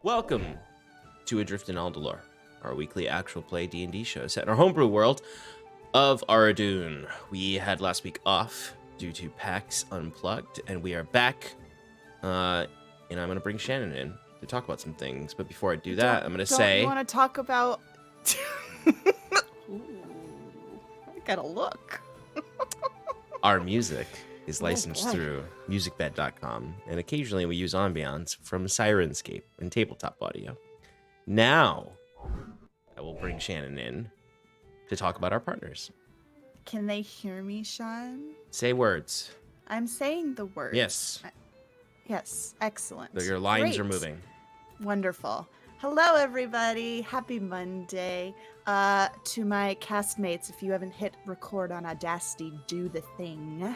Welcome to Adrift in Aldhalor, our weekly actual play D&D show set in our homebrew world of Aradunai. We had last week off due to PAX Unplugged, and we are back. And I'm going to bring Shannon in to talk about some things. But before I do that, I'm going to say... You want to talk about... Ooh, I gotta look. Our music is licensed through Musicbed.com, and occasionally we use Ambience from Syrinscape and TabletopAudio. Now, I will bring Shannon in to talk about our partners. Can they hear me, Sean? Say words. I'm saying the words. Yes. Yes, excellent. Your lines Great. are moving. Wonderful. Hello, everybody. Happy Monday. To my castmates, if you haven't hit record on Audacity, do the thing.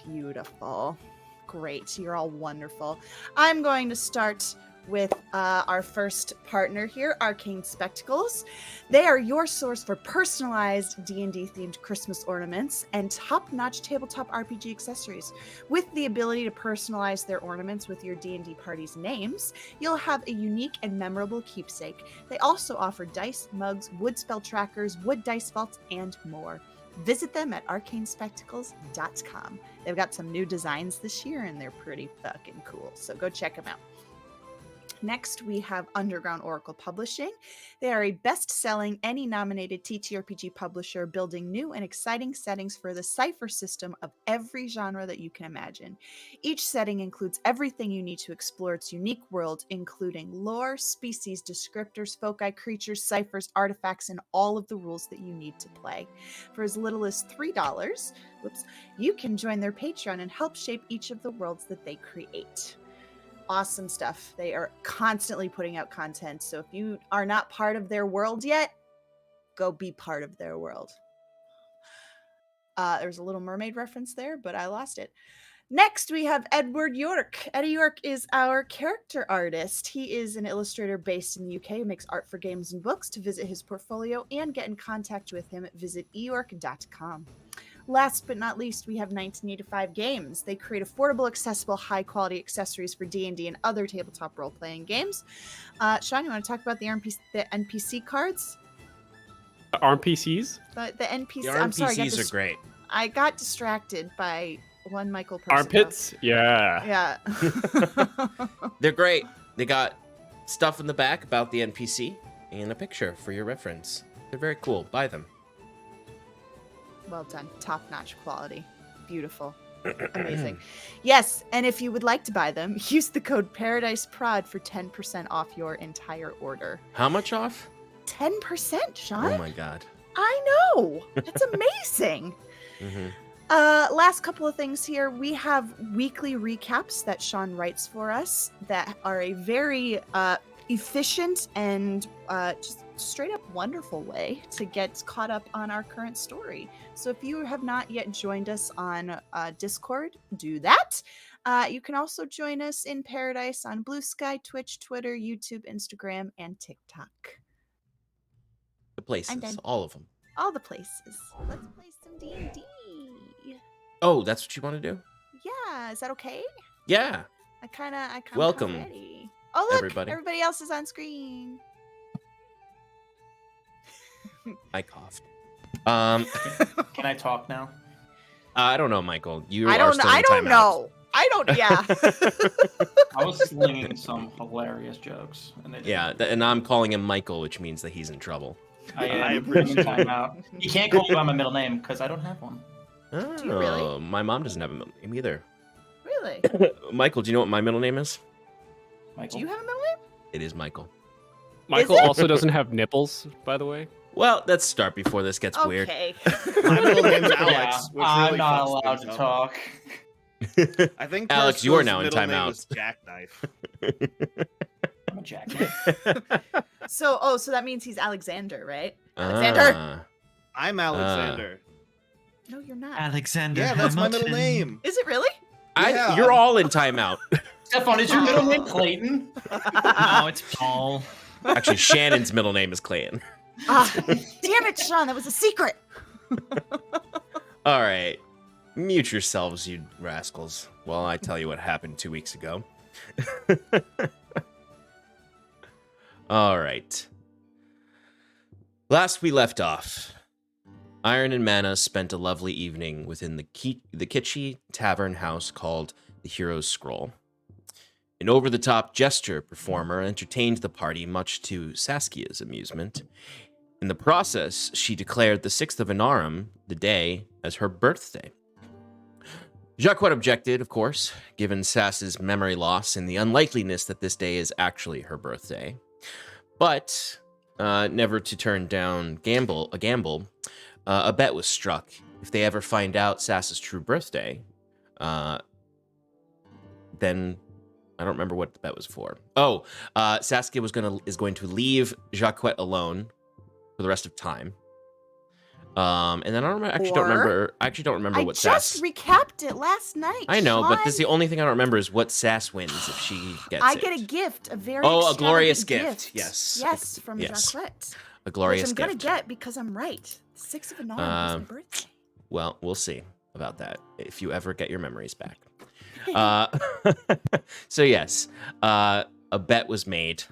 Beautiful. Great. You're all wonderful. I'm going to start with our first partner here, Arcane Spectacles. They are your source for personalized D&D themed Christmas ornaments and top-notch tabletop RPG accessories. With the ability to personalize their ornaments with your D&D party's names, you'll have a unique and memorable keepsake. They also offer dice, mugs, wood spell trackers, wood dice vaults, and more. Visit them at arcanespectacles.com. They've got some new designs this year, and they're pretty fucking cool, so go check them out. Next, we have Underground Oracle Publishing. They are a best-selling, Emmy-nominated TTRPG publisher building new and exciting settings for the cipher system of every genre that you can imagine. Each setting includes everything you need to explore its unique world, including lore, species, descriptors, foci, creatures, ciphers, artifacts, and all of the rules that you need to play. For as little as $3, you can join their Patreon and help shape each of the worlds that they create. Awesome stuff. They are constantly putting out content. So if you are not part of their world yet, go be part of their world. There's a Little Mermaid reference there, but I lost it. Next, we have Edward Yorke. Eddie Yorke is our character artist. He is an illustrator based in the UK who makes art for games and books. To visit his portfolio and get in contact with him, visit eyorke.com. Last but not least, we have 1985 Games. They create affordable, accessible, high-quality accessories for D&D and other tabletop role-playing games. Sean, you want to talk about the NPC cards? RPCs? The NPC. The I'm sorry, RPCs are great. I got distracted by one Michael person. Armpits? Yeah. Yeah. They're great. They got stuff in the back about the NPC and a picture for your reference. They're very cool. Buy them. Well done. Top-notch quality. Beautiful. Amazing. Yes, and if you would like to buy them, use the code ParadiceProd for 10% off your entire order. How much off? 10%, Sean? Oh my god. I know. It's amazing. Last couple of things here. We have weekly recaps that Sean writes for us that are a very efficient and just straight up wonderful way to get caught up on our current story. So if you have not yet joined us on Discord, do that. You can also join us in Paradice on Bluesky, Twitch, Twitter, YouTube, Instagram, and TikTok. The places, all of them. All the places. Let's play some D&D. Oh, that's what you want to do? Yeah, is that okay? Yeah. I kind of Welcome, ready. Oh, look, everybody else is on screen. I coughed. Can I talk now? I don't know, Michael. I don't know. Yeah. I was slinging some hilarious jokes. And and I'm calling him Michael, which means that he's in trouble. I appreciate timeout. You can't call me by my middle name because I don't have one. Oh, Do you really? My mom doesn't have a middle name either. Really? Michael, do you know what my middle name is? Michael. Do you have a middle name? It is Michael. Michael also doesn't have nipples, by the way. Well, let's start before this gets weird. Okay. My middle name's Alex. Yeah, which I'm really not fucks allowed things to up. talk. I think Alex, you are Percival's now in middle name timeout. was Jackknife. I'm a jackknife. So that means he's Alexander, right? Alexander. I'm Alexander. No, you're not. Alexander. Yeah, that's my Hamilton. middle name. Is it really? Yeah. You're all in timeout. Stefan, is your middle name Clayton? No, it's Paul. Actually, Shannon's middle name is Clayton. Damn it, Sean, that was a secret. All right. Mute yourselves, you rascals, while I tell you what happened 2 weeks ago. All right. Last we left off, Iron and Mana spent a lovely evening within the kitschy tavern house called the Hero's Scroll. An over-the-top gesture performer entertained the party much to Saskia's amusement. In the process, she declared the 6th of Inarum, the day, as her birthday. Jaquet objected, of course, given Sass's memory loss and the unlikeliness that this day is actually her birthday. But, never to turn down a gamble, a bet was struck. If they ever find out Sass's true birthday, then I don't remember what the bet was for. Oh, Saskia is going to leave Jaquet alone for the rest of time. And then I actually don't remember what Sass. I just recapped it last night. I know, but Sean. this is the only thing I don't remember is what Sass wins if she gets I it. get a gift, a very a glorious extravagant gift. Yes. Yes, from Yes. Jaquet. A glorious which I'm gift. gonna get because I'm right. 6th of Inarum is my birthday. Well, we'll see about that if you ever get your memories back. So yes, a bet was made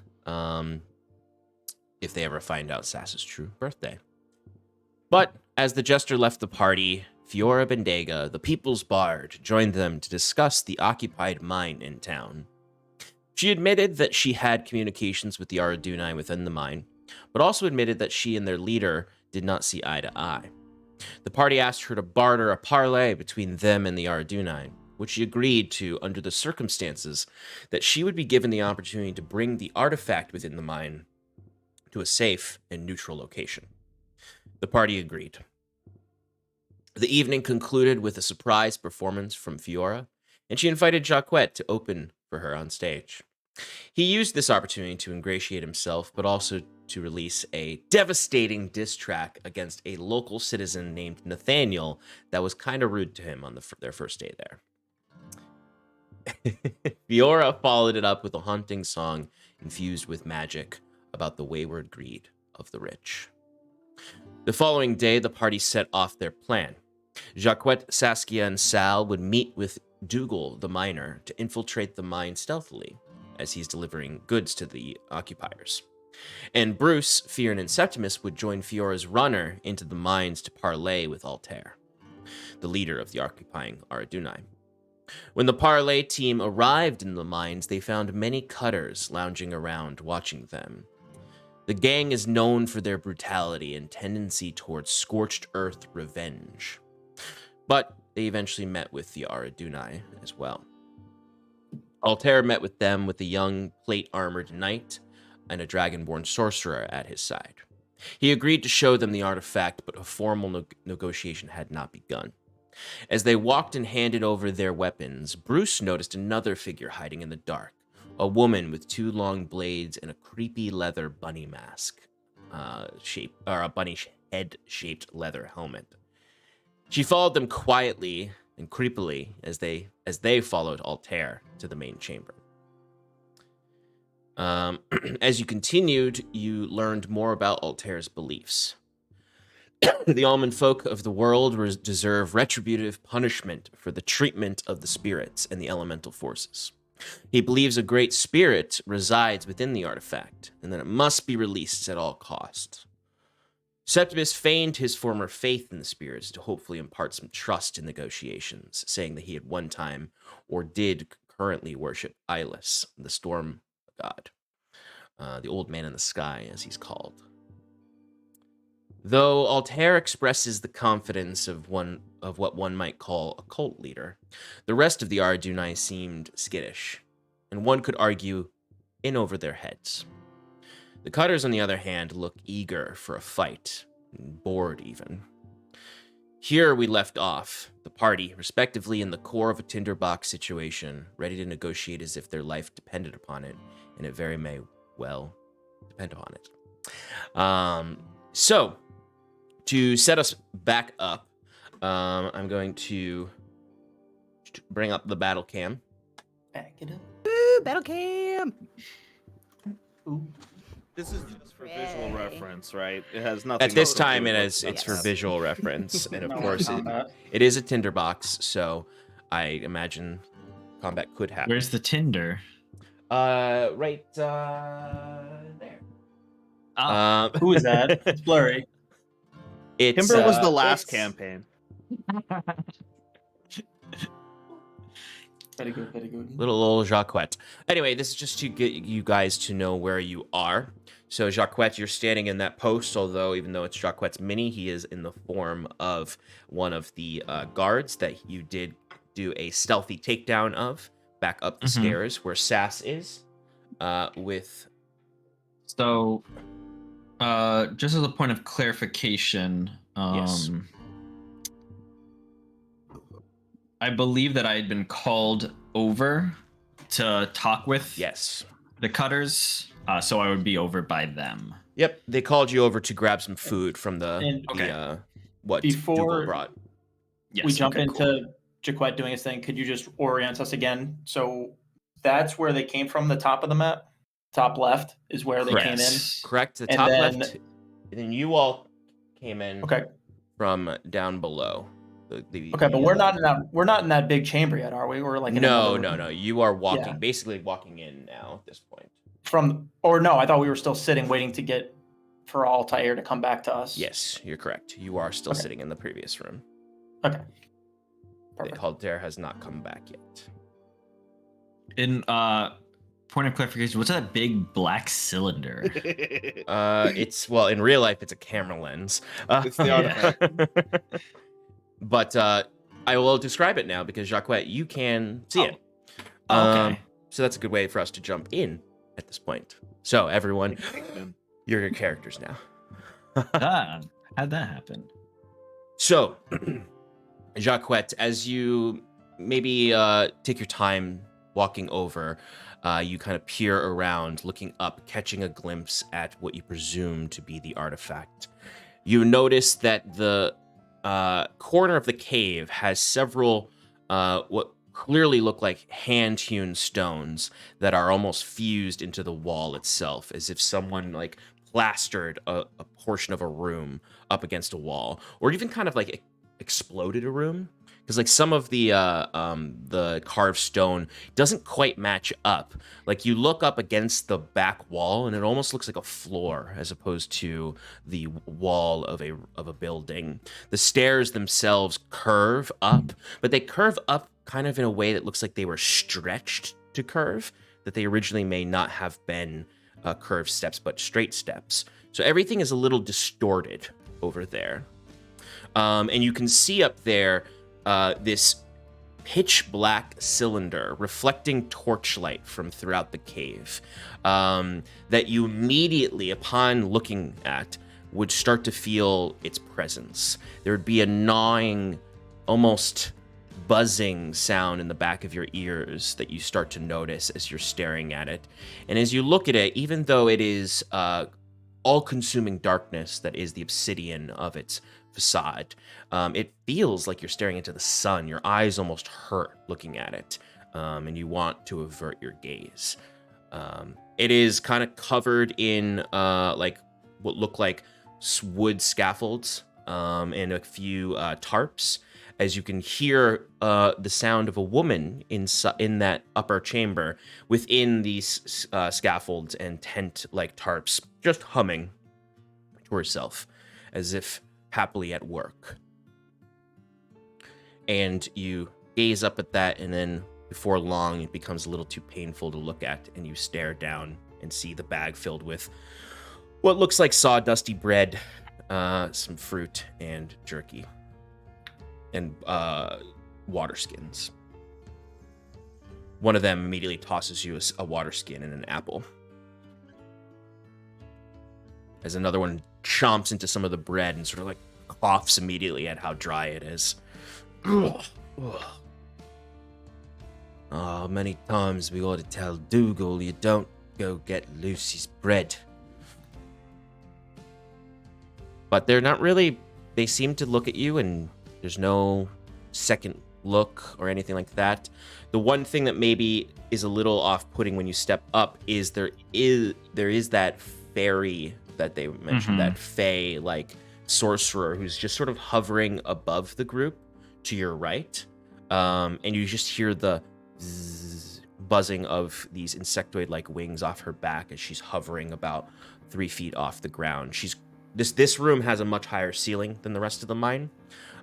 if they ever find out Sass's true birthday. But as the jester left the party, Fiora Bendega, the people's bard, joined them to discuss the occupied mine in town. She admitted that she had communications with the Aradunai within the mine, but also admitted that she and their leader did not see eye to eye. The party asked her to barter a parley between them and the Aradunai, which she agreed to under the circumstances that she would be given the opportunity to bring the artifact within the mine to a safe and neutral location. The party agreed. The evening concluded with a surprise performance from Fiora, and she invited Jaquet to open for her on stage. He used this opportunity to ingratiate himself, but also to release a devastating diss track against a local citizen named Nathaniel that was kind of rude to him on their first day there. Fiora followed it up with a haunting song infused with magic about the wayward greed of the rich. The following day, the party set off their plan. Jaquet, Saskia, and Sal would meet with Dougal, the miner, to infiltrate the mine stealthily, as he's delivering goods to the occupiers. And Bruce, Fyrn, and Septimus would join Fiora's runner into the mines to parley with Aldhalor, the leader of the occupying Aradunai. When the parley team arrived in the mines, they found many cutters lounging around watching them. The gang is known for their brutality and tendency towards scorched earth revenge. But they eventually met with the Aradunai as well. Aldhalor met with them with a young plate-armored knight and a dragonborn sorcerer at his side. He agreed to show them the artifact, but a formal negotiation had not begun. As they walked and handed over their weapons, Bruce noticed another figure hiding in the dark, a woman with 2 long blades and a creepy leather bunny mask, a bunny head-shaped leather helmet. She followed them quietly and creepily as they followed Aldhalor to the main chamber. As you continued, you learned more about Aldhalor's beliefs. The almond folk of the world deserve retributive punishment for the treatment of the spirits and the elemental forces. He believes a great spirit resides within the artifact, and that it must be released at all costs. Septimus feigned his former faith in the spirits to hopefully impart some trust in negotiations, saying that he at one time, or did currently worship Eyeless, the storm god, the old man in the sky, as he's called. Though Aldhalor expresses the confidence of what one might call a cult leader, the rest of the Aradunai seemed skittish, and one could argue in over their heads. The Cutters, on the other hand, looked eager for a fight, bored even. Here we left off, the party, respectively in the core of a tinderbox situation, ready to negotiate as if their life depended upon it, and it very may well depend upon it. So, to set us back up, I'm going to bring up the battle cam. Back it up. Woo, battle cam. Ooh. This is just for visual Yay. reference, right? It has nothing. At this to do time, with it's what's for happening. visual reference, and of No course, combat. it is a tinderbox, so I imagine combat could happen. Where's the Tinder? Right there. Who is that? It's blurry. It's Kimber was the last it's- campaign. Very good, very good. little old Jaquet. Anyway, this is just to get you guys to know where you are. So Jaquet, you're standing in that post, although even though it's Jaquet's mini, he is in the form of one of the guards that you did do a stealthy takedown of back up the stairs where Sass is with... So, just as a point of clarification, Yes. I believe that I had been called over to talk with Yes. the cutters, so I would be over by them. Yep, they called you over to grab some food from the, And- what Before- Dougal brought. Yes, We jump okay, into cool. Jaquet doing his thing. Could you just orient us again? So that's where they came from, the top of the map. Top left is where they came in. Correct. The And top then- left. And then you all came in Okay. from down below. Okay, but we're not in that big chamber yet, are we? We're like in No. another room. You are walking, Yeah. basically walking in now at this point. I thought we were still sitting waiting to get for Altair to come back to us. Yes, you're correct. You are still Okay. sitting in the previous room. Okay. The Perfect. Altair has not come back yet. In point of clarification, what's that big black cylinder? It's well, in real life, it's a camera lens. It's the artifact. But I will describe it now because Jaquet, you can see it. Okay. So that's a good way for us to jump in at this point. So everyone, you're your characters now. How'd that happen? So, Jaquet, as you maybe take your time walking over, you kind of peer around, looking up, catching a glimpse at what you presume to be the artifact. You notice that the corner of the cave has several what clearly look like hand-hewn stones that are almost fused into the wall itself, as if someone like plastered a portion of a room up against a wall, or even kind of like exploded a room, because like some of the carved stone doesn't quite match up. Like you look up against the back wall and it almost looks like a floor as opposed to the wall of a building. The stairs themselves curve up, but they curve up kind of in a way that looks like they were stretched to curve, that they originally may not have been curved steps but straight steps. So everything is a little distorted over there. And you can see up there this pitch black cylinder reflecting torchlight from throughout the cave that you immediately, upon looking at, would start to feel its presence. There would be a gnawing, almost buzzing sound in the back of your ears that you start to notice as you're staring at it. And as you look at it, even though it is all-consuming darkness that is the obsidian of its facade, it feels like you're staring into the sun. Your eyes almost hurt looking at it, and you want to avert your gaze. It is kind of covered in like what look like wood scaffolds and a few tarps, as you can hear the sound of a woman in that upper chamber within these scaffolds and tent-like tarps, just humming to herself, as if happily at work. And you gaze up at that, and then before long, it becomes a little too painful to look at, and you stare down and see the bag filled with what looks like sawdusty bread, some fruit, and jerky, and water skins. One of them immediately tosses you a water skin and an apple, as another one chomps into some of the bread and sort of like coughs immediately at how dry it is. Oh, many times we ought to tell Dougal you don't go get Lucy's bread. But they're not really, they seem to look at you and there's no second look or anything like that. The one thing that maybe is a little off-putting when you step up is there is that fairy that they mentioned, that fae like sorcerer who's just sort of hovering above the group to your right, and you just hear the zzz buzzing of these insectoid-like wings off her back as she's hovering about 3 feet off the ground. This room has a much higher ceiling than the rest of the mine,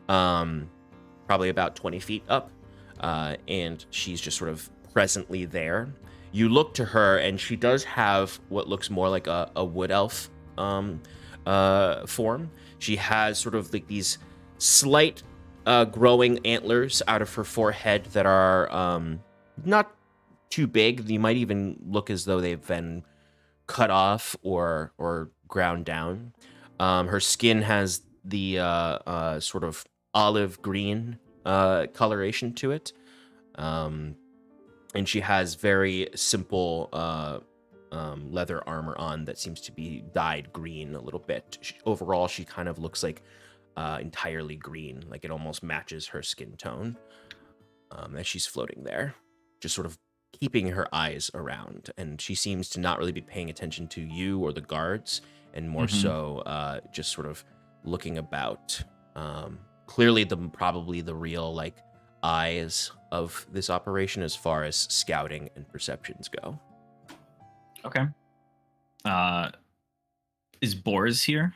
probably about 20 feet up, and she's just sort of presently there. You look to her, and she does have what looks more like a wood elf form. She has sort of like these slight growing antlers out of her forehead that are not too big. You might even look as though they've been cut off or ground down. Her skin has the sort of olive green coloration to it. And she has very simple leather armor on that seems to be dyed green a little bit. Overall, she kind of looks like entirely green, like it almost matches her skin tone as she's floating there, just sort of keeping her eyes around. And she seems to not really be paying attention to you or the guards, and more so just sort of looking about. Clearly, probably the real like eyes of this operation as far as scouting and perceptions go. Okay. Is Boris here?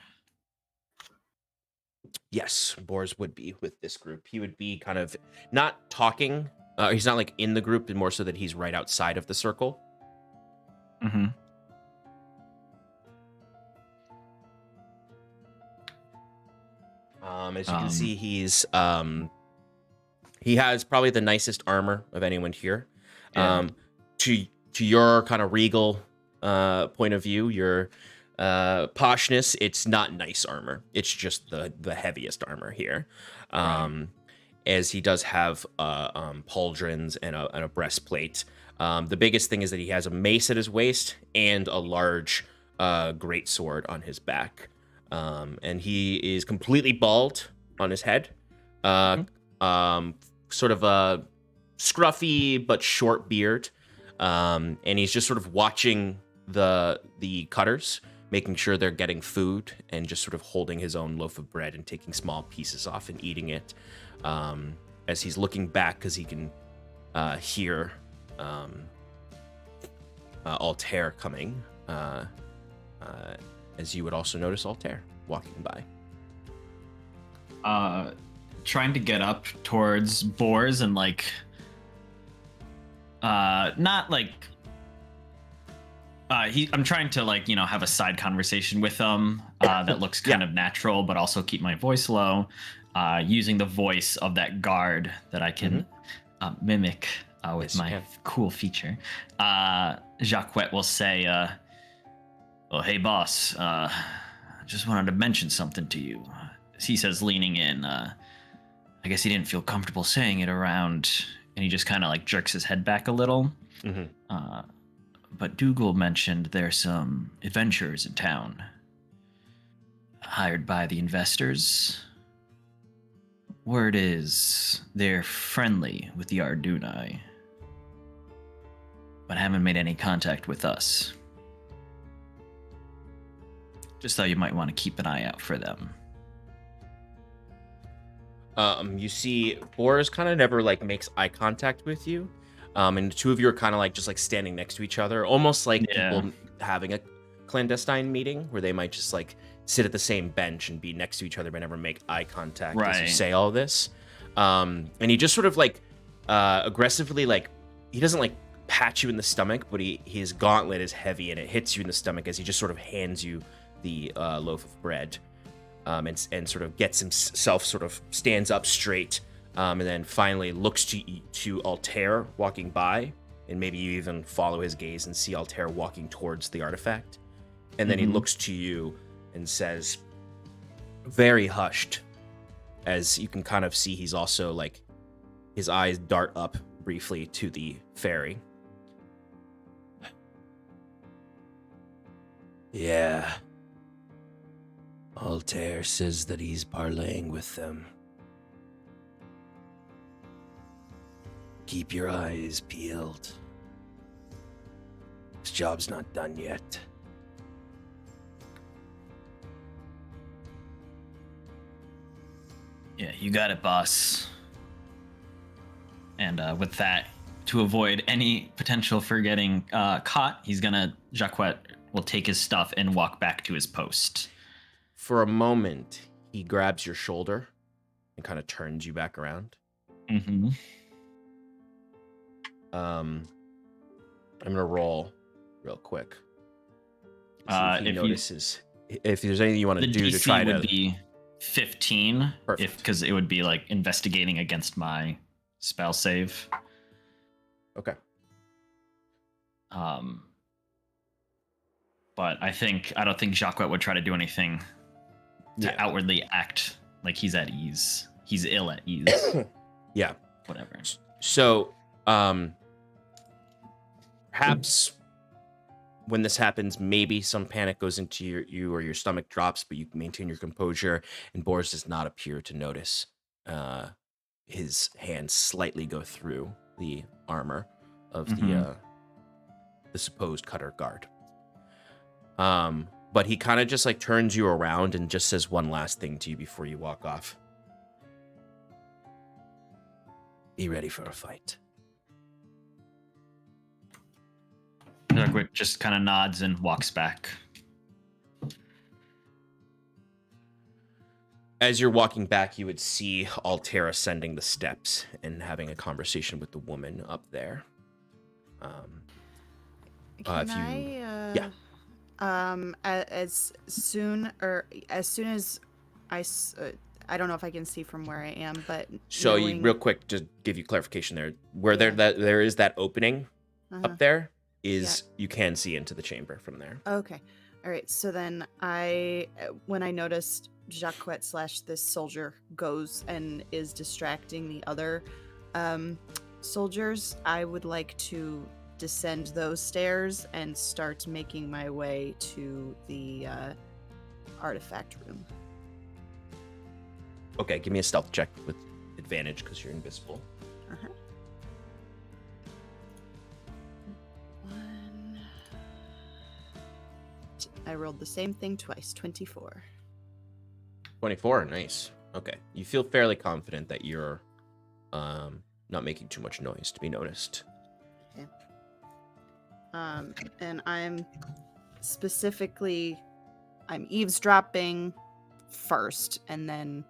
Yes, Boris would be with this group. He would be kind of not talking. He's not like in the group, but more so that he's right outside of the circle. Mm-hmm. As you can see, he has probably the nicest armor of anyone here. Yeah. To your kind of regal point of view, your poshness, it's not nice armor. It's just the heaviest armor here. As he does have pauldrons and a breastplate. The biggest thing is that he has a mace at his waist and a large greatsword on his back. And he is completely bald on his head. Sort of a scruffy but short beard. And he's just sort of watching the cutters, making sure they're getting food, and just sort of holding his own loaf of bread and taking small pieces off and eating it. As he's looking back, because he can hear Altair coming. As you would also notice Altair walking by. Trying to get up towards Boars and like not like I'm trying to like, have a side conversation with him that looks kind of natural, but also keep my voice low, using the voice of that guard that I can mimic with my cool feature. Jaquet will say, "Oh, hey boss, just wanted to mention something to you." He says, leaning in. I guess he didn't feel comfortable saying it around, and he just kind of like jerks his head back a little. But Dougal mentioned there's some adventurers in town, hired by the investors. Word is they're friendly with the Aradunai, but haven't made any contact with us. Just thought you might want to keep an eye out for them. You see Boris kind of never like makes eye contact with you. And the two of you are kind of like just like standing next to each other, almost like people having a clandestine meeting where they might just like sit at the same bench and be next to each other but never make eye contact as you say all this. And he just sort of like aggressively, like, he doesn't like pat you in the stomach, but his gauntlet is heavy and it hits you in the stomach as he just sort of hands you the loaf of bread. And sort of gets himself, sort of stands up straight, and then finally looks to Altair walking by, and maybe you even follow his gaze and see Altair walking towards the artifact. And then he looks to you and says, very hushed, as you can kind of see he's also like, his eyes dart up briefly to the fairy. Yeah. Altair says that he's parlaying with them. Keep your eyes peeled. This job's not done yet. Yeah, you got it, boss. And with that, to avoid any potential for getting caught, Jaquet will take his stuff and walk back to his post. For a moment, he grabs your shoulder and kind of turns you back around. Mm-hmm. I'm gonna roll real quick. See if he if notices. If there's anything you want to the do DC to try would to be 15, Perfect. because it would be like investigating against my spell save. Okay. But I don't think Jaquet would try to do anything to outwardly act like he's at ease. He's ill at ease. Yeah. Whatever. So, perhaps when this happens, maybe some panic goes into you or your stomach drops, but you maintain your composure, and Boris does not appear to notice his hands slightly go through the armor of the supposed cutter guard. But he kind of just like turns you around and just says one last thing to you before you walk off. Be ready for a fight. Jaquet just kind of nods and walks back. As you're walking back, you would see Altair ascending the steps and having a conversation with the woman up there. Can yeah. As soon as I don't know if I can see from where I am, but So real quick, to give you clarification there, where there is that opening up there is you can see into the chamber from there. Okay. All right. So then when I noticed Jaquet / this soldier goes and is distracting the other soldiers, I would like to descend those stairs and start making my way to the artifact room. Okay, give me a stealth check with advantage because you're invisible. Uh-huh. 1. I rolled the same thing twice, 24. 24, nice. Okay, you feel fairly confident that you're not making too much noise to be noticed. Okay. And I'm eavesdropping first, and then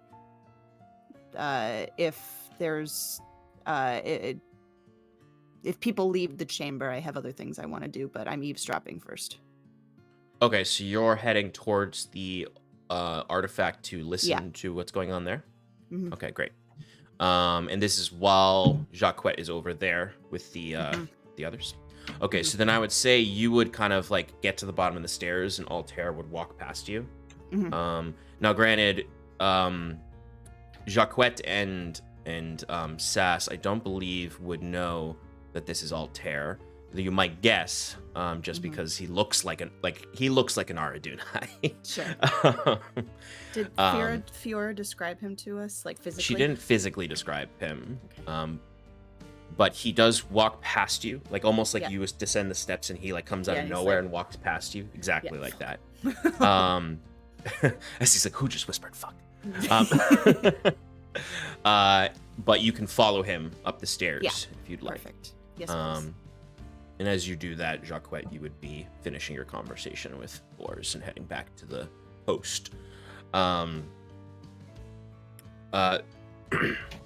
if there's if people leave the chamber, I have other things I want to do, but I'm eavesdropping first. Okay, so you're heading towards the artifact to listen to what's going on there? Mm-hmm. Okay, great. And this is while Jaquet is over there with the others. Okay, so then I would say you would kind of like get to the bottom of the stairs and Altair would walk past you. Mm-hmm. Now granted, Jaquet and Sass, I don't believe would know that this is Altair. You might guess, just because he looks like an Aradunai. Sure. Did Fyrn describe him to us, like physically? She didn't physically describe him, Okay. but he does walk past you, like almost like you descend the steps and he like comes out of nowhere and walks past you, exactly like that. As he's like, who just whispered fuck? But you can follow him up the stairs if you'd like. Perfect. Yes, please. And as you do that, Jaquet, you would be finishing your conversation with Boris and heading back to the post.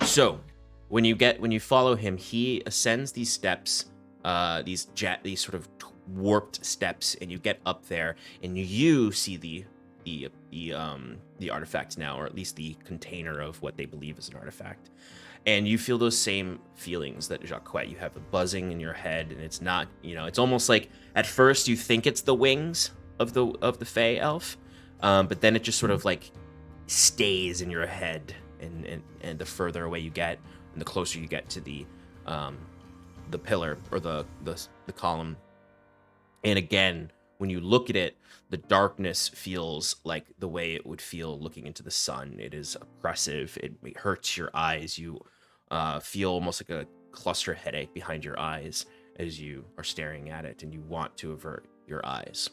So when you follow him, he ascends these steps, these sort of warped steps, and you get up there, and you see the artifact now, or at least the container of what they believe is an artifact. And you feel those same feelings that Jaquet. You have a buzzing in your head, and it's not, it's almost like at first you think it's the wings of the Fey elf, but then it just sort of like stays in your head, and the further away you get, and the closer you get to the pillar or the column. And again, when you look at it, the darkness feels like the way it would feel looking into the sun. It is oppressive. It hurts your eyes. You feel almost like a cluster headache behind your eyes as you are staring at it, and you want to avert your eyes.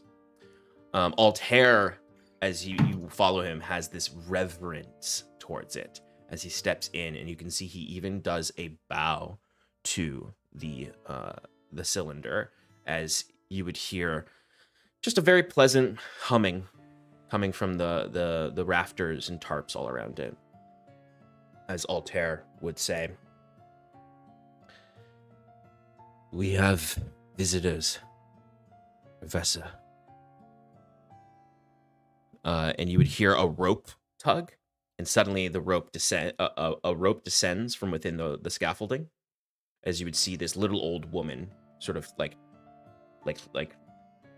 Altair, as you follow him, has this reverence towards it as he steps in, and you can see he even does a bow to the cylinder, as you would hear just a very pleasant humming coming from the rafters and tarps all around it, as Altair would say. "We have visitors, Professor." And you would hear a rope tug, and suddenly the rope a rope descends from within the scaffolding, as you would see this little old woman sort of like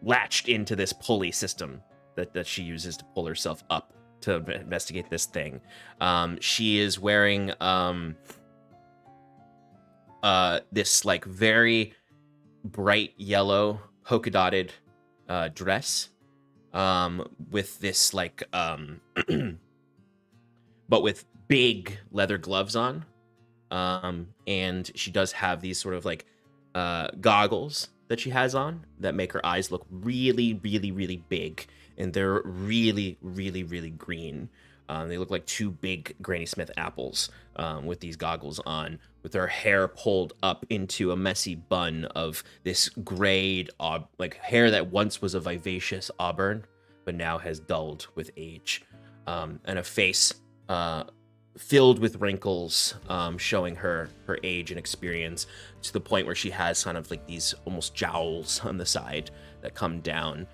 latched into this pulley system that she uses to pull herself up to investigate this thing. She is wearing this like very bright yellow polka dotted dress, with this like but with big leather gloves on, and she does have these sort of like goggles that she has on that make her eyes look really, really, really big, and they're really, really, really green. They look like two big Granny Smith apples, with these goggles on, with her hair pulled up into a messy bun of this grayed, like hair that once was a vivacious auburn, but now has dulled with age, and a face filled with wrinkles, showing her age and experience, to the point where she has kind of like these almost jowls on the side that come down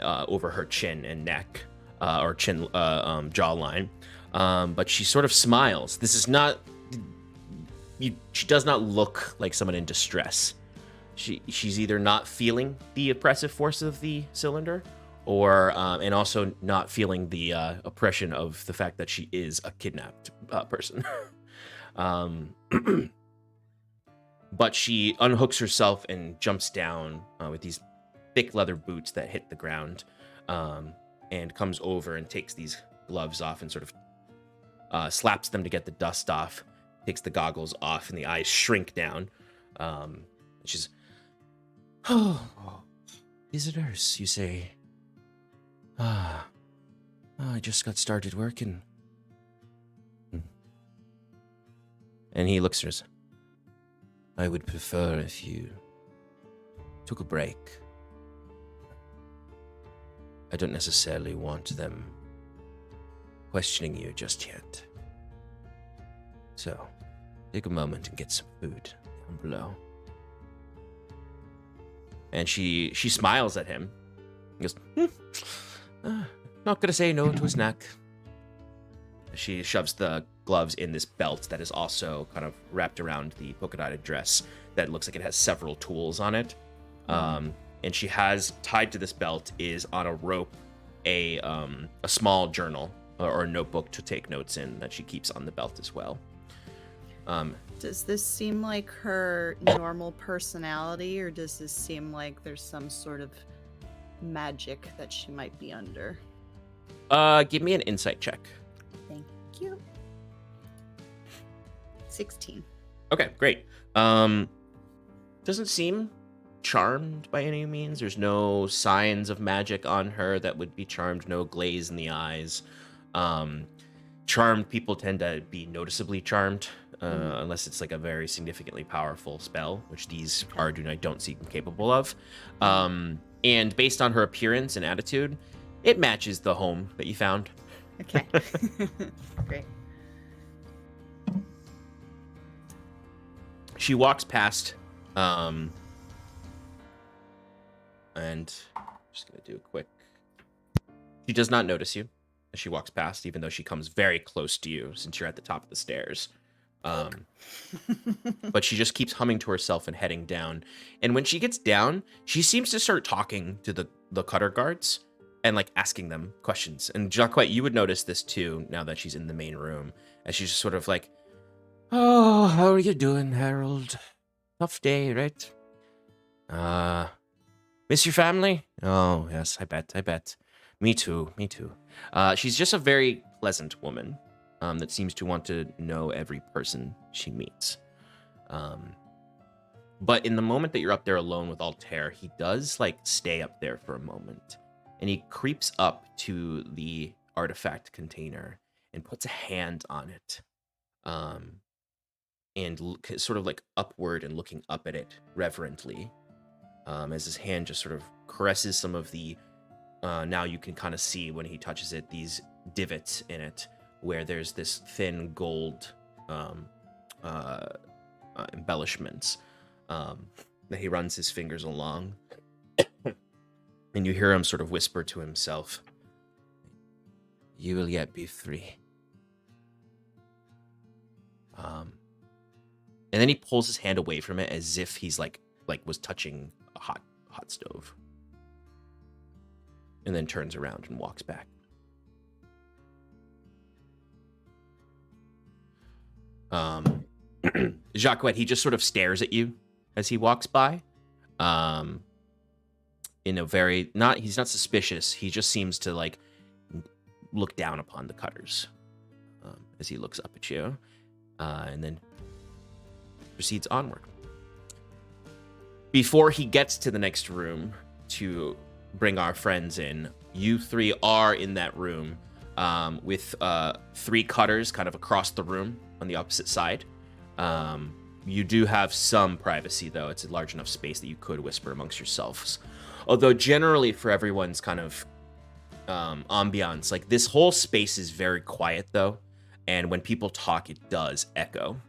over her chin and neck, or chin jawline. But she sort of smiles. This is not. She does not look like someone in distress. She's either not feeling the oppressive force of the cylinder, or and also not feeling the oppression of the fact that she is a kidnapped person. But she unhooks herself and jumps down with these thick leather boots that hit the ground, and comes over and takes these gloves off and sort of slaps them to get the dust off, takes the goggles off, and the eyes shrink down. She's, "Oh, visitors, you say? I just got started working." And he looks at her. "I would prefer if you took a break. I don't necessarily want them questioning you just yet. So, take a moment and get some food down below." And she smiles at him. He goes, "Not gonna say no to a snack." She shoves the gloves in this belt that is also kind of wrapped around the polka dotted dress that looks like it has several tools on it. And she has tied to this belt is on a rope a small journal or a notebook to take notes in that she keeps on the belt as well. Does this seem like her normal personality, or does this seem like there's some sort of magic that she might be under? Give me an insight check. Thank you. 16. Okay, great. Doesn't seem charmed by any means. There's no signs of magic on her that would be charmed, no glaze in the eyes. Charmed people tend to be noticeably charmed, unless it's like a very significantly powerful spell, which these Aradunai don't seem capable of. And based on her appearance and attitude, it matches the home that you found. Okay. Great. She walks past, and I'm just gonna do a quick. She does not notice you as she walks past, even though she comes very close to you since you're at the top of the stairs. But she just keeps humming to herself and heading down. And when she gets down, she seems to start talking to the cutter guards and like asking them questions. And Jaquet, you would notice this too now that she's in the main room, as she's just sort of like, "Oh, how are you doing, Harold? Tough day, right? Miss your family? Oh, yes, I bet. Me too. She's just a very pleasant woman that seems to want to know every person she meets. But in the moment that you're up there alone with Altair, he does like stay up there for a moment, and he creeps up to the artifact container and puts a hand on it. and sort of like upward and looking up at it reverently, as his hand just sort of caresses some of the. Now you can kind of see when he touches it these divots in it, where there's this thin gold embellishments that he runs his fingers along, and you hear him sort of whisper to himself, "You will yet be free." And then he pulls his hand away from it as if he's like was touching a hot stove, and then turns around and walks back. Jaquet, he just sort of stares at you as he walks by. In a very he's not suspicious. He just seems to like look down upon the cutters as he looks up at you, and then proceeds onward. Before he gets to the next room to bring our friends in, you three are in that room with 3 cutters kind of across the room on the opposite side. You do have some privacy, though. It's a large enough space that you could whisper amongst yourselves. Although generally for everyone's kind of ambiance, like this whole space is very quiet, though. And when people talk, it does echo.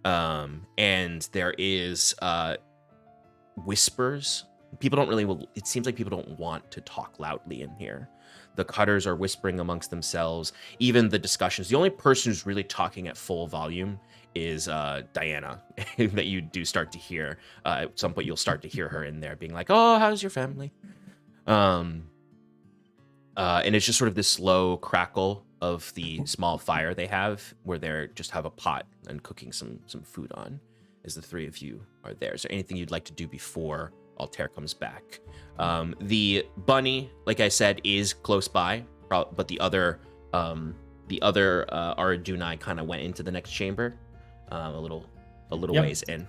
And there is whispers. People don't really, it seems like people don't want to talk loudly in here. The cutters are whispering amongst themselves. Even the discussions. The only person who's really talking at full volume is Diana, that you do start to hear. At some point, you'll start to hear her in there being like, "Oh, how's your family?" And it's just sort of this slow crackle of the small fire they have, where they just have a pot and cooking some food on, as the 3 of you are there. Is there anything you'd like to do before Altair comes back? The bunny, like I said, is close by, but the other Aradunai kind of went into the next chamber, a little ways in.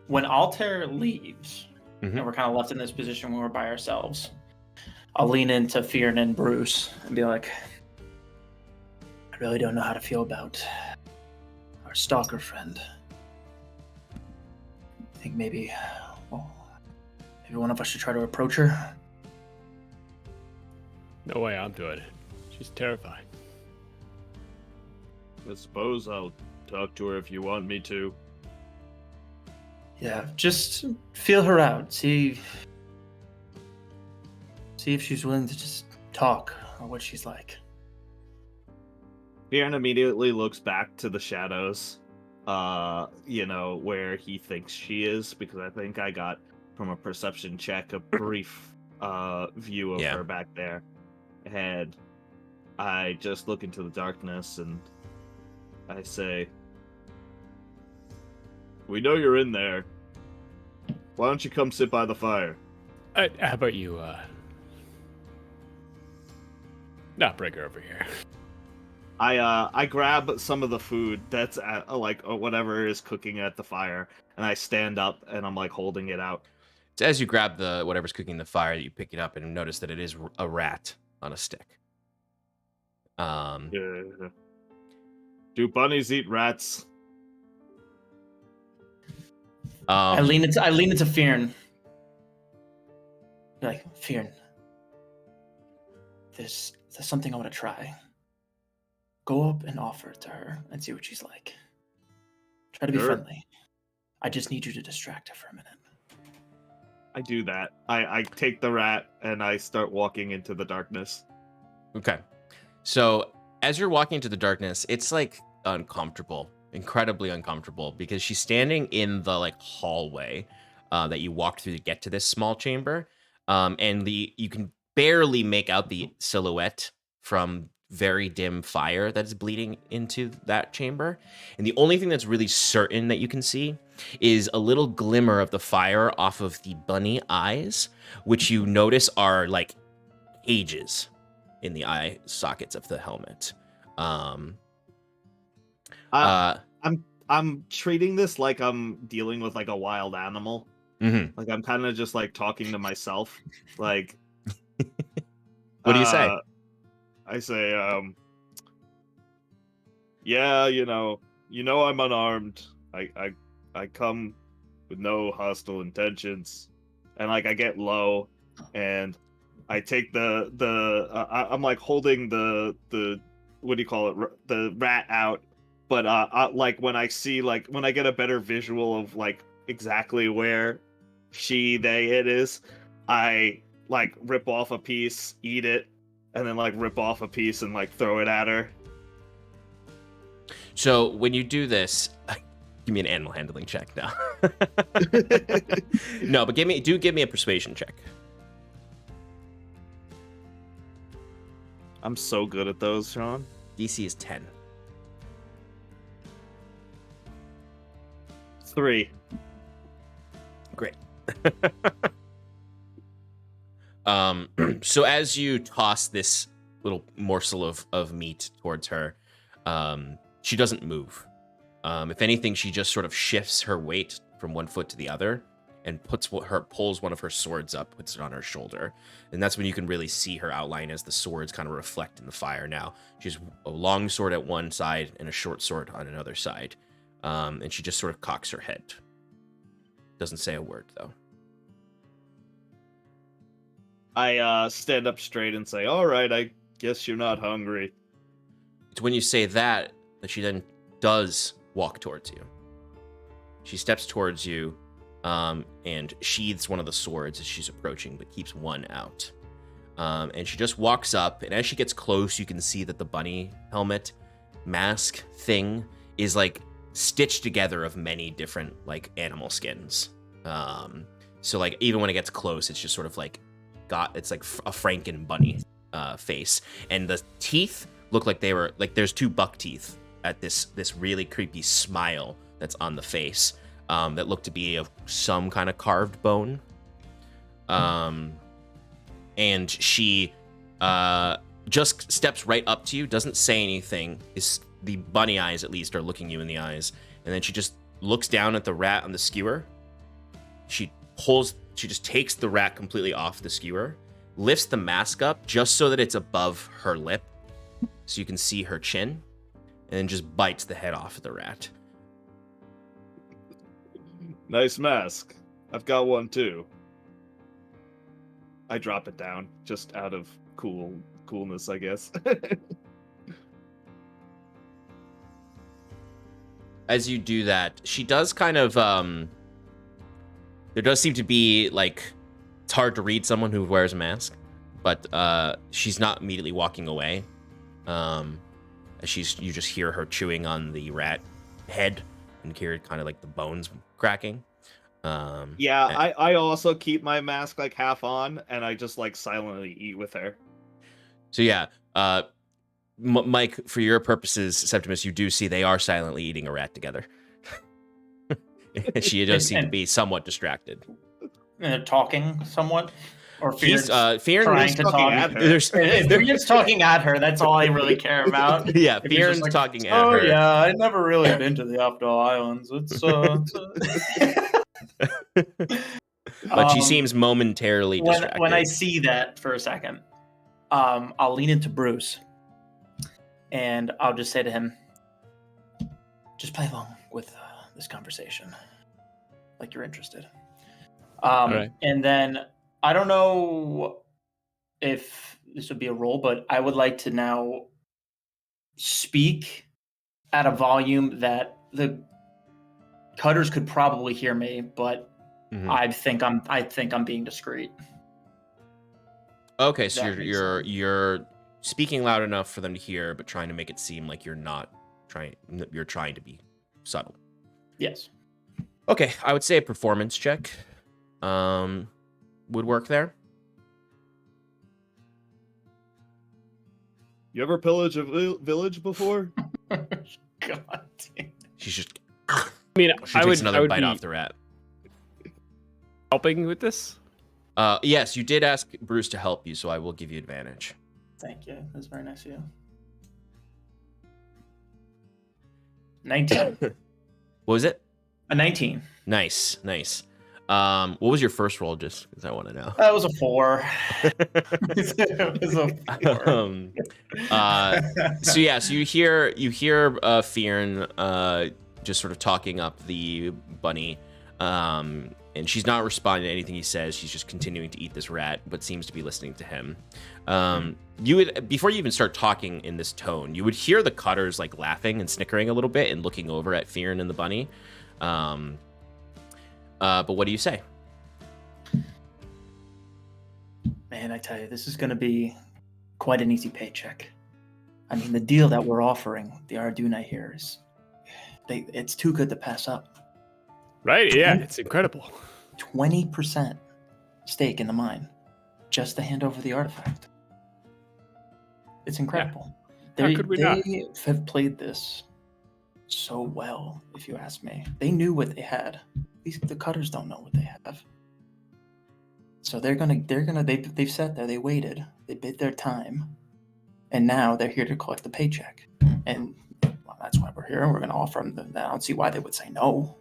When Altair leaves, Mhm. and we're kind of left in this position when we're by ourselves, I'll lean into Fyrn and Bruce and be like, "I really don't know how to feel about our stalker friend. I think maybe one of us should try to approach her." No way I'm doing it. She's terrifying. I suppose I'll talk to her if you want me to. Yeah, just feel her out. See if she's willing to just talk or what she's like. Fyrn immediately looks back to the shadows, where he thinks she is, because I think I got, from a perception check, a brief view of her back there. And I just look into the darkness and I say, "We know you're in there. Why don't you come sit by the fire?" How about you, not bring her over here? I grab some of the food that's at, whatever is cooking at the fire, and I stand up and I'm like holding it out. So as you grab the whatever's cooking the fire, you pick it up and notice that it is a rat on a stick. Do bunnies eat rats? I lean into Fyrn. Like, "Fyrn, there's something I want to try. Go up and offer it to her and see what she's like. Try to be Sure. friendly. I just need you to distract her for a minute." I do that. I take the rat and I start walking into the darkness. Okay. So as you're walking into the darkness, it's like uncomfortable, incredibly uncomfortable, because she's standing in the like hallway that you walked through to get to this small chamber. And you can barely make out the silhouette from very dim fire that is bleeding into that chamber. And the only thing that's really certain that you can see is a little glimmer of the fire off of the bunny eyes, which you notice are like cages in the eye sockets of the helmet. I'm treating this like I'm dealing with like a wild animal. Mhm. Like I'm kind of just like talking to myself. Like What do you say? I say, yeah, I'm unarmed. I come with no hostile intentions, and like I get low, and I take I'm like holding the what do you call it, the rat out, but like when I see, like when I get a better visual of like exactly where it is, I like rip off a piece, eat it, and then like rip off a piece and like throw it at her. So when you do this, give me an animal handling check now. No, but give me a persuasion check. I'm so good at those, Sean. DC is 10. 3. Great. So as you toss this little morsel of meat towards her, she doesn't move. If anything, she just sort of shifts her weight from one foot to the other and pulls one of her swords up, puts it on her shoulder. And that's when you can really see her outline as the swords kind of reflect in the fire now. She has a long sword at one side and a short sword on another side. And she just sort of cocks her head. Doesn't say a word, though. I stand up straight and say, all right, I guess you're not hungry. It's when you say that she then does walk towards you. She steps towards you and sheathes one of the swords as she's approaching, but keeps one out. And she just walks up, and as she gets close, you can see that the bunny helmet mask thing is like stitched together of many different like animal skins. So like even when it gets close, it's just sort of like it's like a Franken bunny face, and the teeth look like they were like there's 2 buck teeth at this really creepy smile that's on the face that look to be of some kind of carved bone. And she just steps right up to you, doesn't say anything. The bunny eyes at least are looking you in the eyes, and then she just looks down at the rat on the skewer. She just takes the rat completely off the skewer, lifts the mask up just so that it's above her lip, so you can see her chin, and then just bites the head off of the rat. Nice mask. I've got one too. I drop it down just out of coolness, I guess. As you do that, she does kind of there does seem to be like it's hard to read someone who wears a mask, but she's not immediately walking away. You just hear her chewing on the rat head and hear kind of like the bones cracking. I also keep my mask like half on, and I just like silently eat with her. So yeah, Mike, for your purposes, Septimus, you do see they are silently eating a rat together. She does seem to be somewhat distracted. Talking somewhat? Or Fyrn's Fyrn trying is to talking talk at her. If Fyrn's talking at her, that's all I really care about. Yeah, If he's Fyrn's just like, talking at her. Oh yeah, I've never really been to the Aldhalor Islands. But she seems momentarily distracted. When I see that for a second, I'll lean into Bruce, and I'll just say to him, just play along with this conversation, like you're interested. Right. And then, I don't know if this would be a role, but I would like to now speak at a volume that the cutters could probably hear me, but I think I'm being discreet. Okay, so you're speaking loud enough for them to hear, but trying to make it seem like you're not trying. You're trying to be subtle. Yes. Okay, I would say a performance check would work there. You ever pillage a village before? God damn. She's just. I mean, she I takes would another bite be off the rat. helping with this. Yes, you did ask Bruce to help you, so I will give you advantage. Thank you. That's very nice of you. 19. What was it? A 19. Nice. What was your first roll? Just because I want to know. That was a 4. It was a 4. So you hear Fyrn just sort of talking up the bunny, and she's not responding to anything he says. She's just continuing to eat this rat, but seems to be listening to him. You would, before you even start talking in this tone, you would hear the cutters like laughing and snickering a little bit and looking over at Fyrn and the bunny. But what do you say? Man, I tell you, this is going to be quite an easy paycheck. I mean, the deal that we're offering the Aradunai here is, it's too good to pass up. Right? Yeah, it's incredible. 20% stake in the mine, just to hand over the artifact. It's incredible. How could we not? They have played this so well, if you ask me. They knew what they had. The cutters don't know what they have. So they've sat there, they waited, they bid their time, and now they're here to collect the paycheck. And well, that's why we're here, and we're going to offer them that. I don't see why they would say no.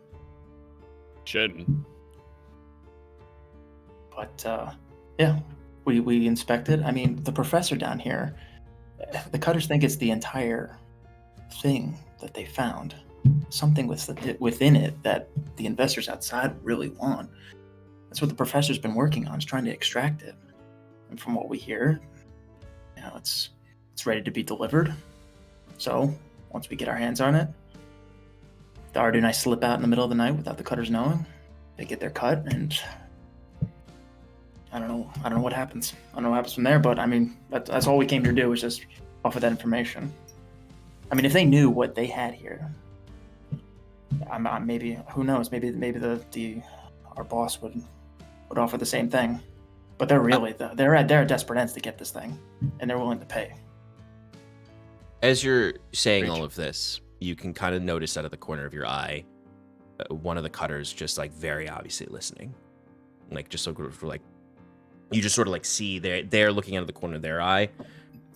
Shouldn't. But yeah, we inspected. I mean, the professor down here, the cutters think it's the entire thing that they found. Something within it that the investors outside really want. That's what the professor's been working on, is trying to extract it. And from what we hear, it's ready to be delivered. So once we get our hands on it, the Aradunai slip out in the middle of the night without the cutters knowing. They get their cut, and I don't know what happens. I don't know what happens from there, but I mean, that's all we came to do, is just offer that information. I mean, if they knew what they had here, maybe, who knows? Maybe our boss would offer the same thing. But they're at desperate ends to get this thing, and they're willing to pay. As you're saying all of this, you can kind of notice out of the corner of your eye, one of the cutters just like very obviously listening, like just so like you just sort of like see they're looking out of the corner of their eye.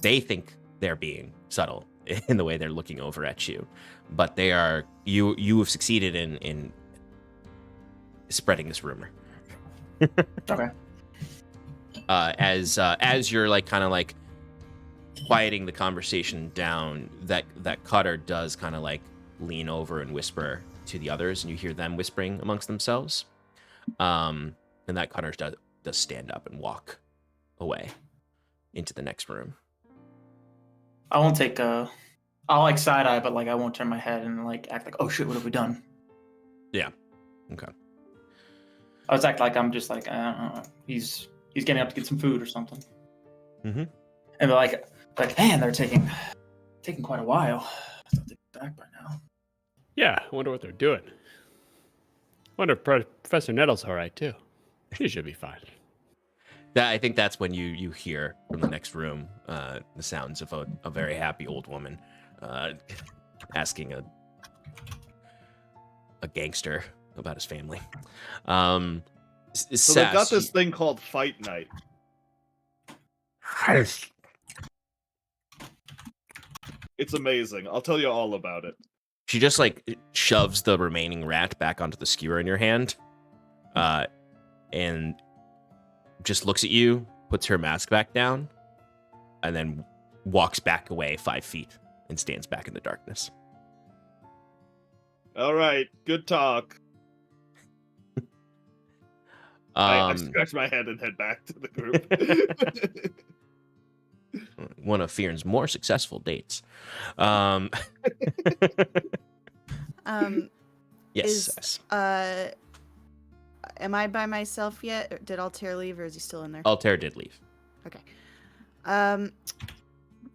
They think they're being subtle in the way they're looking over at you, but they are you have succeeded in spreading this rumor. Okay. As you're like kind of like quieting the conversation down, that cutter does kind of like lean over and whisper to the others, and you hear them whispering amongst themselves. And that cutter does stand up and walk away into the next room. I won't take I'll like side eye, but like I won't turn my head and like act like, oh shit, what have we done? Yeah. Okay. I was act like I'm just like, he's getting up to get some food or something. Mm-hmm. And like man, they're taking quite a while. I thought they'd be back by now. Yeah, I wonder what they're doing. Wonder if Professor Nettle's all right too. She should be fine. I think that's when you hear from the next room the sounds of a very happy old woman asking a gangster about his family. So they've got this thing called Fight Night. It's amazing. I'll tell you all about it. She just like shoves the remaining rat back onto the skewer in your hand, and just looks at you, puts her mask back down, and then walks back away 5 feet and stands back in the darkness. All right, good talk. I scratch my head and head back to the group. One of Fyrn's more successful dates. Yes. Am I by myself yet? Or did Altair leave, or is he still in there? Altair did leave. Okay.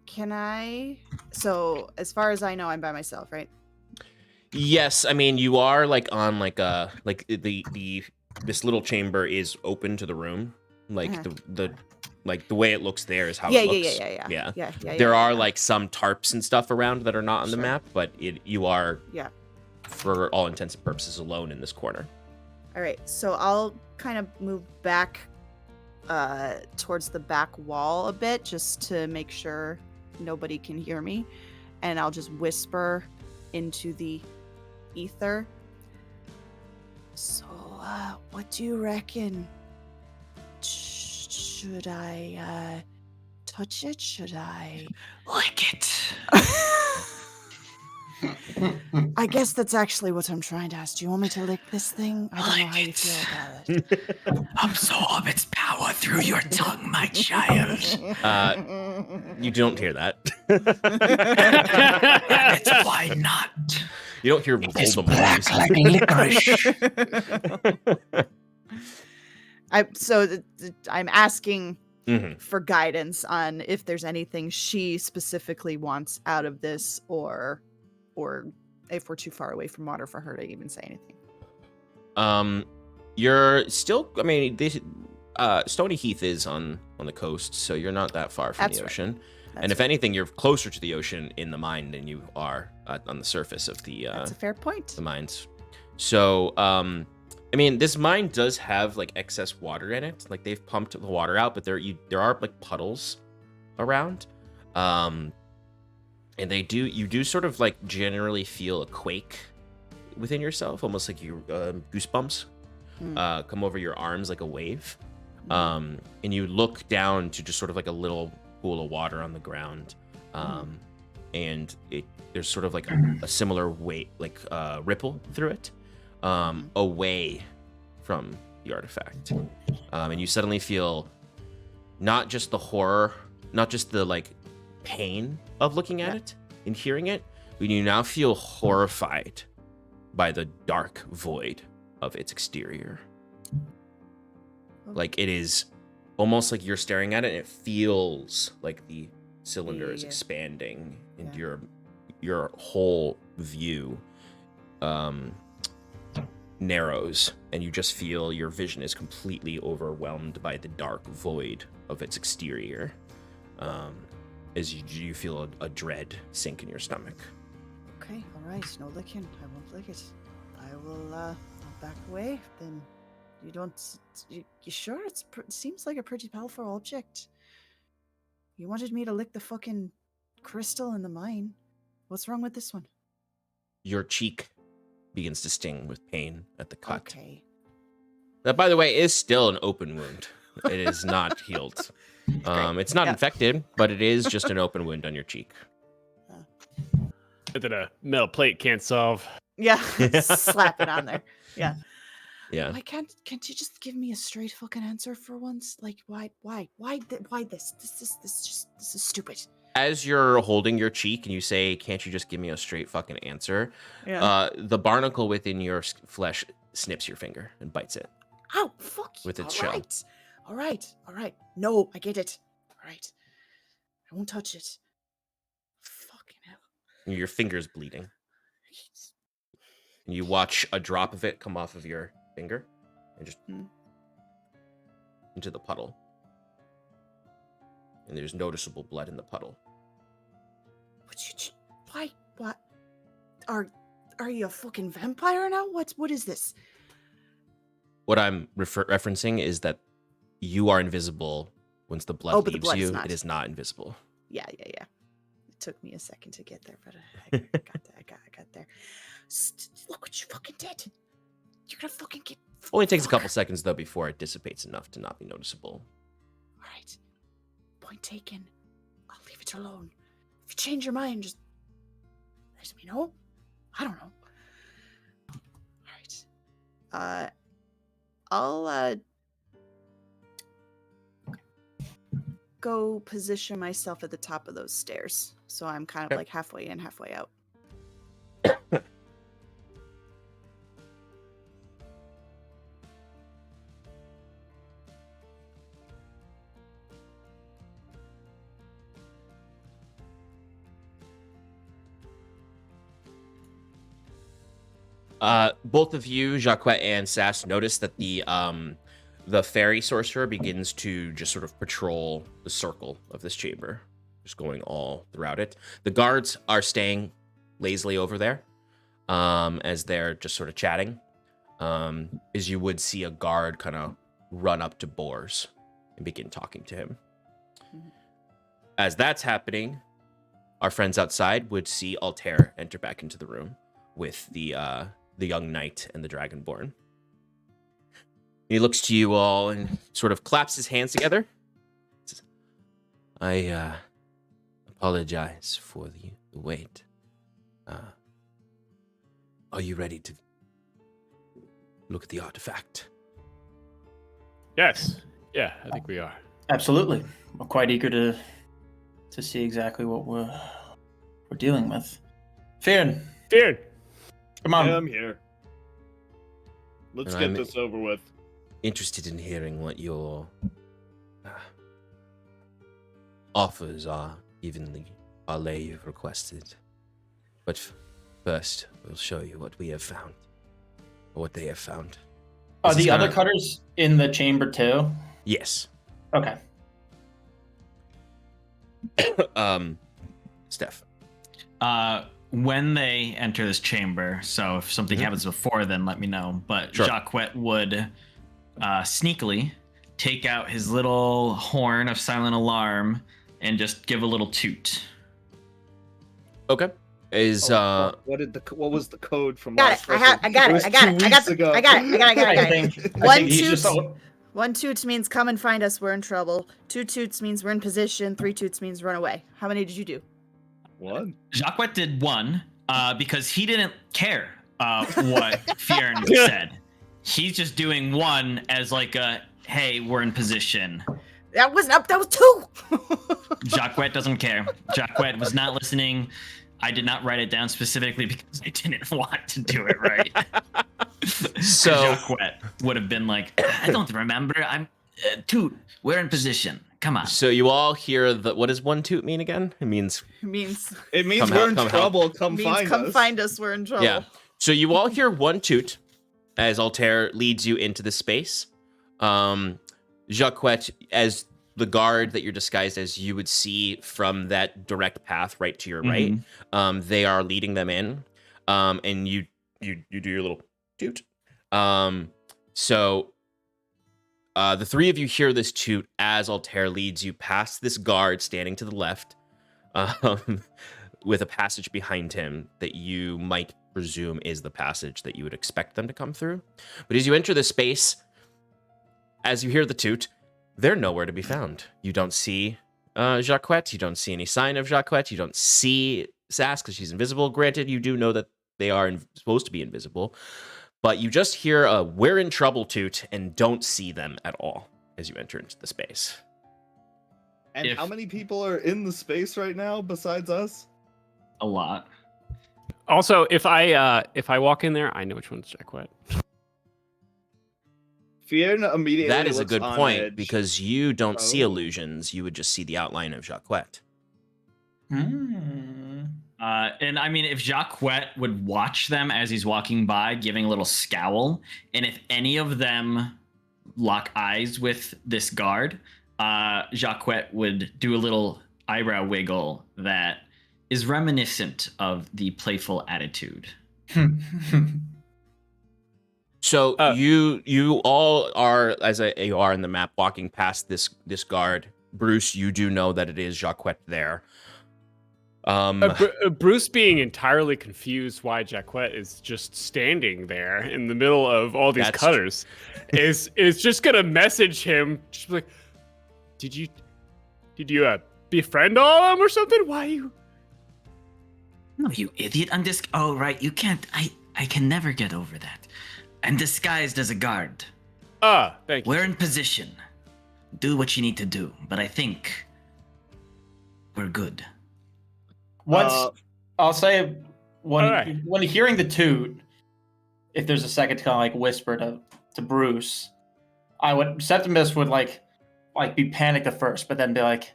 Can I? So, as far as I know, I'm by myself, right? Yes, I mean you are like on like this little chamber is open to the room, like the like the way it looks there is how it looks. Yeah. There are like some tarps and stuff around that are not on the map, but you are for all intents and purposes alone in this corner. All right, so I'll kind of move back towards the back wall a bit just to make sure nobody can hear me, and I'll just whisper into the ether. So, what do you reckon? Should I touch it? Should I Lick it. I guess that's actually what I'm trying to ask. Do you want me to lick this thing? I don't know how you feel about it. Absorb its power through your tongue, my child. You don't hear that. Rabbits, why not? You don't hear It's Voldemort. black like licorice. I'm asking Mhm. for guidance on if there's anything she specifically wants out of this, or if we're too far away from water for her to even say anything. You're still. I mean, Stony Heath is on the coast, so you're not that far from That's the right. ocean. That's And if right. anything, you're closer to the ocean in the mine than you are on the surface of the That's a fair point. the mines. So, I mean, this mine does have like excess water in it. Like they've pumped the water out, but there are like puddles around. And you do sort of like generally feel a quake within yourself, almost like you goosebumps come over your arms like a wave. And you look down to just sort of like a little pool of water on the ground. And there's sort of like a similar weight, like ripple through it, away from the artifact. And you suddenly feel not just the horror, not just the like pain of looking at it and hearing it, but you now feel horrified by the dark void of its exterior. Like it is almost like you're staring at it and it feels like the cylinder is Yeah. expanding and Yeah. your whole view narrows, and you just feel your vision is completely overwhelmed by the dark void of its exterior. As you feel a dread sink in your stomach. Okay, all right, no licking. I won't lick it. I will I'll back away. Then you don't. You sure? It seems like a pretty powerful object. You wanted me to lick the fucking crystal in the mine. What's wrong with this one? Your cheek begins to sting with pain at the cut. Okay. That, by the way, is still an open wound. It is not healed. It's not infected, but it is just an open wound on your cheek. That a metal plate can't solve. Yeah, slap it on there. Yeah. Yeah. Why can't you just give me a straight fucking answer for once? Like, why this? This is stupid. As you're holding your cheek and you say, "Can't you just give me a straight fucking answer?" Yeah. The barnacle within your flesh snips your finger and bites it. Oh, fuck you. With its All shell. right. All right. No, I get it. All right. I won't touch it. Fucking hell. Your finger's bleeding. And you watch a drop of it come off of your finger and just into the puddle. And there's noticeable blood in the puddle. Why? What? Are you a fucking vampire now? What is this? What I'm referencing is that you are invisible once the blood but the leaves blood is you. not. It is not invisible. Yeah. It took me a second to get there, but I got there. I got there. Look what you fucking did. You're gonna fucking get. Only takes a couple fuck. seconds though before it dissipates enough to not be noticeable. All right. Point taken. I'll leave it alone. If you change your mind, just let me know. I don't know. All right. I'll go position myself at the top of those stairs, so I'm kind of Okay. like halfway in, halfway out. Both of you, Jaquet and Sass, notice that the fairy sorcerer begins to just sort of patrol the circle of this chamber, just going all throughout it. The guards are staying lazily over there, as they're just sort of chatting. As you would see a guard kind of run up to Bors and begin talking to him. Mhm. As that's happening, our friends outside would see Altair enter back into the room with the young knight and the dragonborn. He looks to you all and sort of claps his hands together. Says, I apologize for the wait. Are you ready to look at the artifact? Yes. Yeah, I think we are. Absolutely. We're quite eager to see exactly what we're dealing with. Fyrn, Fyrn! come on. Yeah, I'm here. Let's And get I'm this over with. interested in hearing what your offers are, given the parlay you've requested. But first, we'll show you what we have found. Or what they have found. Are This is the other kinda- cutters in the chamber too? Yes. Okay. Steph. When they enter this chamber, so if something happens before then, let me know. But Sure. Jaquet would sneakily take out his little horn of silent alarm and just give a little toot. Okay. Is What was the code from Got last it. session? I got it. was I got 2 it. I weeks got ago. it. I got it. I think One he's toot. just 1 toot means come and find us. We're in trouble. 2 toots means we're in position. 3 toots means run away. How many did you do? What? Jaquet did one because he didn't care what Fyrn said. He's just doing one as like a, hey, we're in position. That wasn't up. That was 2. Jaquet doesn't care. Jaquet was not listening. I did not write it down specifically because I didn't want to do it right. So- Jaquet would have been like, I don't remember. I'm toot. We're in position. Come on. So you all hear what does 1 toot mean again? It means means It means Come we're help, in come help. trouble. Come means find come us. find us. We're in trouble. yeah. So you all hear 1 toot as Altair leads you into the space. Jaquet, as the guard that you're disguised as, you would see from that direct path right to your right. They are leading them in, and you do your little toot. So the 3 of you hear this toot as Altair leads you past this guard standing to the left, with a passage behind him that you might presume is the passage that you would expect them to come through. But as you enter the space, as you hear the toot, they're nowhere to be found. You don't see Jaquet. You don't see any sign of Jaquet. You don't see Sass because she's invisible. Granted, you do know that they are supposed to be invisible. But you just hear a "we're in trouble" toot and don't see them at all as you enter into the space. And If- how many people are in the space right now besides us? A lot. Also, if I walk in there, I know which one's Jaquet. Fyrn immediately That is a looks good on point edge. because you don't see Oh. illusions. You would just see the outline of Jaquet. Hmm. And I mean, if Jaquet would watch them as he's walking by, giving a little scowl, and if any of them lock eyes with this guard, Jaquet would do a little eyebrow wiggle that is reminiscent of the playful attitude. So you all are, as you are in the map, walking past this guard. Bruce, you do know that it is Jaquet there. Bruce being entirely confused why Jaquet is just standing there in the middle of all these That's cutters is just gonna message him, just like, did you befriend all of them or something? Why you? No, you idiot! Oh, right, you can't. I can never get over that. I'm disguised as a guard. Thank you. We're in position. Do what you need to do, but I think we're good. Once I'll say when Alright. when hearing the toot, if there's a second to kind of like whisper to Bruce, Septimus would like be panicked at first, but then be like,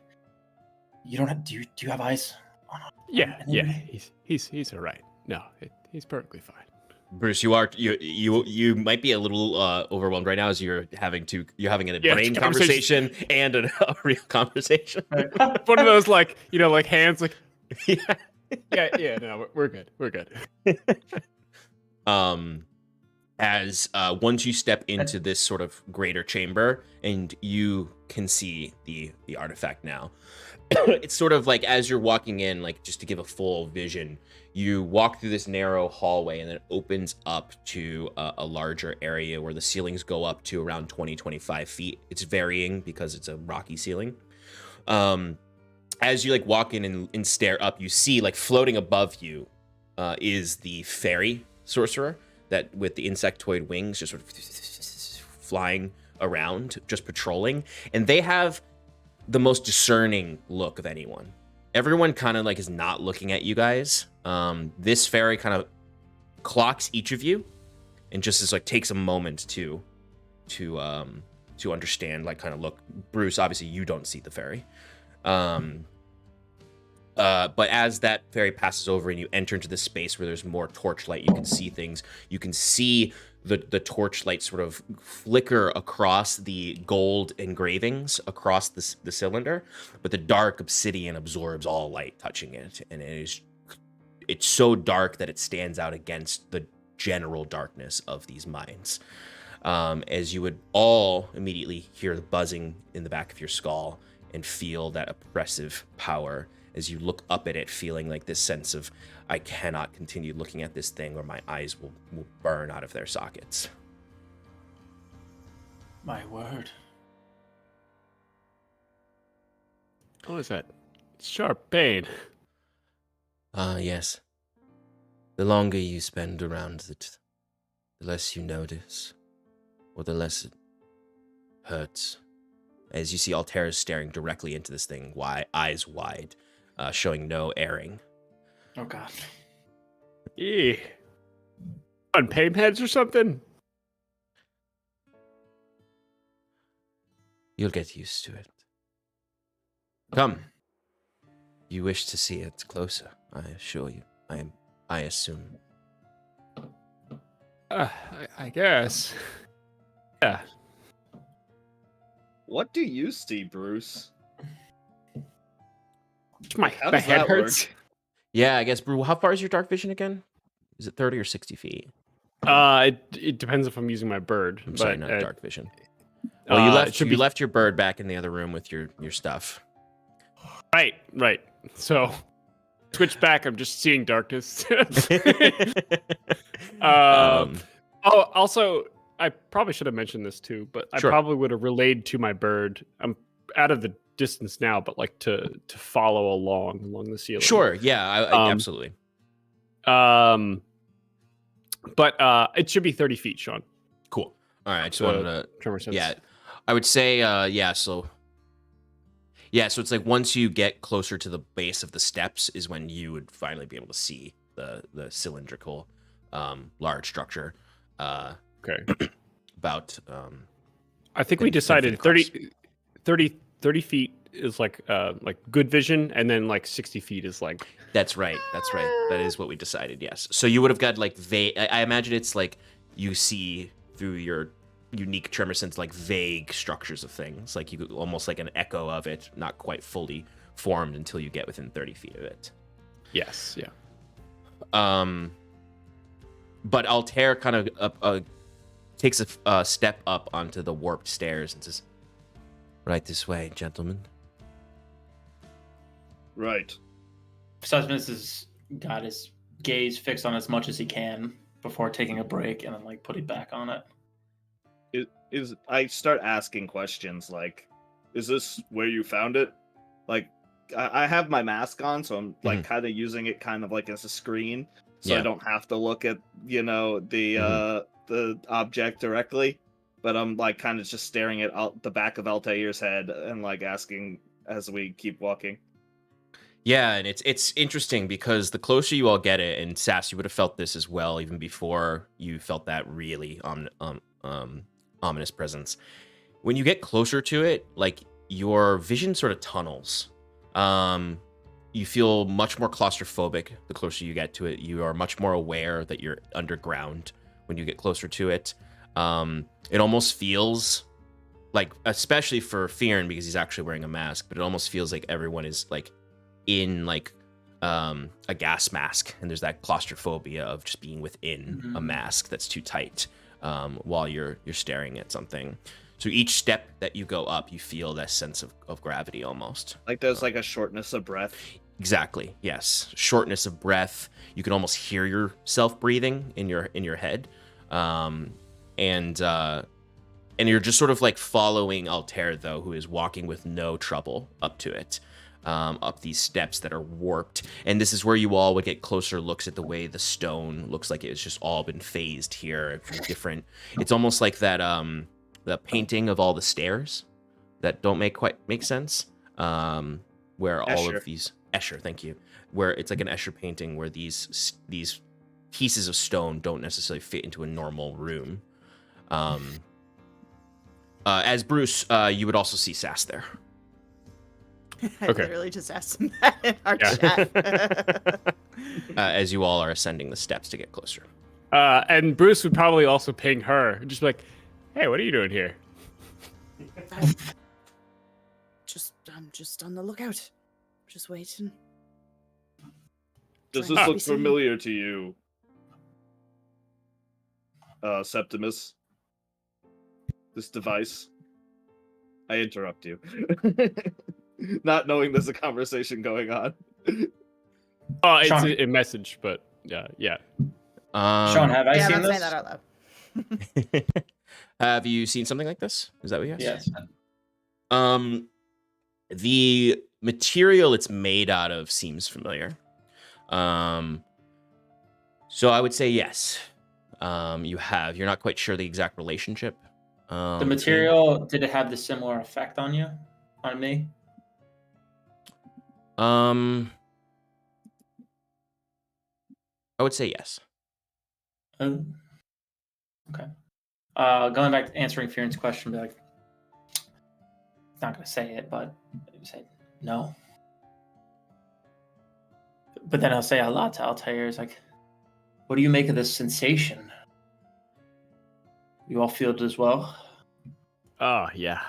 "You don't have, do you have eyes?" Yeah, he's all right. No, he's perfectly fine. Bruce, you might be a little overwhelmed right now as you're having a Yeah, brain conversation. conversation and a real conversation. One of those like hands like Yeah. yeah. No, we're good. We're good. as once you step into this sort of greater chamber and you can see the artifact now. It's sort of like as you're walking in, like just to give a full vision, you walk through this narrow hallway and then it opens up to a larger area where the ceilings go up to around 20-25 feet. It's varying because it's a rocky ceiling. As you like walk in and stare up, you see like floating above you is the fairy sorcerer that with the insectoid wings just sort of flying around, just patrolling. And they have the most discerning look of anyone. Everyone kind of like is not looking at you guys. This fairy kind of clocks each of you and just is like takes a moment to understand, like kind of look. Bruce, obviously you don't see the fairy. But as that fairy passes over and you enter into this space where there's more torchlight, you can see things. You can see the torchlight sort of flicker across the gold engravings across the cylinder, but the dark obsidian absorbs all light touching it, and it's so dark that it stands out against the general darkness of these mines. As you would all immediately hear the buzzing in the back of your skull and feel that oppressive power as you look up at it, feeling like this sense of, I cannot continue looking at this thing or my eyes will burn out of their sockets. My word. What is that? Sharp pain. Yes. The longer you spend around it, the less you notice, or the less it hurts. As you see Altera staring directly into this thing, eyes wide, showing no erring. Oh, God. On pain meds or something? You'll get used to it. Come. You wish to see it closer, I assure you. I assume. I guess. Yeah. What do you see, Bruce? My How does head that hurts. Yeah, I guess, Brew, how far is your dark vision again? Is it 30 or 60 feet? It depends if I'm using my bird. I'm but, sorry, not dark vision. Well, you left your bird back in the other room with your stuff. Right. So, switch back. I'm just seeing darkness. Also, I probably should have mentioned this too, but Sure. I probably would have relayed to my bird. I'm out of the distance now, but like to follow along the ceiling. Sure, yeah, absolutely. But it should be 30 feet, Sean. Cool. All right, I just wanted to... Tremor sense. Yeah, I would say, so it's like once you get closer to the base of the steps is when you would finally be able to see the cylindrical large structure. Okay. About... I think we decided 30 feet is like good vision, and then like 60 feet is like... That's right. That is what we decided, yes. So you would have got like I imagine it's like you see through your unique tremor sense like vague structures of things, like you almost like an echo of it, not quite fully formed until you get within 30 feet of it. Yes, yeah. But Altair kind of takes a step up onto the warped stairs and says, "Right this way, gentlemen." Right. Septimus has got his gaze fixed on as much as he can before taking a break and then like putting back on it. I start asking questions like, is this where you found it? Like, I have my mask on, so I'm like kind of using it kind of like as a screen, so I don't have to look at the object directly. But I'm like kind of just staring at the back of Altair's head and like asking as we keep walking. Yeah, and it's interesting because the closer you all get it, and Sass, you would have felt this as well even before you felt that really ominous presence. When you get closer to it, like your vision sort of tunnels. You feel much more claustrophobic the closer you get to it. You are much more aware that you're underground when you get closer to it. It almost feels like, especially for Fyrn because he's actually wearing a mask, but it almost feels like everyone is like in like a gas mask, and there's that claustrophobia of just being within a mask that's too tight. while you're staring at something. So each step that you go up, you feel that sense of gravity almost. Like there's like a shortness of breath. Exactly. Yes. Shortness of breath. You can almost hear yourself breathing in your head, and you're just sort of like following Aldhalor, though, who is walking with no trouble up to it, up these steps that are warped. And this is where you all would get closer looks at the way the stone looks like it's just all been phased here. Different. It's almost like that the painting of all the stairs that don't quite make sense. Where all Escher. of these Escher, thank you. Where it's like an Escher painting where these pieces of stone don't necessarily fit into a normal room. As Bruce, you would also see Sass there. I Okay. literally just asked him that in our chat. As you all are ascending the steps to get closer. And Bruce would probably also ping her, and just be like, "Hey, what are you doing here?" I'm just on the lookout. Just waiting. Does Trying this to look be seen. familiar to you, Septimus? This device? I interrupt you. Not knowing there's a conversation going on. Oh, it's Sean. a message, but yeah. Sean, have I Yeah, seen I'm not saying this? that out loud. Have you seen something like this? Is that what you asked? Yes. The material it's made out of seems familiar. So I would say yes. You have. You're not quite sure the exact relationship. The material, did it have the similar effect on you? On me? I would say yes. Oh. Okay. Going back to answering Fyrn's question, be like, not gonna say it, but say no. But then I'll say a lot to Altair. It's like, what do you make of this sensation? You all feel it as well? Oh, yeah.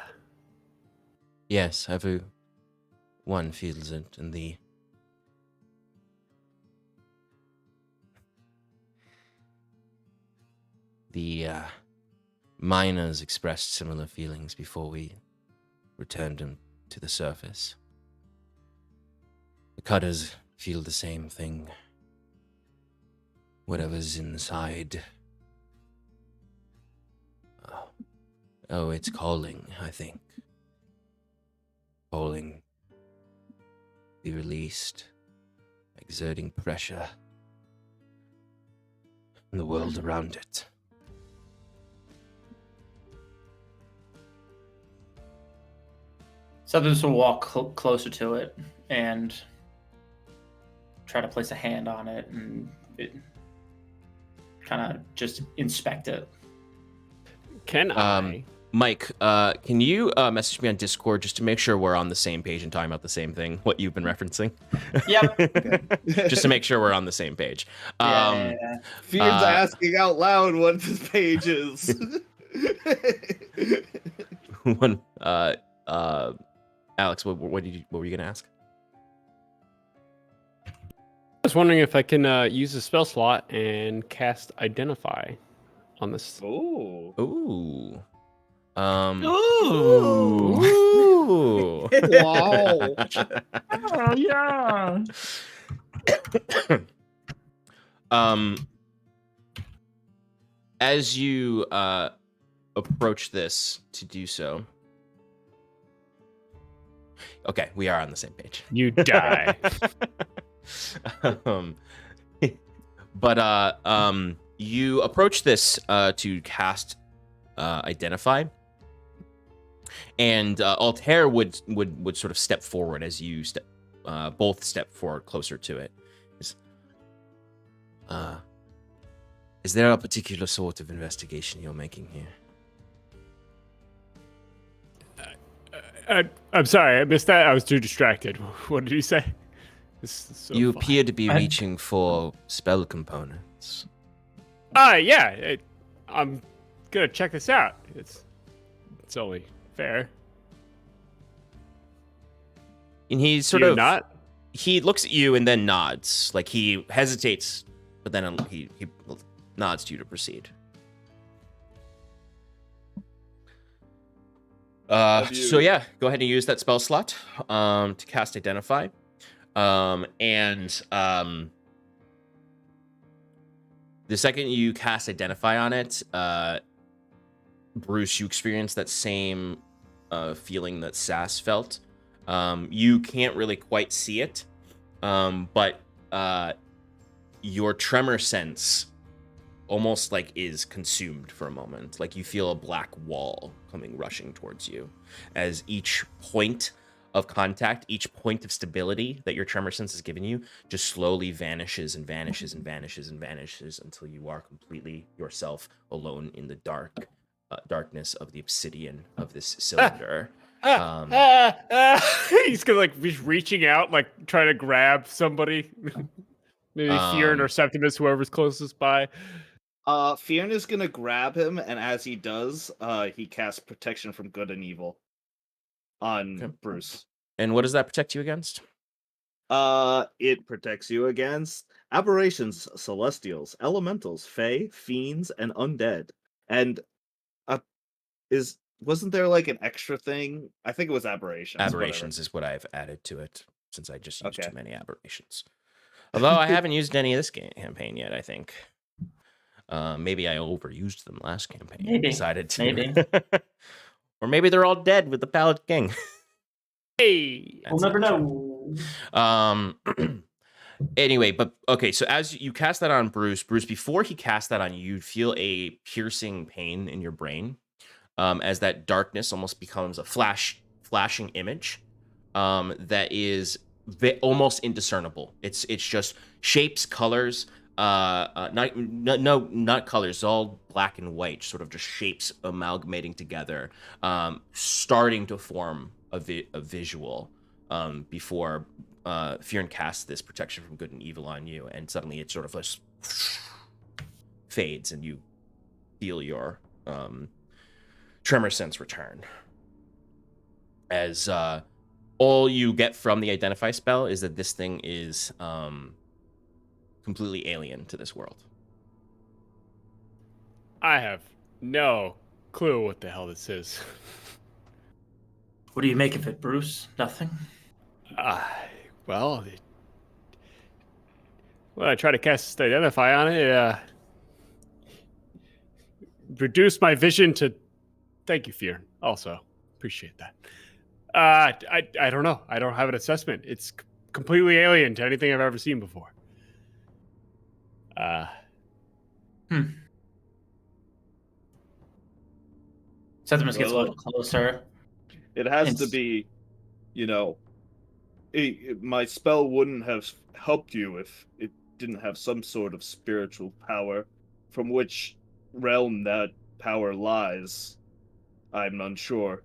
Yes, everyone feels it, and the miners expressed similar feelings before we returned them to the surface. The cutters feel the same thing. Whatever's inside. Oh, it's calling, I think. Calling. Be released. Exerting pressure on the world around it. Septimus will walk closer to it and try to place a hand on it and kind of just inspect it. Can I? Mike, can you message me on Discord just to make sure we're on the same page and talking about the same thing, what you've been referencing? Yep. Just to make sure we're on the same page. Yeah. Fyrn's asking out loud what this page is. Alex, what were you gonna ask? I was wondering if I can use a spell slot and cast Identify on this. Ooh. Ooh. Ooh. Wow. Oh, yeah. As you approach this to do so. Okay, we are on the same page. You die. You approach this to cast Identify, and Altair would sort of step forward as you both step forward closer to it. Is there a particular sort of investigation you're making here? I'm sorry, I missed that. I was too distracted. What did you say? This is so You fun. appear to be reaching for spell components. Yeah. I'm gonna check this out. It's only fair. And he Do sort you of not? he looks at you and then nods, like he hesitates, but then he nods to you to proceed. So yeah, go ahead and use that spell slot to cast Identify. The second you cast Identify on it, Bruce, you experience that same feeling that Sass felt. You can't really quite see it, but your tremor sense almost like is consumed for a moment. Like you feel a black wall coming rushing towards you as each point of contact, each point of stability that your tremor sense has given you just slowly vanishes and vanishes and vanishes and vanishes until you are completely yourself alone in the darkness of the obsidian of this cylinder. He's gonna like be reaching out, like trying to grab somebody. Maybe Fyrn or Septimus, whoever's closest by. Fyrn is gonna grab him, and as he does, he casts Protection from Good and Evil on Bruce. And what does that protect you against? It protects you against aberrations, celestials, elementals, fae, fiends, and undead. And wasn't there like an extra thing? I think it was aberrations. Aberrations is what I've added to it since I just used too many aberrations. Although I haven't used any of this campaign yet, I think. Maybe I overused them last campaign. Maybe. Decided to. Maybe. Or maybe they're all dead with the Paladin King. Hey! We'll never know. Anyway, but okay, so as you cast that on Bruce, before he cast that on you, you'd feel a piercing pain in your brain. As that darkness almost becomes a flashing image that is almost indiscernible. It's just shapes, colors, not colors, all black and white, sort of just shapes amalgamating together, starting to form a visual before Fyrn casts this Protection from Good and Evil on you, and suddenly it sort of just fades and you feel your tremor sense return. As all you get from the Identify spell is that this thing is completely alien to this world. I have no clue what the hell this is. What do you make of it, Bruce? Nothing? Well, when I try to cast Identify on it, reduce my vision to... Thank you, Fyrn. Also, appreciate that. I don't know. I don't have an assessment. It's completely alien to anything I've ever seen before. Septimus gets a little closer. It has to be, my spell wouldn't have helped you if it didn't have some sort of spiritual power. From which realm that power lies, I'm unsure.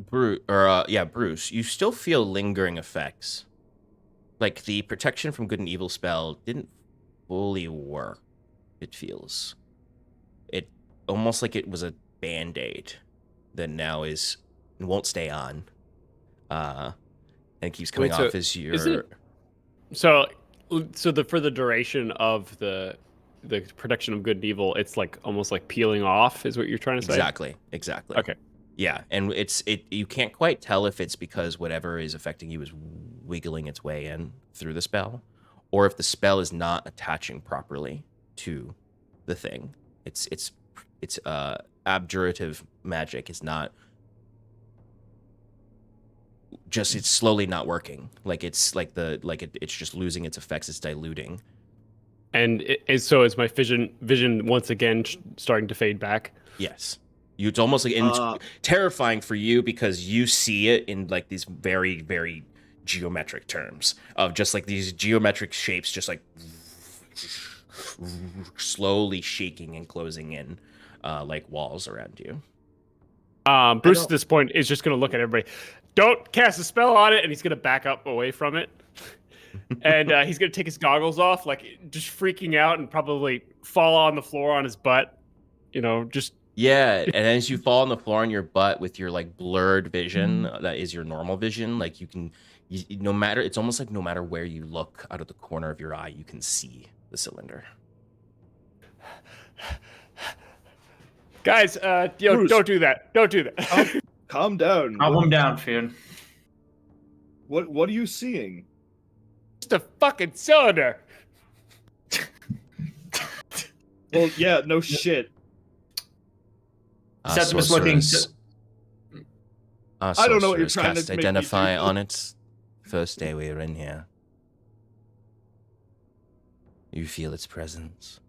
Bruce, you still feel lingering effects. Like the Protection from Good and Evil spell didn't fully work, it feels. It almost like it was a band-aid that now won't stay on. And keeps coming off as your... So for the duration of the Protection of Good and Evil, it's like almost like peeling off, is what you're trying to say? Exactly. Okay. Yeah, and you can't quite tell if it's because whatever is affecting you is wiggling its way in through the spell, or if the spell is not attaching properly to the thing. It's abjurative magic is not just, it's slowly not working. Like it's just losing its effects. It's diluting. And so is my vision once again starting to fade back? Yes. It's almost like terrifying for you because you see it in like these very, very geometric terms of just like these geometric shapes, just like slowly shaking and closing in like walls around you. Bruce at this point is just going to look at everybody. Don't cast a spell on it, and he's going to back up away from it. And he's going to take his goggles off, like just freaking out, and probably fall on the floor on his butt. Just... Yeah, and as you fall on the floor on your butt with your like blurred vision, that is your normal vision, like it's almost like no matter where you look out of the corner of your eye, you can see the cylinder. Guys, Bruce. don't do that. Don't do that. Calm down. Calm him down, Fyrn. What are you seeing? Just a fucking cylinder. Well, yeah, no shit. Septimus looking. I don't know what you're sorceress trying to cast make me identify do. on its first day we were in here. You feel its presence.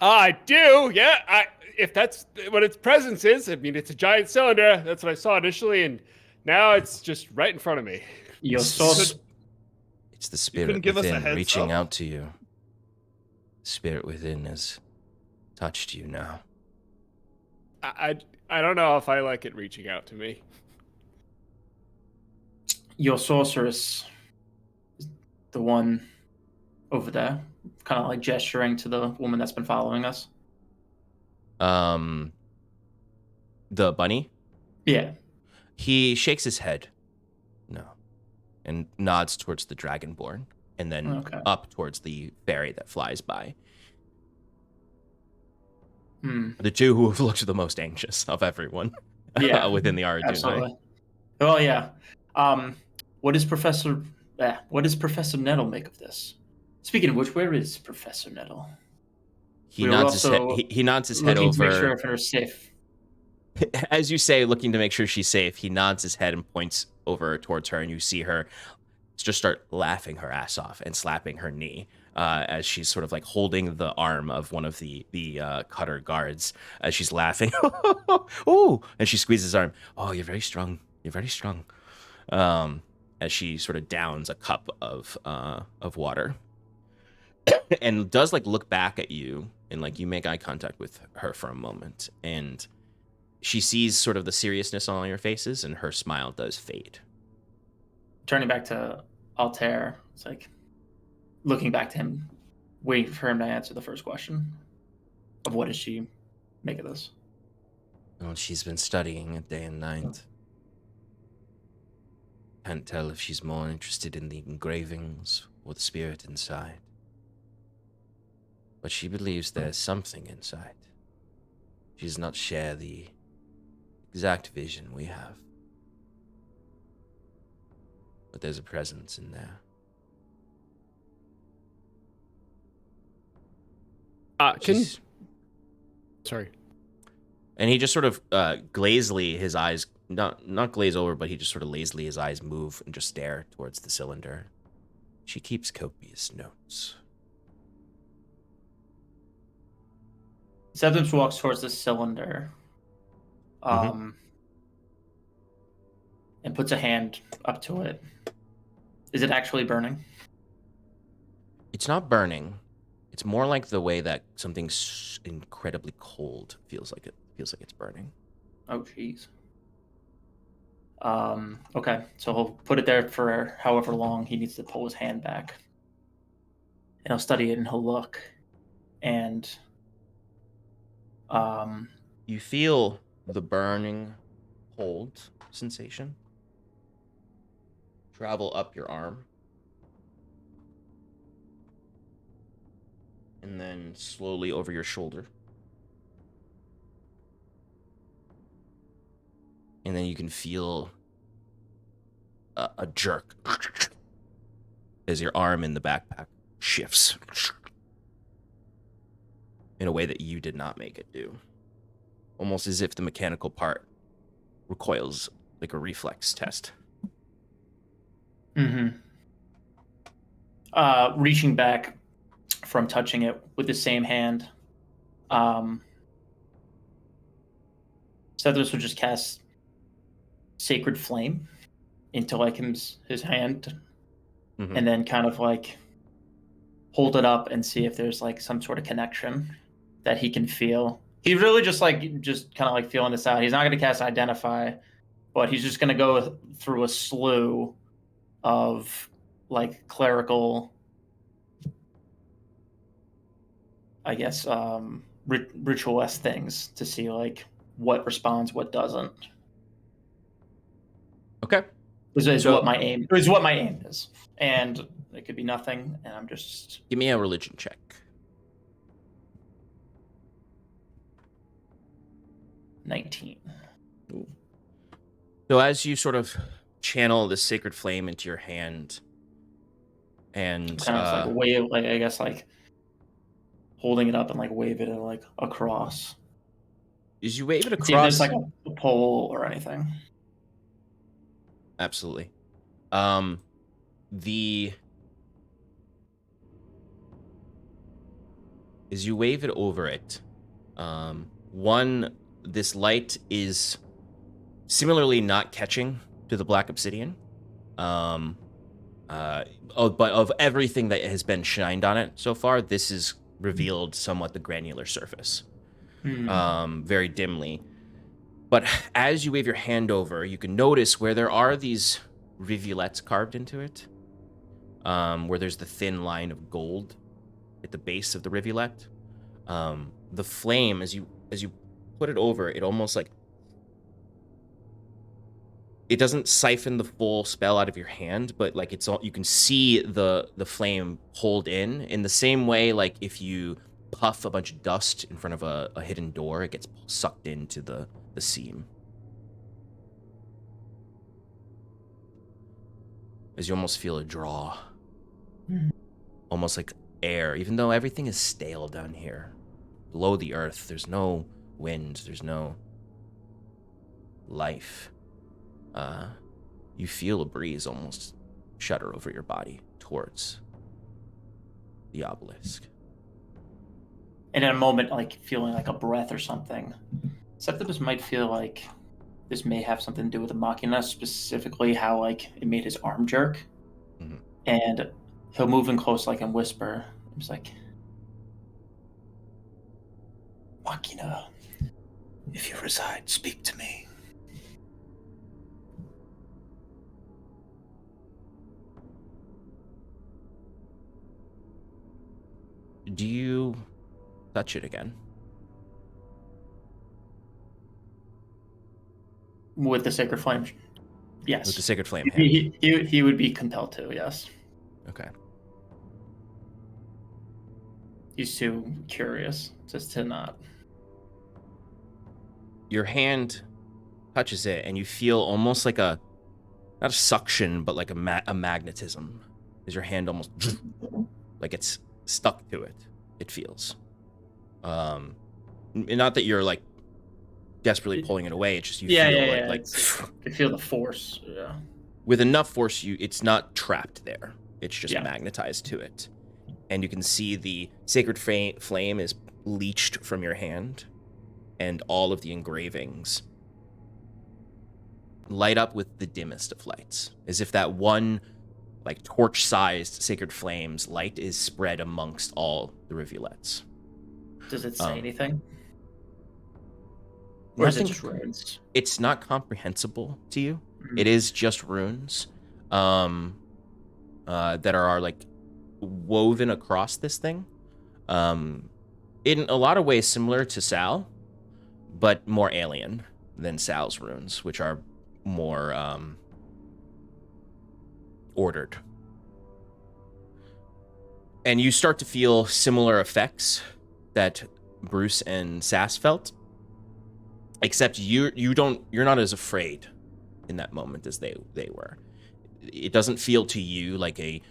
I do, yeah. If that's what its presence is, I mean, it's a giant cylinder. That's what I saw initially, and now it's just right in front of me. Your It's source. the couldn't spirit give us a within heads reaching up? out to you. The spirit within has touched you now. I don't know if I like it reaching out to me. Your sorceress, the one over there, kind of like gesturing to the woman that's been following us. The bunny? Yeah. He shakes his head. No. And nods towards the dragonborn. And then Okay. up towards the fairy that flies by. Hmm. The two who have looked the most anxious of everyone Yeah. within the Aradunai. Absolutely. Oh yeah. What does Professor Nettle make of this? Speaking of which, where is Professor Nettle? He We were nods his head. also He nods his head Looking to make over. sure if they're safe. As you say, looking to make sure she's safe, he nods his head and points over towards her, and you see her just start laughing her ass off and slapping her knee as she's sort of like holding the arm of one of the cutter guards as she's laughing. Ooh! And she squeezes his arm. Oh, you're very strong. You're very strong. As she sort of downs a cup of water, and does like look back at you, and like you make eye contact with her for a moment, and she sees sort of the seriousness on all your faces, and her smile does fade. Turning back to Altair, it's like looking back to him, waiting for him to answer the first question of what does she make of this? Well, she's been studying it day and night. Can't tell if she's more interested in the engravings or the spirit inside. But she believes there's something inside. She does not share the exact vision we have. But there's a presence in there. Sorry. And he just sort of glazily, his eyes, not glaze over, but he just sort of lazily, his eyes move and just stare towards the cylinder. She keeps copious notes. Septimus walks towards the cylinder, and puts a hand up to it. Is it actually burning? It's not burning. It's more like the way that something incredibly cold feels like it's burning. Oh, jeez. Okay, so he'll put it there for however long he needs to pull his hand back. And he'll study it and he'll look. And you feel the burning cold sensation travel up your arm. And then slowly over your shoulder. And then you can feel a jerk as your arm in the backpack shifts in a way that you did not make it do. Almost as if the mechanical part recoils like a reflex test. Reaching back from touching it with the same hand, Septimus would just cast Sacred Flame into like his hand, and then kind of like hold it up and see if there's like some sort of connection that he can feel. He's really just kind of like feeling this out. He's not going to cast Identify, but he's just going to go through a slew of like clerical, I guess, ritual-esque things to see like what responds, what doesn't. Okay. Is what my aim is, and it could be nothing. And I'm just Give me a religion check. 19. So as you sort of channel the sacred flame into your hand, and Kind of like wave, like I guess like holding it up and like wave it like across. as you wave it See if there's across, like a pole or anything. absolutely. As you wave it over it, this light is similarly not catching to the black obsidian. But of everything that has been shined on it so far, this is revealed somewhat the granular surface, very dimly. But as you wave your hand over, you can notice where there are these rivulets carved into it, where there's the thin line of gold at the base of the rivulet. The flame, as you put it over, it almost like it doesn't siphon the full spell out of your hand, but like it's all, you can see the flame hold in the same way, like if you puff a bunch of dust in front of a hidden door, it gets sucked into the seam. As you almost feel a draw, almost like air, even though everything is stale down here. Below the earth, there's no wind, there's no life. You feel a breeze almost shudder over your body towards the obelisk. And in a moment, like feeling like a breath or something, Septimus might feel like this may have something to do with the machina, specifically how like it made his arm jerk. Mm-hmm. And he'll move in close, like, and whisper. He's like, "Machina, if you reside, speak to me." Do you touch it again? With the sacred flame, yes. With the sacred flame hand? He would be compelled to, yes. Okay. He's too curious just to not. Your hand touches it, and you feel almost like not a suction, but like a magnetism. As your hand almost, like it's stuck to it, it feels. Not that you're like desperately pulling it away, it's just you feel like you feel the force. Yeah. With enough force, it's not trapped there. It's just magnetized to it. And you can see the sacred flame is leached from your hand, and all of the engravings light up with the dimmest of lights, as if that one like torch-sized sacred flame's light is spread amongst all the rivulets. Does it say anything? Or is it just runes? It's not comprehensible to you. Mm-hmm. It is just runes that are like woven across this thing. In a lot of ways similar to Sal, but more alien than Sal's runes, which are more ordered. And you start to feel similar effects that Bruce and Sass felt, except you're not as afraid in that moment as they were. It doesn't feel to you like a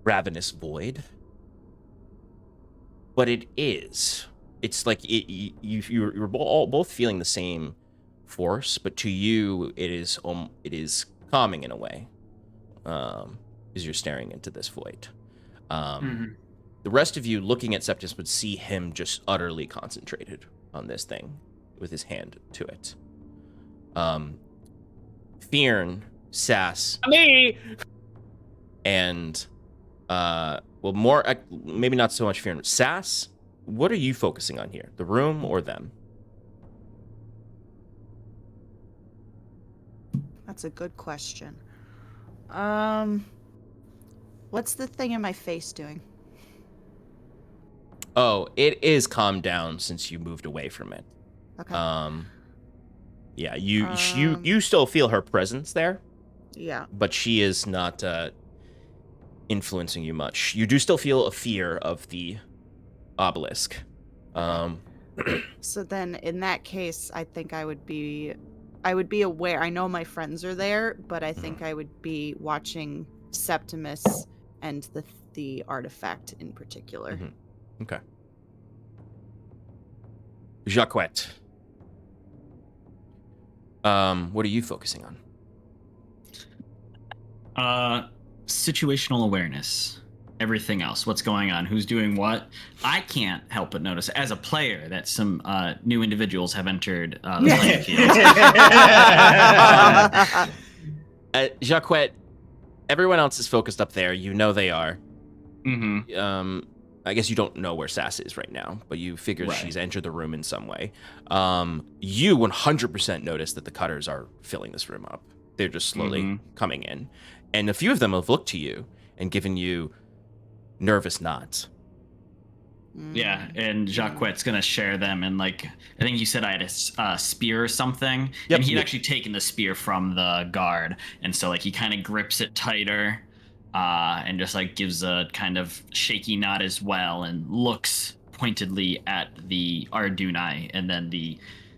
ravenous void, but it is. It's like you're both feeling the same force, but to you it is calming in a way, as you're staring into this void. The rest of you looking at Septimus would see him just utterly concentrated on this thing with his hand to it. Fyrn, Sass, me, and maybe not so much Fyrn. Sass, what are you focusing on here? The room or them? That's a good question. What's the thing in my face doing? Oh, it is calmed down since you moved away from it. Okay. Yeah, you still feel her presence there. Yeah. But she is not influencing you much. You do still feel a fear of the obelisk. So then, in that case, I think I would be aware. I know my friends are there, but I think I would be watching Septimus and the artifact in particular. Okay. Jaquet. What are you focusing on? Situational awareness. Everything else. What's going on? Who's doing what? I can't help but notice as a player that some new individuals have entered the playing field. Jaquet, everyone else is focused up there. You know they are. Mm-hmm. I guess you don't know where Sass is right now, but you figure she's entered the room in some way. You 100% notice that the cutters are filling this room up. They're just slowly coming in. And a few of them have looked to you and given you nervous nods. Yeah, and Jaquet's gonna share them, and like I think you said I had a spear or something, and he'd actually taken the spear from the guard, and so like he kind of grips it tighter, and just like gives a kind of shaky nod as well, and looks pointedly at the Aradunai and then the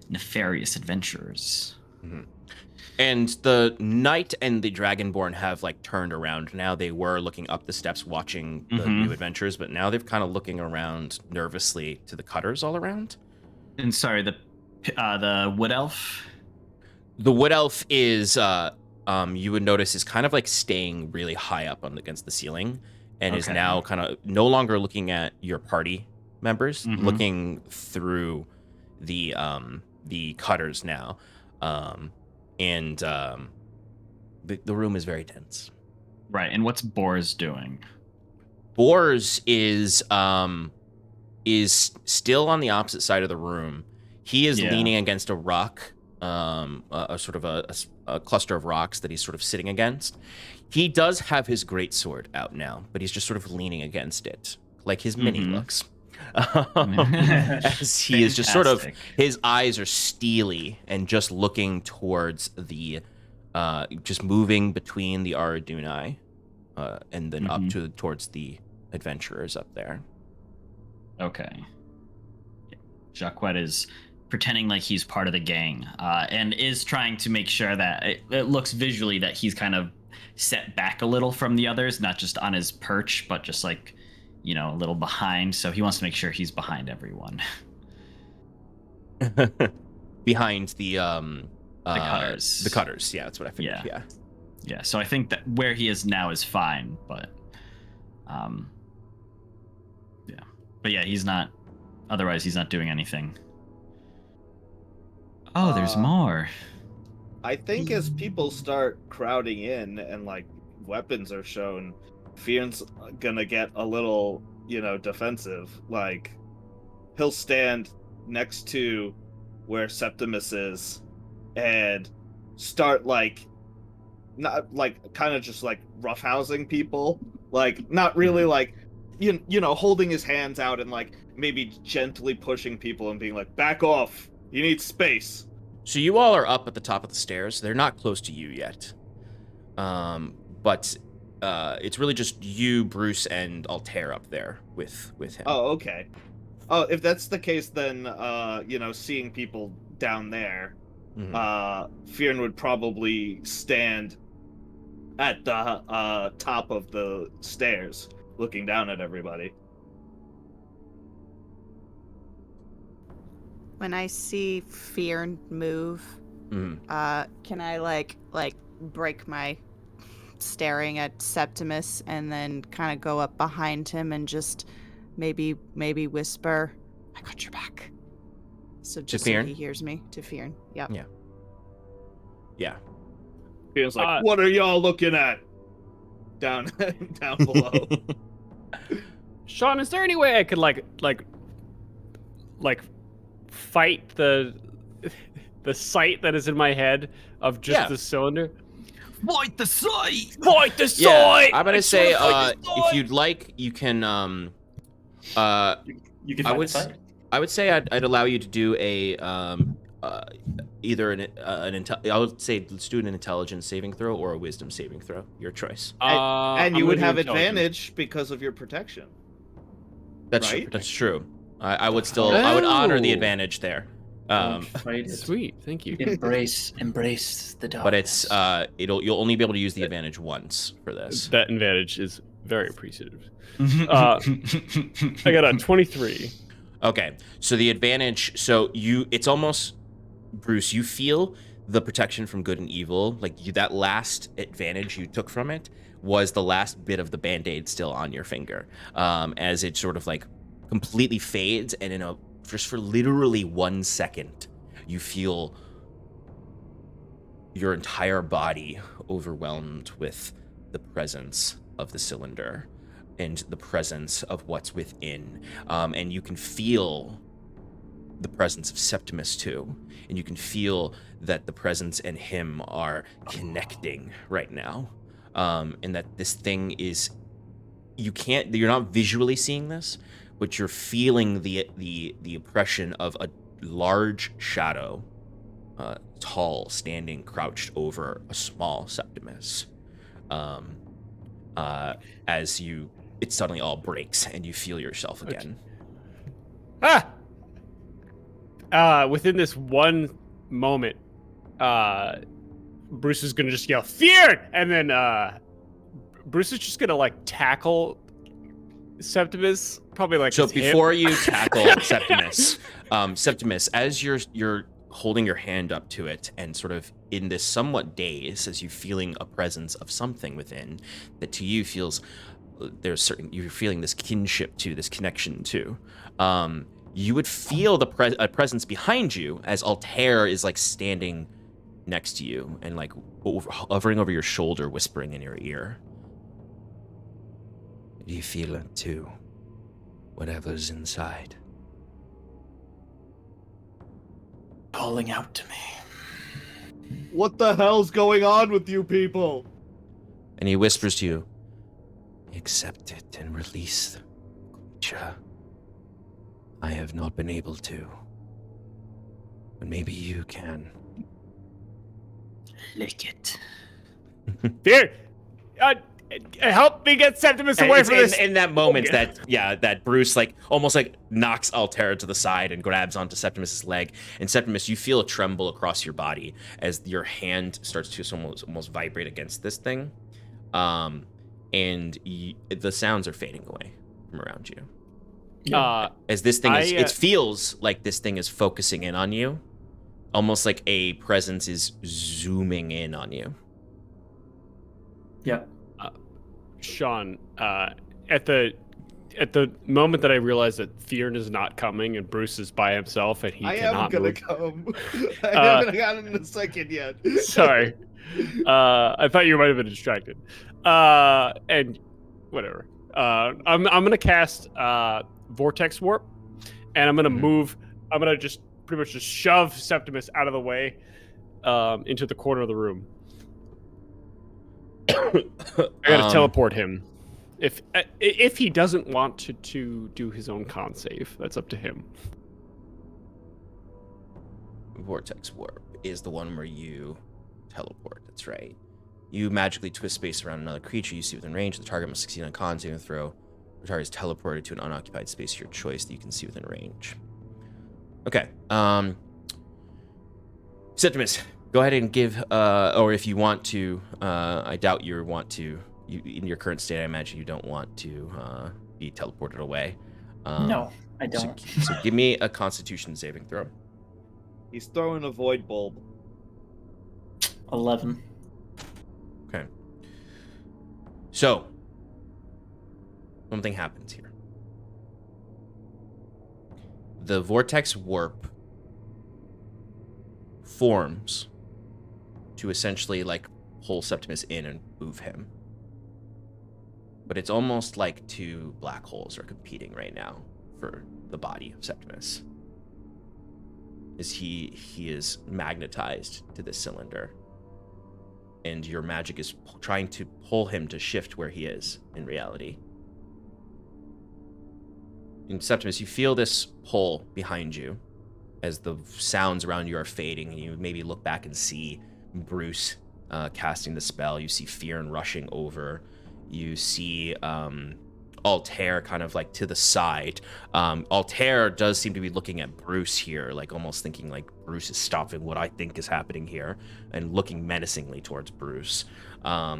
nefarious adventurers. And the knight and the dragonborn have like turned around now. They were looking up the steps watching the new adventures, but now they've kind of looking around nervously to the cutters all around. And sorry, the wood elf? The wood elf is you would notice is kind of like staying really high up against the ceiling, and is now kind of no longer looking at your party members, looking through the cutters now. And the room is very tense. Right. And what's Boars doing? Boars is still on the opposite side of the room. He is leaning against a rock, a sort of a cluster of rocks that he's sort of sitting against. He does have his greatsword out now, but he's just sort of leaning against it, like his mini looks. As he is just sort of, his eyes are steely and just looking towards the just moving between the Aradunai and then up towards the adventurers up there. Okay. Jaquet is pretending like he's part of the gang, and is trying to make sure that it looks visually that he's kind of set back a little from the others, not just on his perch, but just like, you know, a little behind. So he wants to make sure he's behind everyone. Behind the cutters. The cutters, yeah, that's what I figured. Yeah. So I think that where he is now is fine, but he's not. Otherwise, he's not doing anything. Oh, there's more. I think as people start crowding in and like weapons are shown, Fyrn's gonna get a little, defensive. Like, he'll stand next to where Septimus is and start not kind of just roughhousing people, not really holding his hands out and maybe gently pushing people and being like, back off, you need space. So you all are up at the top of the stairs. They're not close to you yet, but it's really just you, Bruce, and Altair up there with him. Oh, okay. Oh, if that's the case, then seeing people down there, Fyrn would probably stand at the top of the stairs, looking down at everybody. When I see Fyrn move, can I break my staring at Septimus and then kind of go up behind him and just maybe whisper, "I got your back." So just so he hears me, to Fyrn. Yep. Yeah. Fyrn's like, "What are y'all looking at down below?" Sean, is there any way I could fight the sight that is in my head of just the cylinder? Fight the sight! Fight the sight! I'm gonna say, if you'd like, you can. You can fight the sight. I would say I'd allow you to do a either I would say let's do an intelligence saving throw or a wisdom saving throw. Your choice. And you would have advantage because of your protection. That's true. That's true. I would still, I would honor the Oh. advantage there. Fight it. Sweet, thank you. Embrace the darkness. But it's, you'll only be able to use the advantage once for this. That advantage is very appreciative. I got a 23. Okay, so the advantage, it's almost, Bruce, you feel the protection from good and evil, like that last advantage you took from it was the last bit of the Band-Aid still on your finger, as it sort of like completely fades, and just for literally 1 second, you feel your entire body overwhelmed with the presence of the cylinder and the presence of what's within, and you can feel the presence of Septimus too, and you can feel that the presence and him are connecting right now, and that this thing is, you're not visually seeing this, but you're feeling the oppression of a large shadow, tall, standing, crouched over a small Septimus, as it suddenly all breaks and you feel yourself again. Within this one moment, Bruce is gonna just yell "Fyrn!" and then Bruce is just gonna like tackle Septimus, probably like. So before you tackle Septimus, Septimus, as you're holding your hand up to it and sort of in this somewhat daze, as you feeling a presence of something within that to you feels you're feeling this kinship to, this connection to. You would feel a presence behind you as Altair is like standing next to you and like hovering over your shoulder, whispering in your ear. Do you feel it too? Whatever's inside. Calling out to me. What the hell's going on with you people? And he whispers to you, accept it and release the creature. I have not been able to, but maybe you can. Lick it. Fyrn, help me get Septimus away from this. In that moment, that Bruce like almost like knocks Altair to the side and grabs onto Septimus's leg. And Septimus, you feel a tremble across your body as your hand starts to almost vibrate against this thing, and the sounds are fading away from around you. As this thing is, it feels like this thing is focusing in on you, almost like a presence is zooming in on you. Yeah. Sean, at the moment that I realized that Fyrn is not coming and Bruce is by himself and he cannot move. Come. I haven't gotten in a second yet. Sorry. I thought you might have been distracted. And whatever. I'm gonna cast Vortex Warp, and I'm gonna move. I'm gonna just pretty much just shove Septimus out of the way into the corner of the room. I gotta teleport him. If he doesn't want to do his own con save, that's up to him. Vortex Warp is the one where you teleport. That's right. You magically twist space around another creature you see within range. The target must succeed on a con saving throw. The target is teleported to an unoccupied space of your choice that you can see within range. Okay. Septimus, go ahead and give, or if you want to, I doubt you want to, in your current state, I imagine you don't want to be teleported away. No, I don't. So give me a Constitution saving throw. He's throwing a void bulb. 11. Okay. So, something happens here. The vortex warp forms to essentially like pull Septimus in and move him. But it's almost like two black holes are competing right now for the body of Septimus. As he is magnetized to this cylinder. And your magic is trying to pull him to shift where he is in reality. In Septimus, you feel this pull behind you as the sounds around you are fading, and you maybe look back and see Bruce casting the spell. You see Fyrn rushing over. You see Altair kind of like to the side. Altair does seem to be looking at Bruce here, like almost thinking like Bruce is stopping what I think is happening here, and looking menacingly towards Bruce. I'll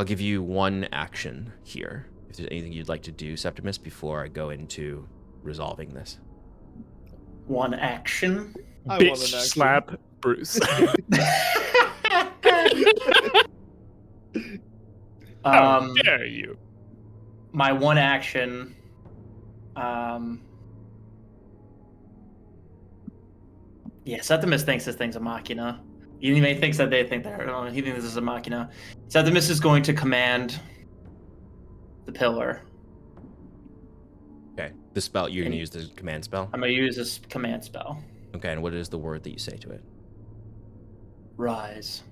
give you one action here. If there's anything you'd like to do, Septimus, before I go into resolving this. One action. I Bitch want an action. slap Bruce. How dare you? My one action. Yeah, Septimus thinks this thing's a machina. He even thinks that they think they're. He thinks this is a machina. Septimus is going to command the pillar. Okay. The spell, you're going to use the command spell? I'm going to use this command spell. Okay, and what is the word that you say to it? Rise.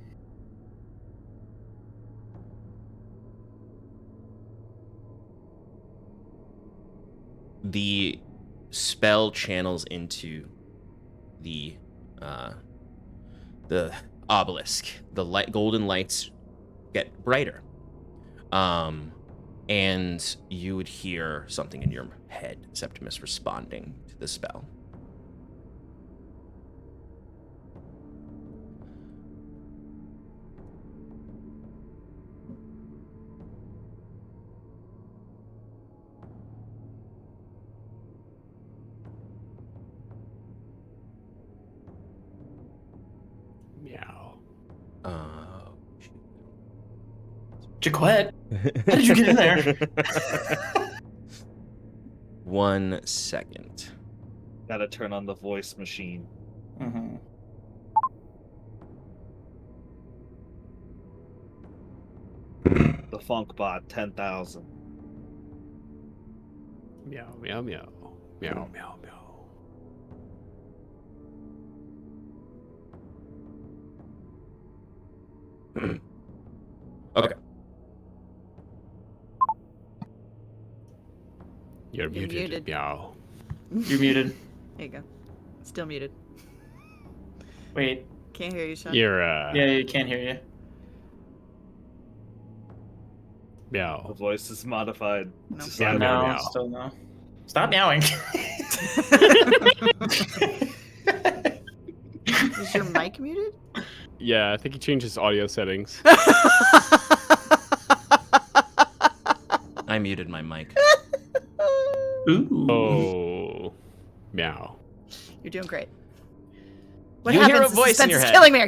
The spell channels into the obelisk. The golden lights get brighter. And you would hear something in your head, Septimus, responding to the spell. Meow. Jaquet, how did you get in there? 1 second. Gotta turn on the voice machine. Mm-hmm. The funk bot 10,000. Meow, meow, meow. Meow, meow, meow. Okay. You're muted. muted. Meow. You're muted. There you go. Still muted. Wait. Can't hear you, Sean. You're Yeah, you can't hear you. The meow. voice is modified No. to Yeah, silent. meow, No, meow. still no. Stop meowing. Is your mic muted? Yeah, I think he changed his audio settings. I muted my mic. Ooh. Oh. Meow. You're doing great. What You happens? hear a The voice in suspense your is head. killing me.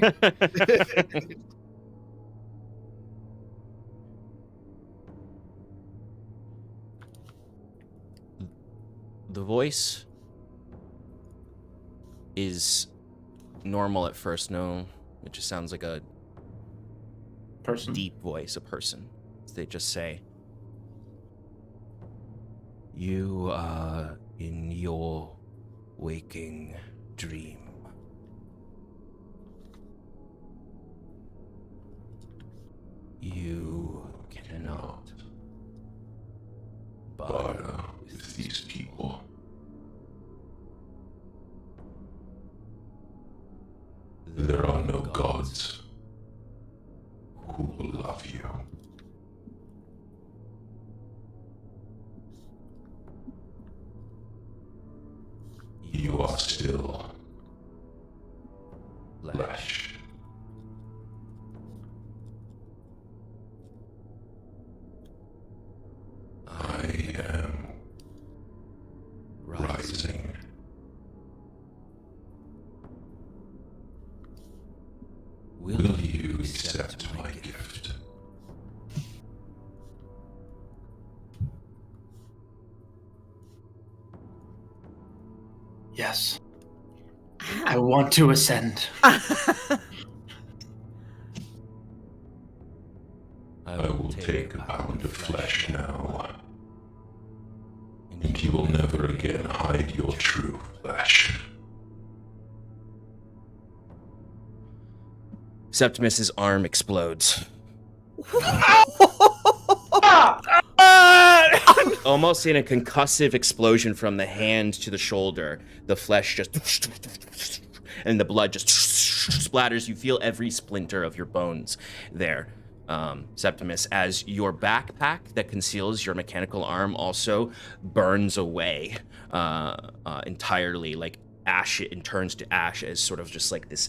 The voice is normal at first. No, it just sounds like a Person. deep voice, a person. They just say, "You are in your waking dream. You cannot barter with these people. There are no gods who will love you. You are still flesh. I am rising. Will you accept my gift? Yes. I want to ascend. I will take a pound of flesh now, and you will never again hide your true flesh. Septimus's arm explodes. Almost in a concussive explosion from the hand to the shoulder, the flesh just and the blood just splatters. You feel every splinter of your bones there. Septimus, as your backpack that conceals your mechanical arm also burns away entirely, like ash, and turns to ash as sort of just like this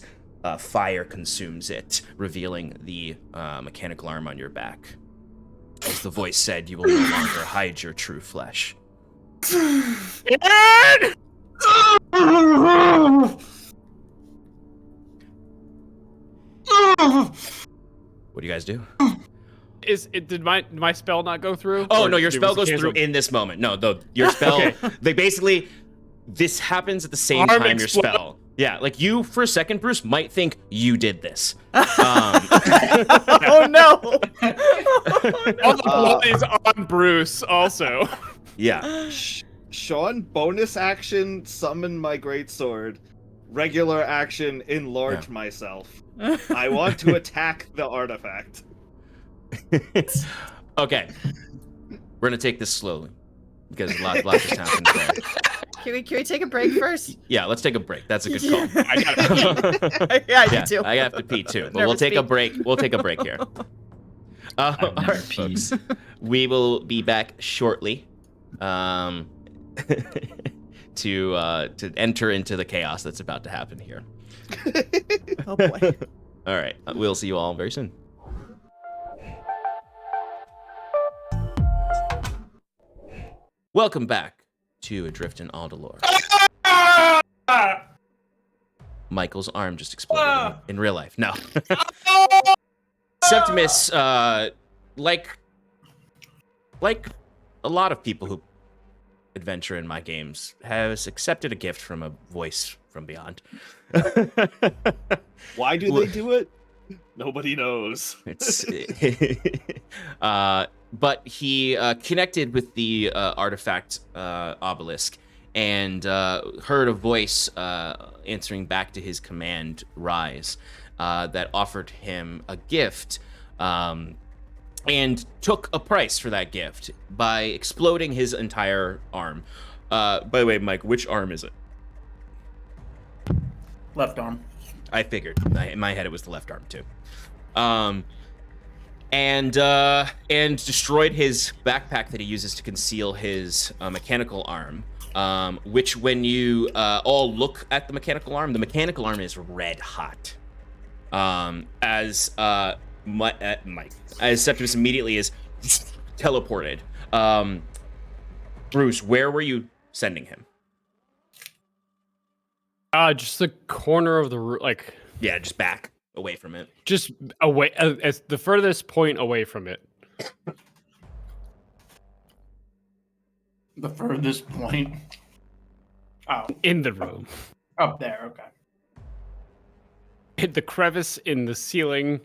fire consumes it, revealing the mechanical arm on your back. As the voice said, you will no longer hide your true flesh. What do you guys do? Did my spell not go through? Oh, Or no, your was spell it goes through canceled? in this moment. No, your spell, Okay. they basically, this happens at the same Arm time your explode. spell. Yeah, like you, for a second, Bruce, might think you did this. Oh no! All the blood is on Bruce also. Yeah. Sean, bonus action, summon my greatsword. Regular action, enlarge myself. I want to attack the artifact. Okay. We're going to take this slowly because a lot just happened there. Can we take a break first? Yeah, let's take a break. That's a good call. I gotta Yeah, I Yeah, do too. I have to pee too, but we'll Nervous take a pee. break. We'll take a break here. I've All never right, peed. folks. We will be back shortly, to enter into the chaos that's about to happen here. Oh boy. All right, we'll see you all very soon. Welcome back to Adrift in Aldhalor. Michael's arm just exploded in real life. No. Septimus, like a lot of people who adventure in my games, has accepted a gift from a voice from beyond. Why do they do it? Nobody knows. It's, but he connected with the artifact obelisk and heard a voice answering back to his command, Rise, that offered him a gift, and took a price for that gift by exploding his entire arm. By the way, Mike, which arm is it? Left arm. I figured. In my head, it was the left arm too. And destroyed his backpack that he uses to conceal his mechanical arm. Which, when you all look at the mechanical arm is red hot. As Septimus immediately is teleported. Bruce, where were you sending him? Just the corner of the room, like Yeah, just back away from it. just away, as the furthest point away from it. The furthest point. Oh, In the room. up there. Okay. Hit the crevice in the ceiling.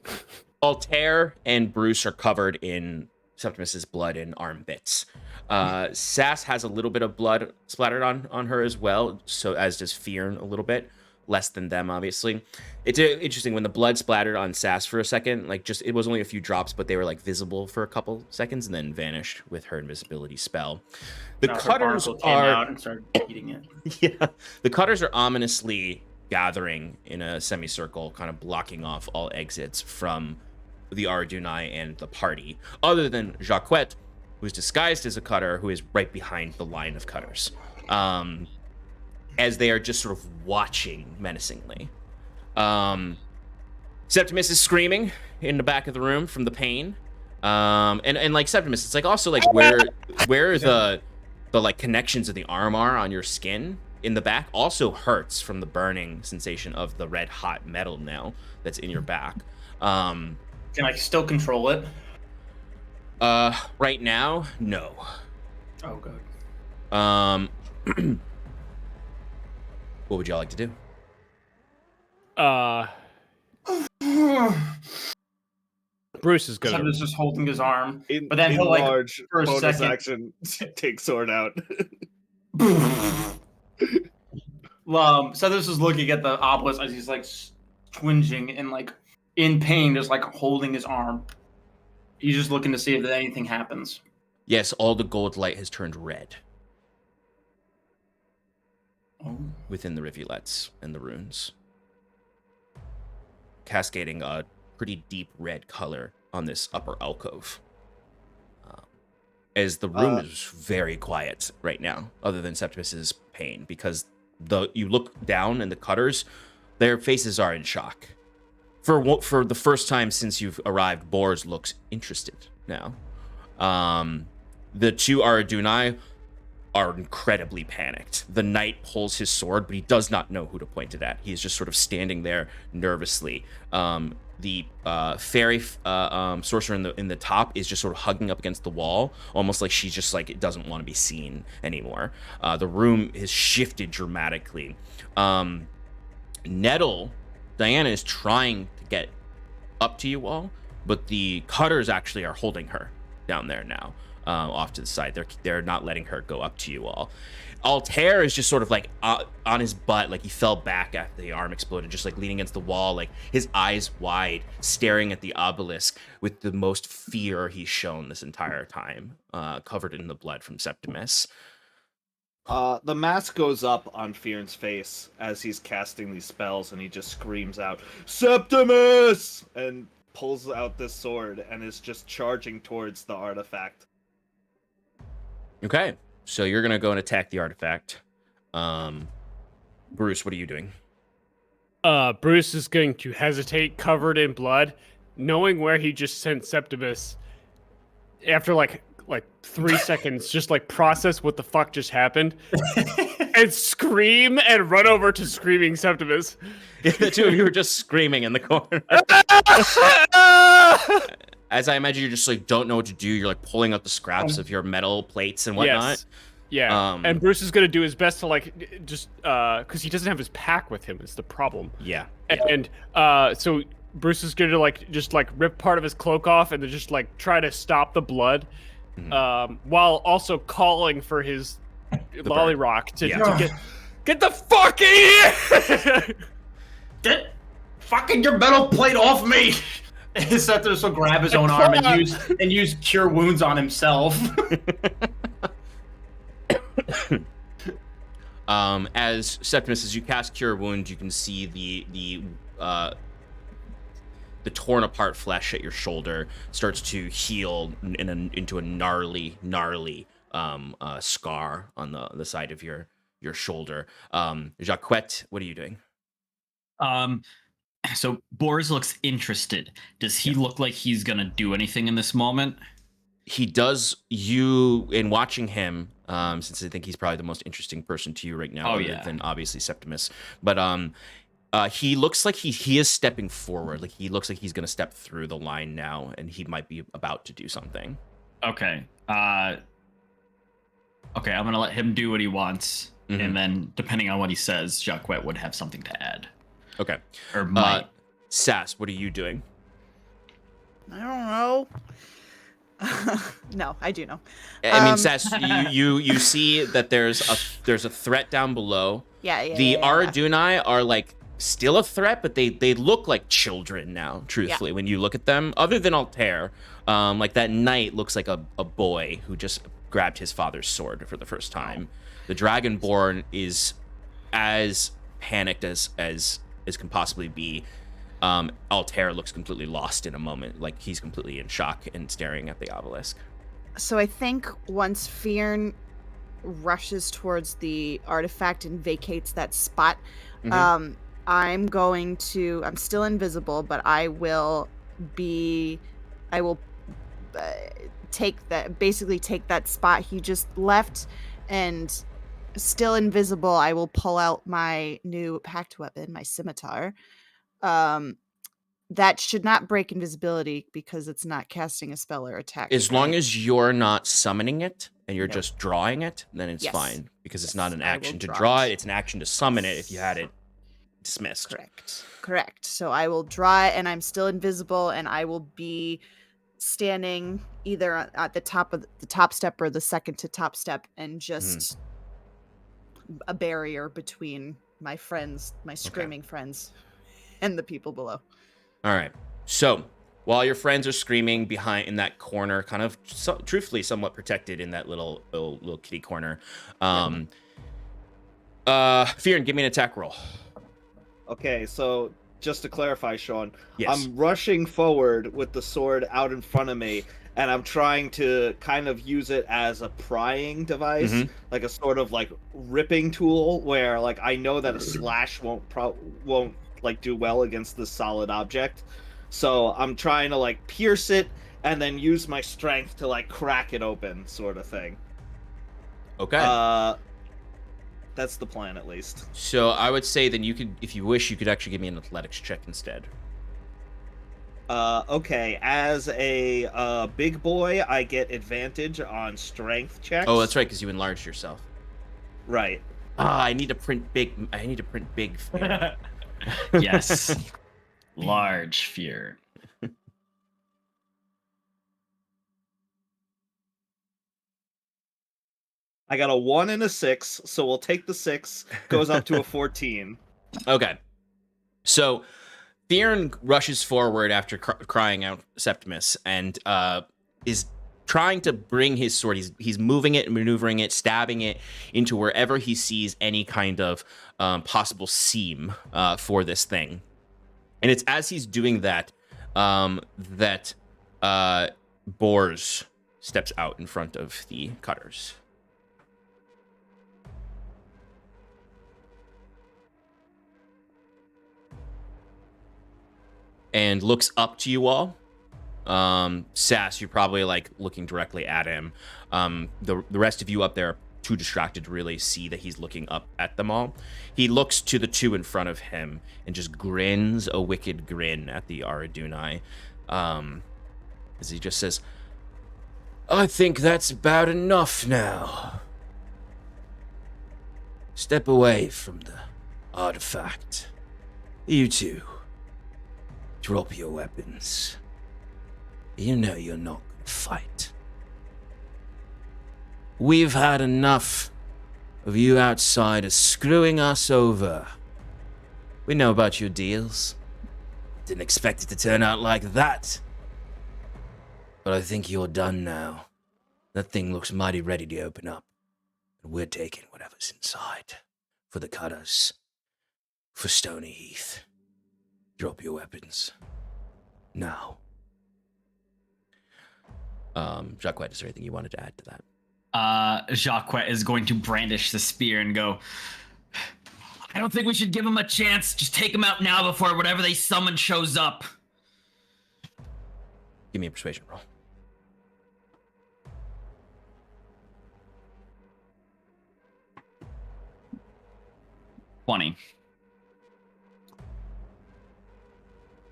Altair and Bruce are covered in Septimus's blood and arm bits. Sass has a little bit of blood splattered on her as well, so as does Fyrn a little bit. Less than them, obviously. It's interesting when the blood splattered on Sass for a second, like just it was only a few drops, but they were like visible for a couple seconds and then vanished with her invisibility spell. The No, her cutters barnacle came are out and started eating it. yeah, the cutters are ominously gathering in a semicircle, kind of blocking off all exits from the Aradunai and the party, other than Jaquet, who's disguised as a cutter, who is right behind the line of cutters, as they are just sort of watching menacingly. Septimus is screaming in the back of the room from the pain, and like Septimus, it's like also like where the like connections of the arm are on your skin in the back also hurts from the burning sensation of the red hot metal now that's in your back. Can I still control it? Right now, no. Oh, good. What would y'all like to do? Bruce is gonna. Septimus is holding his arm, In, but then he'll like large for a bonus second. action, take sword out. Septimus is looking at the obelisk as he's like twinging and like in pain, just like holding his arm. He's just looking to see if anything happens. Yes, all the gold light has turned red Oh. within the rivulets and the runes, cascading a pretty deep red color on this upper alcove. As the room is very quiet right now, other than Septimus's pain, because you look down and the cutters, their faces are in shock. For the first time since you've arrived, Bors looks interested now. The two Aradunai are incredibly panicked. The knight pulls his sword, but he does not know who to point it at. He is just sort of standing there nervously. The fairy sorcerer in the top is just sort of hugging up against the wall, almost like she's just like, it doesn't want to be seen anymore. The room has shifted dramatically. Nettle, Diana is trying to get up to you all, but the cutters actually are holding her down there now, off to the side. They're not letting her go up to you all. Altair is just sort of like on his butt, like he fell back after the arm exploded, just like leaning against the wall, like his eyes wide, staring at the obelisk with the most fear he's shown this entire time, covered in the blood from Septimus. The mask goes up on Fyrn's face as he's casting these spells, and he just screams out, "Septimus!" and pulls out this sword and is just charging towards the artifact. Okay, so you're gonna go and attack the artifact. Bruce, what are you doing? Bruce is going to hesitate, covered in blood, knowing where he just sent Septimus. After like 3 seconds, just like process what the fuck just happened, and scream and run over to screaming Septimus. Yeah, the two of you are just screaming in the corner. As I imagine, you just like don't know what to do. You're like pulling out the scraps of your metal plates and whatnot. Yes. Yeah. And Bruce is gonna do his best to like just because he doesn't have his pack with him. Is the problem. Yeah. And so Bruce is gonna like just like rip part of his cloak off and then just like try to stop the blood, while also calling for his Lollyrock to get the fuck in here. Get fucking your metal plate off me! Septimus will grab his own arm and use cure wounds on himself. As Septimus, as you cast Cure Wound, you can see the torn apart flesh at your shoulder starts to heal into a gnarly scar on the side of your shoulder. Jaquet, what are you doing? So Bors looks interested. Does he look like he's gonna do anything in this moment? He does. You, in watching him, since I think he's probably the most interesting person to you right now, other than obviously Septimus. But he looks like he is stepping forward. Like he looks like he's gonna step through the line now, and he might be about to do something. Okay. I'm gonna let him do what he wants, and then depending on what he says, Jaquet would have something to add. Okay. Or might. Sass, what are you doing? I don't know. No, I do know. I mean, Sass, you see that there's a threat down below. Yeah. The Aradunai are like still a threat, but they look like children now, truthfully, when you look at them. Other than Altair, like that knight looks like a boy who just grabbed his father's sword for the first time. The Dragonborn is as panicked as can possibly be. Altair looks completely lost in a moment, like he's completely in shock and staring at the obelisk. So I think once Fyrn rushes towards the artifact and vacates that spot, I'm still invisible, but I will take that spot he just left, and still invisible, I will pull out my new pact weapon, my scimitar. That should not break invisibility because it's not casting a spell or attack. As long as you're not summoning it and you're just drawing it, then it's fine, because it's not an action to draw it. It's an action to summon it if you had it dismissed. Correct. So I will draw it, and I'm still invisible, and I will be standing either at the top of the top step or the second to top step, and just a barrier between my friends, my screaming friends, and the people below. All right. So while your friends are screaming behind in that corner, kind of truthfully somewhat protected in that little kitty corner, Fyrn, give me an attack roll. Okay, so just to clarify, Sean, Yes. I'm rushing forward with the sword out in front of me, and I'm trying to kind of use it as a prying device, like a sort of like ripping tool, where like I know that a slash won't like do well against this solid object, so I'm trying to like pierce it and then use my strength to like crack it open, sort of thing. Okay. That's the plan, at least. So I would say then you could, if you wish, you could actually give me an athletics check instead. Okay. As a big boy, I get advantage on strength checks. Oh, that's right, because you enlarged yourself. Right. I need to print big. I need to print big. Yes. Large fear. I got a 1 and a 6, so we'll take the 6. Goes up to a 14. Okay. So Fyrn rushes forward after crying out Septimus and is trying to bring his sword. He's moving it, maneuvering it, stabbing it into wherever he sees any kind of possible seam for this thing. And it's as he's doing that that Bors steps out in front of the cutters. And looks up to you all. Sass, you're probably like looking directly at him. The rest of you up there are too distracted to really see that he's looking up at them all. He looks to the two in front of him and just grins a wicked grin at the Aradunai, as he just says, "I think that's about enough now. Step away from the artifact. You two. Drop your weapons. You know you're not gonna fight. We've had enough of you outsiders screwing us over. We know about your deals. Didn't expect it to turn out like that. But I think you're done now. That thing looks mighty ready to open up. And we're taking whatever's inside. For the cutters. For Stony Heath. Drop your weapons. Now. Jaquet, is there anything you wanted to add to that? Jaquet is going to brandish the spear and go, I don't think we should give him a chance. Just take him out now before whatever they summon shows up. Give me a persuasion roll.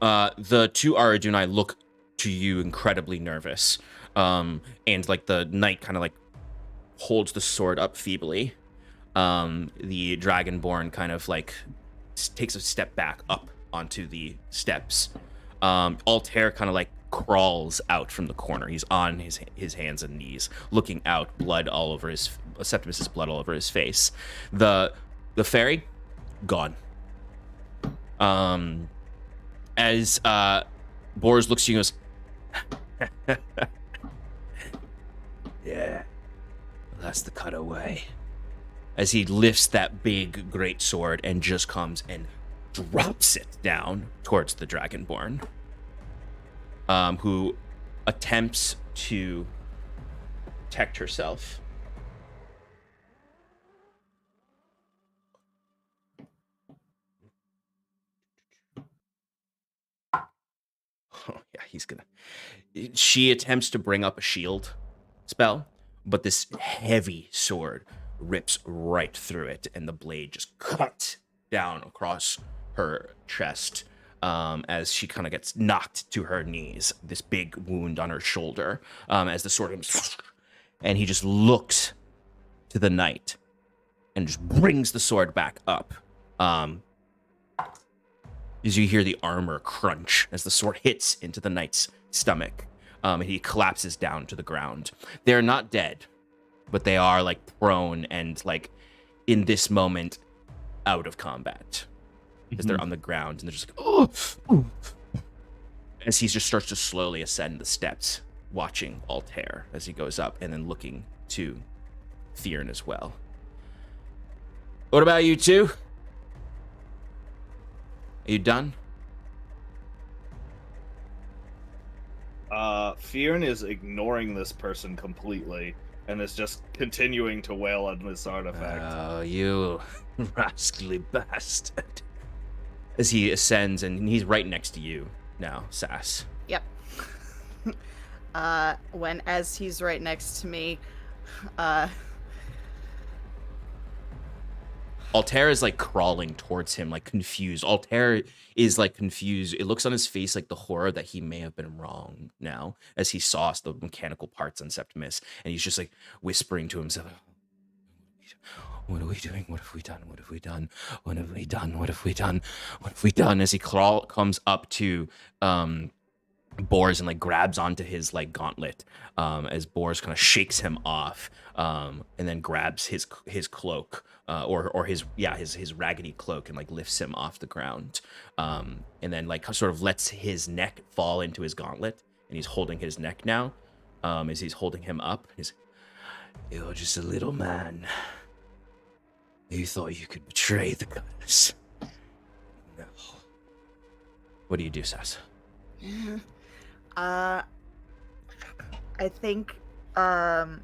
The two Aradunai look to you incredibly nervous. And like the knight kind of like holds the sword up feebly. The dragonborn kind of like takes a step back up onto the steps. Aldhalor kind of like crawls out from the corner. He's on his hands and knees, looking out, blood all over his Septimus's blood all over his face. The fairy, gone. As Bors looks to you and goes, yeah, that's the cutaway. As he lifts that big great sword and just comes and drops it down towards the Dragonborn, who attempts to protect herself. Oh, yeah, he's gonna... She attempts to bring up a shield spell, but this heavy sword rips right through it, and the blade just cuts down across her chest as she kind of gets knocked to her knees. This big wound on her shoulder as the sword... And he just looks to the knight and just brings the sword back up. As you hear the armor crunch as the sword hits into the knight's stomach, and he collapses down to the ground. They're not dead, but they are like prone and like in this moment out of combat, as they're on the ground and they're just like, oh, as he just starts to slowly ascend the steps, watching Aldhalor as he goes up and then looking to Fyrn as well. What about you two? Are you done? Fyrn is ignoring this person completely and is just continuing to wail on this artifact. Oh, you rascally bastard. As he ascends, and he's right next to you now, Sass. Yep. As he's right next to me, Altair is like crawling towards him, like confused. Altair is like confused. It looks on his face like the horror that he may have been wrong now, as he saw the mechanical parts on Septimus, and he's just like whispering to himself, "What are we doing? What have we done? What have we done? What have we done? What have we done? What have we done?" As he comes up to Bors and like grabs onto his like gauntlet, as Bors kind of shakes him off, and then grabs his cloak, or his raggedy cloak, and like lifts him off the ground, and then like sort of lets his neck fall into his gauntlet, and he's holding his neck now, as he's holding him up. "You're just a little man. You thought you could betray the goddess. No." What do you do, Sass? I think when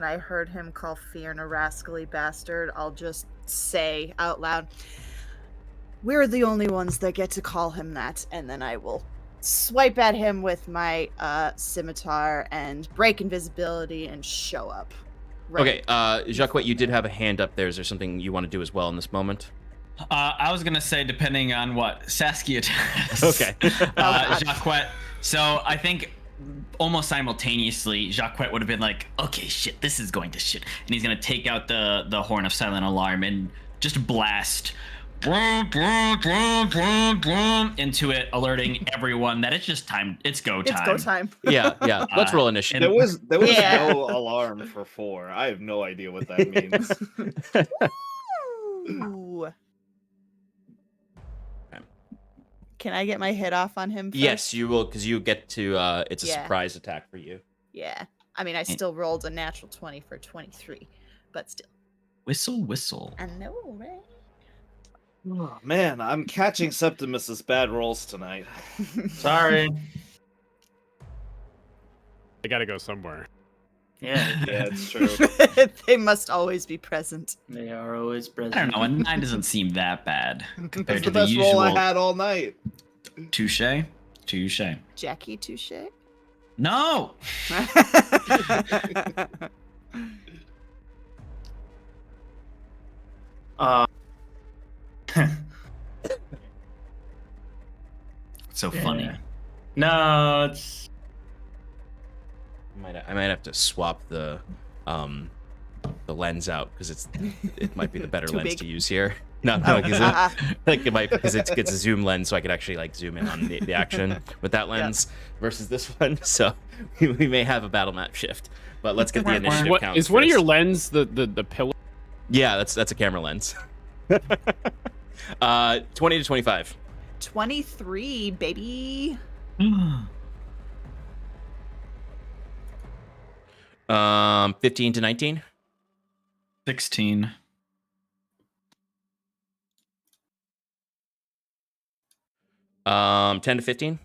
I heard him call Fyrn a rascally bastard, I'll just say out loud, "We're the only ones that get to call him that," and then I will swipe at him with my scimitar and break invisibility and show up. Okay, Jaquet, you did have a hand up there. Is there something you want to do as well in this moment? I was gonna say, depending on what Saskia does. Okay. Jaquet. So I think almost simultaneously, Jaquet would have been like, "Okay, shit, this is going to shit," and he's gonna take out the horn of silent alarm and just blast into it, alerting everyone that it's just time. It's go time. It's go time. Yeah. Let's roll initiative. There was Yeah. no alarm for 4. I have no idea what that means. Ooh. Can I get my hit off on him first? Yes, you will, because you get to. It's a Yeah. surprise attack for you. Yeah. I mean, I still rolled a natural 20 for 23, but still. Whistle. I know, right? Oh, man, I'm catching Septimus's bad rolls tonight. Sorry. They gotta go somewhere. Yeah, Yeah, it's true. They must always be present. they are always present. I don't know. A 9 doesn't seem that bad compared That's to the the best usual. roll I had all night. Touche. Jackie touche. No. So funny. Yeah. No, it's I might have to swap the lens out, because it might be the better Too lens big. to use here. No, because it's a zoom lens, so I could actually like zoom in on the action with that lens versus this one. So we may have a battle map shift. But let's get the initiative count. Is one of your first. lens the pillar? Yeah, that's a camera lens. 20 to 25. 23, baby. 15 to 19. 16. 10 to 15.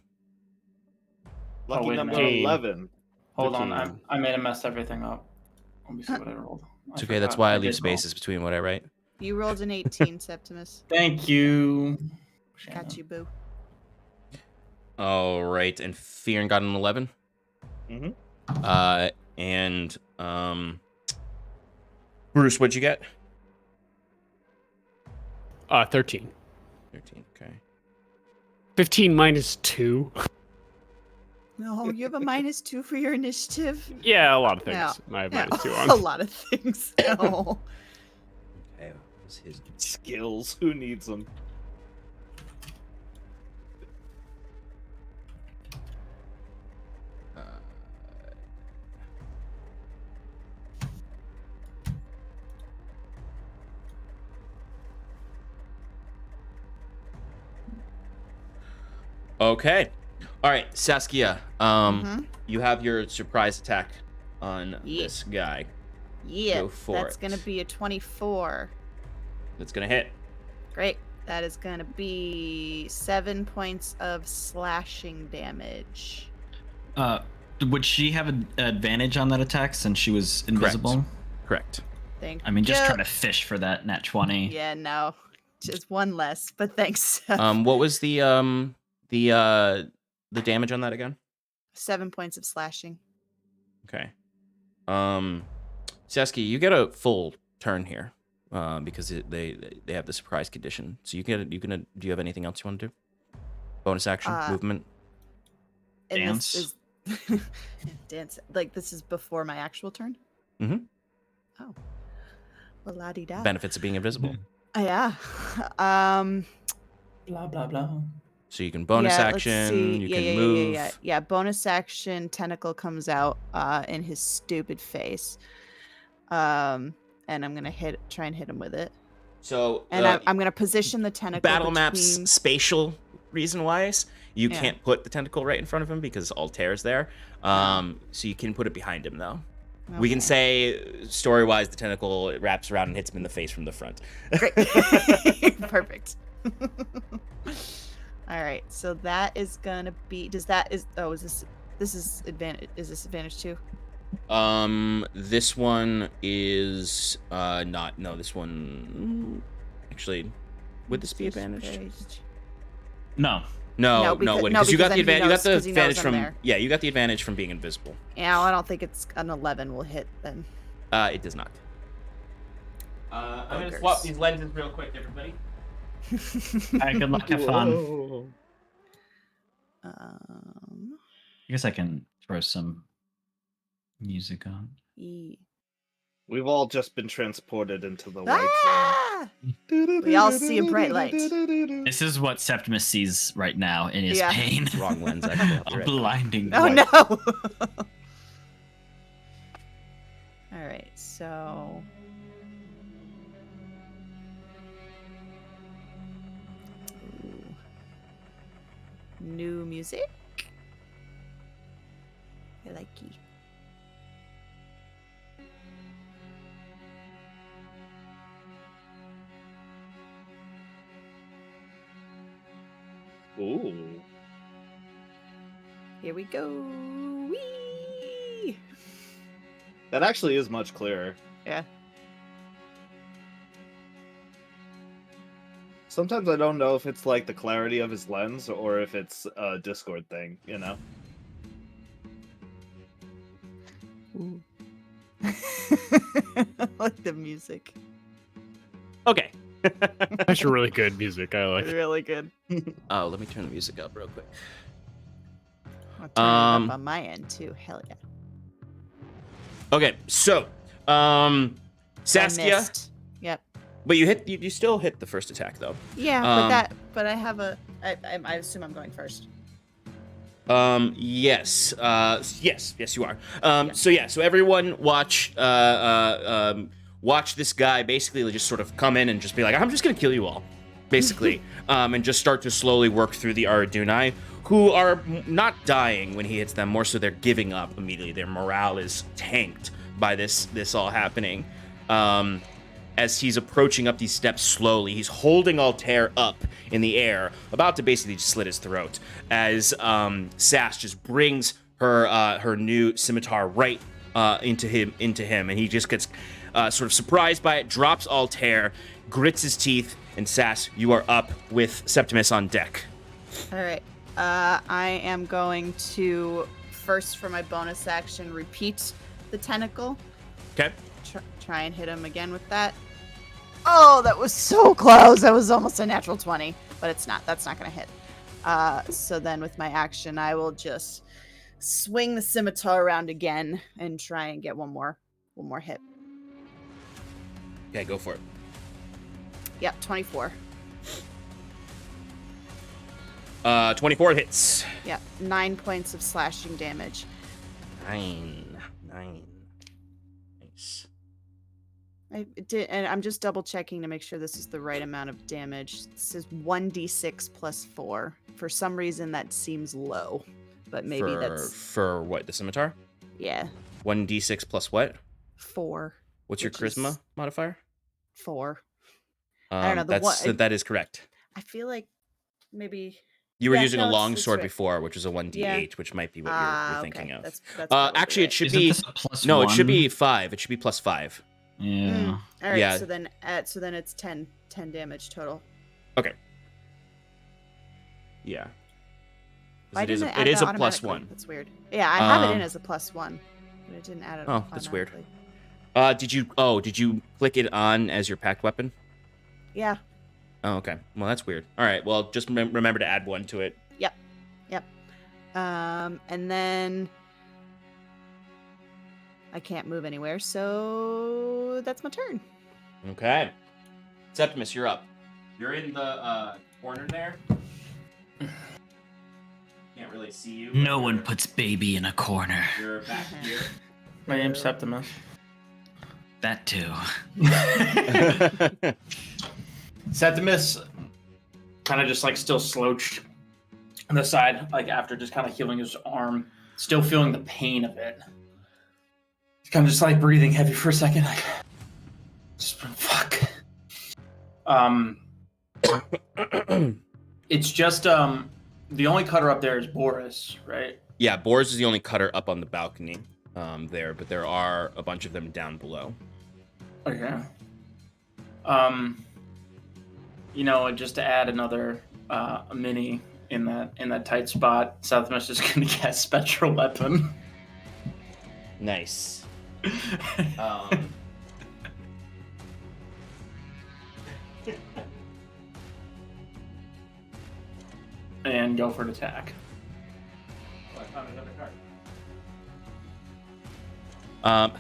Lucky wait a number minute. 11. hold on. 15. I may have messed everything up. Let me see what I rolled. It's okay. That's why I leave did roll. spaces between what I write. You rolled an 18, Septimus. Thank you. Got you, boo. All right, and Fyrn got an 11. Mhm. And Bruce, what'd you get? 13. 13. Okay. 15 minus 2. No, you have a -2 for your initiative. Yeah, a lot of things. Yeah. I have Yeah, minus 2 a on. lot of things. No. Okay. What was his? Skills. Who needs them? Okay. All right, Saskia. Mhm. You have your surprise attack on Yeah. this guy. Yeah, Go for that's it. gonna be a 24. That's gonna hit. Great. That is gonna be 7 points of slashing damage. Would she have an advantage on that attack since she was invisible? Correct. Thank I mean, just you. try to fish for that nat 20. Yeah, no. Just one less, but thanks. What was the damage on that again? 7 points of slashing. Okay. Saskia, you get a full turn here, because they have the surprise condition. So do you have anything else you want to do? Bonus action, movement. And Dance. This is dance. Like this is before my actual turn. Mhm. Oh. Well, la di da. Benefits of being invisible. Yeah. Blah blah blah. So you can bonus let's action. see. You yeah, can yeah, move. Yeah. Bonus action. Tentacle comes out in his stupid face. And I'm gonna try and hit him with it. So And I'm gonna position the tentacle. battle between... maps spatial reason wise, you can't put the tentacle right in front of him because Altair's there. So you can put it behind him though. Okay. We can say story wise the tentacle wraps around and hits him in the face from the front. Great. Perfect. All right, so that is gonna be. Is this advantage? Is this advantage too? This one is not. No, this one actually. Would this be advantage? No. No, because you got the advantage. You got the advantage from. there. Yeah, you got the advantage from being invisible. Yeah, well, I don't think it's an 11 will hit then. It does not. I'm gonna swap these lenses real quick, everybody. Good luck, have fun. I guess I can throw some music on. We've all just been transported into the white Ah! zone. We all see a bright light. This is what Septimus sees right now in his pain. Wrong lens, actually. A blinding Oh light. no! All right, so new music. I like it. Ooh. Here we go. Whee! That actually is much clearer. Yeah. Sometimes I don't know if it's like the clarity of his lens or if it's a Discord thing, you know? Ooh. I like the music. Okay. That's really good music. I like it. Really good. Oh, let me turn the music up real quick. I'll turn it up on my end too. Hell yeah. Okay, so Saskia. I missed. Yep. But you still hit the first attack though. Yeah, but I have I assume I'm going first. Yes. Yes, you are. So everyone watch this guy basically just sort of come in and just be like, I'm just gonna kill you all, basically, and just start to slowly work through the Aradunai, who are not dying when he hits them, more so they're giving up immediately. Their morale is tanked by this all happening. As he's approaching up these steps slowly, he's holding Altair up in the air, about to basically just slit his throat, as Sass just brings her new scimitar right into him, and he just gets sort of surprised by it, drops Altair, grits his teeth, and Sass, you are up with Septimus on deck. All right. I am going to first for my bonus action repeat the tentacle. Okay. Try and hit him again with that. Oh, that was so close. That was almost a natural 20, but it's not. That's not going to hit. So then with my action, I will just swing the scimitar around again and try and get one more hit. Okay, go for it. Yep, 24. 24 hits. Yep, 9 points of slashing damage. Nine. Nice. I did, and I'm just double checking to make sure this is the right amount of damage. This is 1d6 plus 4. For some reason, that seems low, but maybe that's for what, the scimitar? Yeah. 1d6 plus what? 4. What's your charisma modifier? 4. I don't know. That is correct. I feel like maybe You were Yeah, using no, a it's long sword right. before, which was a 1d8, Yeah. which might be what you're thinking Okay. of. That's probably Actually, it right. should Isn't be this a plus no. one? It should be 5. It should be plus 5. Yeah. All right. Yeah. So then it's 10 damage total. Okay. Yeah. 'Cause Why it is didn't a, it is that a plus automatically? 1. That's weird. Yeah, I have it in as a +1, but it didn't add it. Oh, that's weird. automatically. Did you click it on as your packed weapon? Yeah. Oh, okay. Well, that's weird. All right. Well, just remember to add 1 to it. Yep. And then I can't move anywhere, so that's my turn. Okay. Septimus, you're up. You're in the corner there. Can't really see you. No one puts baby in a corner. You're back here. My name's Septimus. That too. Septimus kind of just like still slouched on the side, like after just kind of healing his arm, still feeling the pain of it. He's kind of just like breathing heavy for a second, like, fuck. It's just the only cutter up there is Boris, right? Yeah, Boris is the only cutter up on the balcony there, but there are a bunch of them down below. Okay. You know, just to add another mini in that tight spot, Septimus is going to cast Spectral Weapon. Nice. And go for an attack. Oh, I found another card.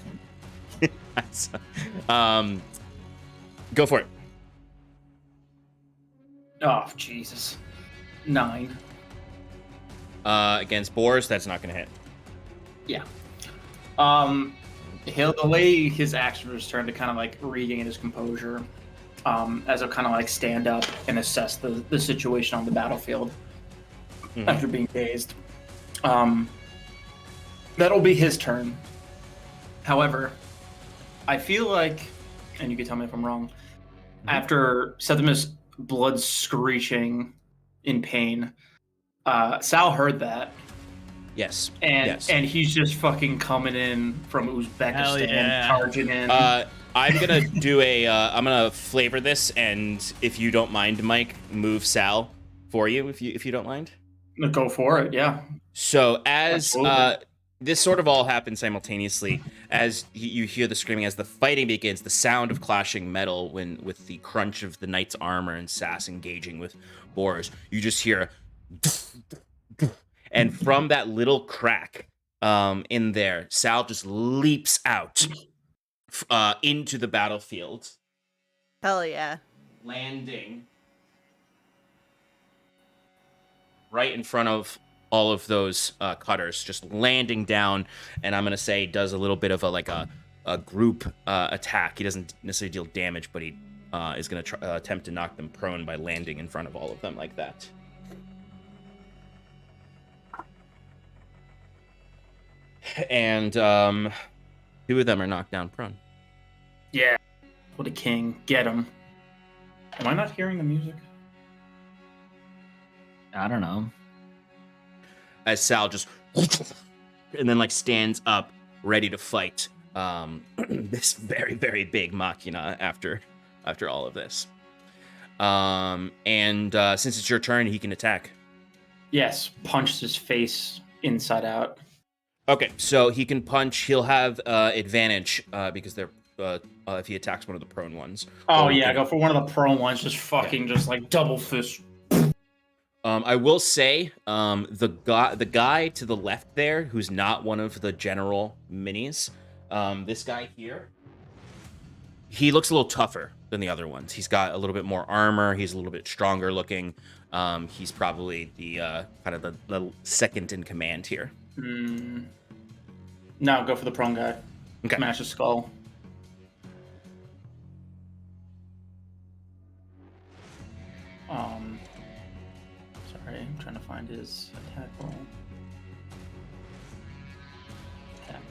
Go for it. Oh, Jesus. 9. Against Boris, that's not going to hit. Yeah. The way his action was turned to kind of like regain his composure, as he'll kind of like stand up and assess the situation on the battlefield after being dazed. That'll be his turn. However, I feel like, and you can tell me if I'm wrong, after Septimus blood screeching in pain, Sal heard that. Yes. And he's just fucking coming in from Uzbekistan, charging in. I'm gonna do I'm gonna flavor this, and if you don't mind, Mike, move Sal for you, if you don't mind. Go for it, yeah. So as Absolutely. this sort of all happens simultaneously, as you hear the screaming, as the fighting begins, the sound of clashing metal with the crunch of the knight's armor and Sass engaging with Boris, you just hear, and from that little crack in there, Sal just leaps out into the battlefield, Hell yeah. landing right in front of all of those cutters, just landing down, and I'm gonna say does a little bit of a group attack. He doesn't necessarily deal damage, but he is gonna attempt to knock them prone by landing in front of all of them like that. And 2 of them are knocked down prone. Yeah. What a king. Get him. Am I not hearing the music? I don't know. As Sal just and then like stands up, ready to fight this very, very big machina after all of this. And since it's your turn, he can attack. Yes. Punched his face inside out. Okay, so he can punch. He'll have advantage because they're if he attacks one of the prone ones. Oh Or he yeah, can- go for one of the prone ones. Just fucking, just like double fist. I will say, the guy to the left there, who's not one of the general minis, this guy here, he looks a little tougher than the other ones. He's got a little bit more armor. He's a little bit stronger looking. He's probably the kind of the second in command here. No, go for the prone guy. Okay. Smash his skull. Sorry, I'm trying to find his attack roll. Attack.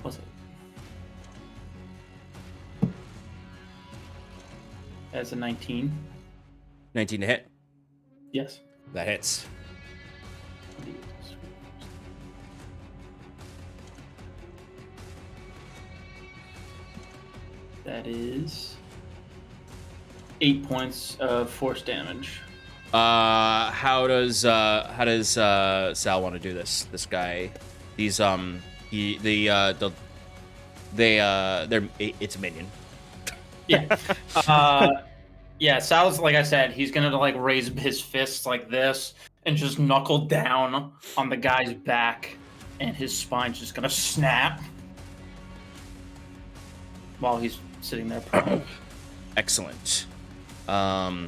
Was it? As a 19. 19 to hit. Yes. That hits. That is 8 points of force damage. How does Sal want to do this? This guy, he's it's a minion. Yeah. Yeah, Sal's, like I said, he's gonna like raise his fists like this and just knuckle down on the guy's back, and his spine's just gonna snap while he's sitting there prone. Excellent. All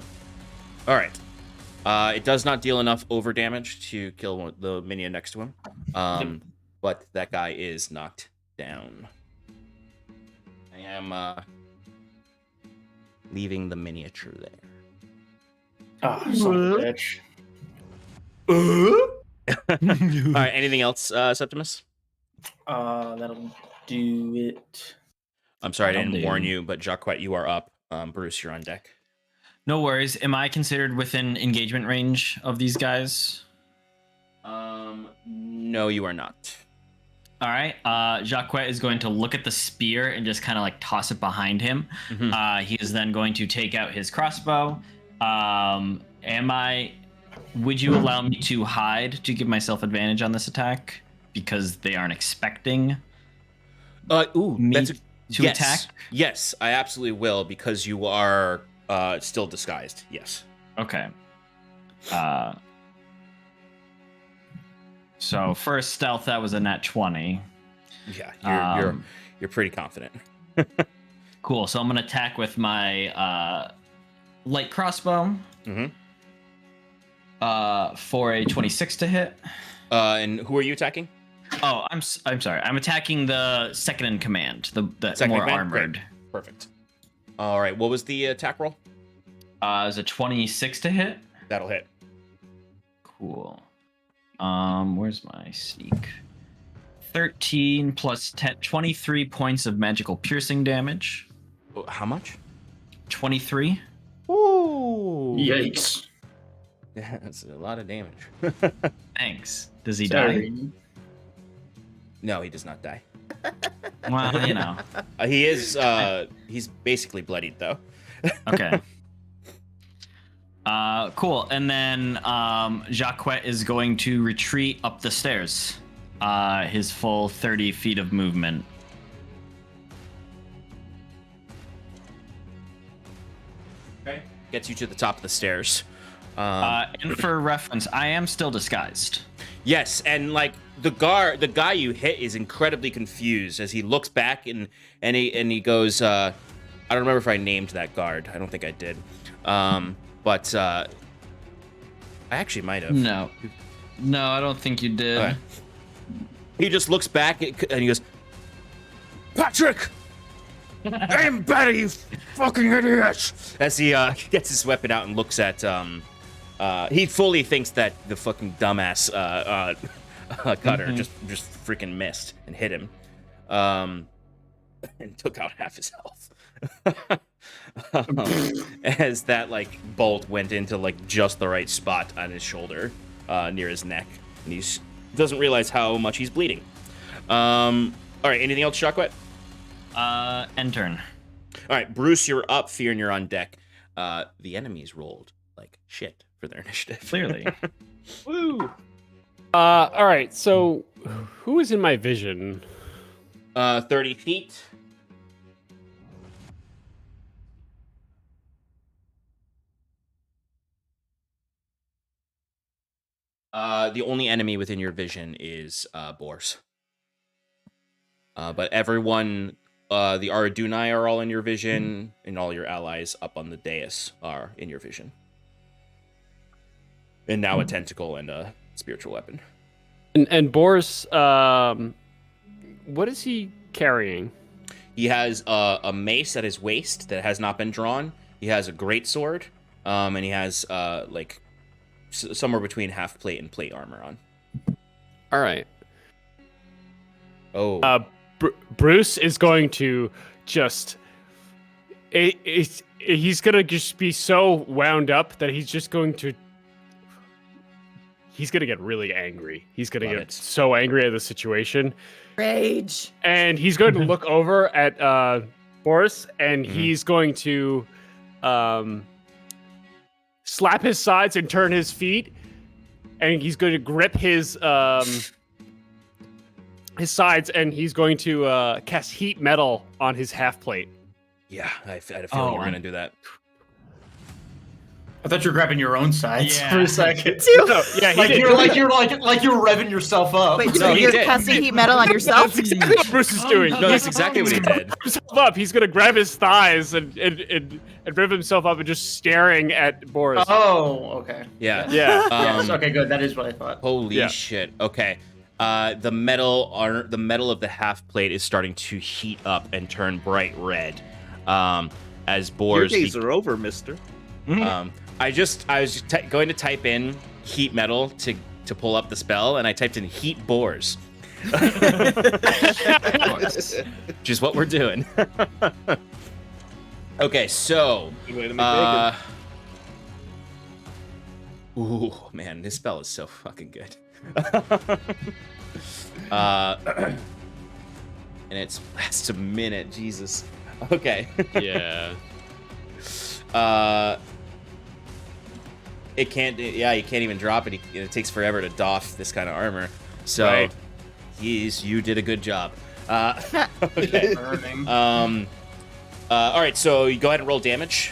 right. It does not deal enough over damage to kill the minion next to him. But that guy is knocked down. I am leaving the miniature there. Oh, son of a bitch. All right. Anything else, Septimus? That'll do it. I'm sorry, I didn't warn you, but Jaquet, you are up. Bruce, you're on deck. No worries. Am I considered within engagement range of these guys? No, you are not. All right. Jaquet is going to look at the spear and just kind of like toss it behind him. Mhm. He is then going to take out his crossbow. Would you allow me to hide to give myself advantage on this attack because they aren't expecting me that's to attack? Yes, I absolutely will because you are still disguised. Yes. Okay. So first stealth, that was a nat 20. Yeah, you're pretty confident. Cool. So I'm gonna attack with my light crossbow. Mm-hmm. For a 26 to hit. And who are you attacking? Oh, I'm sorry. I'm attacking the second in command, the Second more in command? armored. Great. Perfect. All right. What was the attack roll? Is a 26 to hit. That'll hit. Cool. Where's my sneak? 13 plus 10, 23 points of magical piercing damage. How much? 23. Ooh. Yikes. Yeah, that's a lot of damage. Thanks. Does he Sorry. die? No, he does not die. Well, you know. He is. He's basically bloodied though. Okay. Cool. And then Jaquet is going to retreat up the stairs. His full 30 feet of movement. Okay. Gets you to the top of the stairs. And for reference, I am still disguised. Yes, and like the guy you hit is incredibly confused as he looks back and he goes, I don't remember if I named that guard. I don't think I did. But I actually might have. No, I don't think you did. Okay. He just looks back and he goes, Patrick! Aim better, you fucking idiot! As he gets his weapon out and looks at, he fully thinks that the fucking dumbass cutter just freaking missed and hit him, and took out half his health. As that like bolt went into like just the right spot on his shoulder, near his neck, and he doesn't realize how much he's bleeding. All right, anything else, Jaquet? End turn. All right, Bruce, you're up. Fyrn, you're on deck. The enemies rolled like shit for their initiative. Clearly. Woo! All right, so who is in my vision? 30 feet. The only enemy within your vision is boars. But everyone, the Aradunai are all in your vision, and all your allies up on the dais are in your vision. And now a tentacle and a spiritual weapon. And Boris, what is he carrying? He has a mace at his waist that has not been drawn. He has a greatsword, and he has like somewhere between half plate and plate armor on. All right. Oh. Bruce is going to just. It's he's gonna just be so wound up that he's gonna get really angry. He's gonna get so angry at the situation. Rage. And he's going to look over at Boris, and he's going to slap his sides and turn his feet, and he's going to grip his sides, and he's going to cast heat metal on his half plate. Yeah, I had a feeling you were gonna do that. I thought you were grabbing your own sides for a second. No, yeah, you're revving yourself up. Wait, so you're casting heat metal on yourself? That's exactly what Bruce is doing. No, that's exactly what he did. Up. He's gonna grab his thighs and rip himself up and just staring at Boris. Oh, okay. Yeah. Yeah. Yes, okay, good. That is what I thought. Holy shit. Okay. The metal of the half plate is starting to heat up and turn bright red. As Boris. Your days are over, mister. I was going to type in heat metal to pull up the spell, and I typed in heat boars. Which is what we're doing. Okay, so ooh, man, this spell is so fucking good. And it lasts a minute, Jesus. Okay. Yeah. You can't even drop it. It takes forever to doff this kind of armor. So, you did a good job. Okay. All right, so you go ahead and roll damage.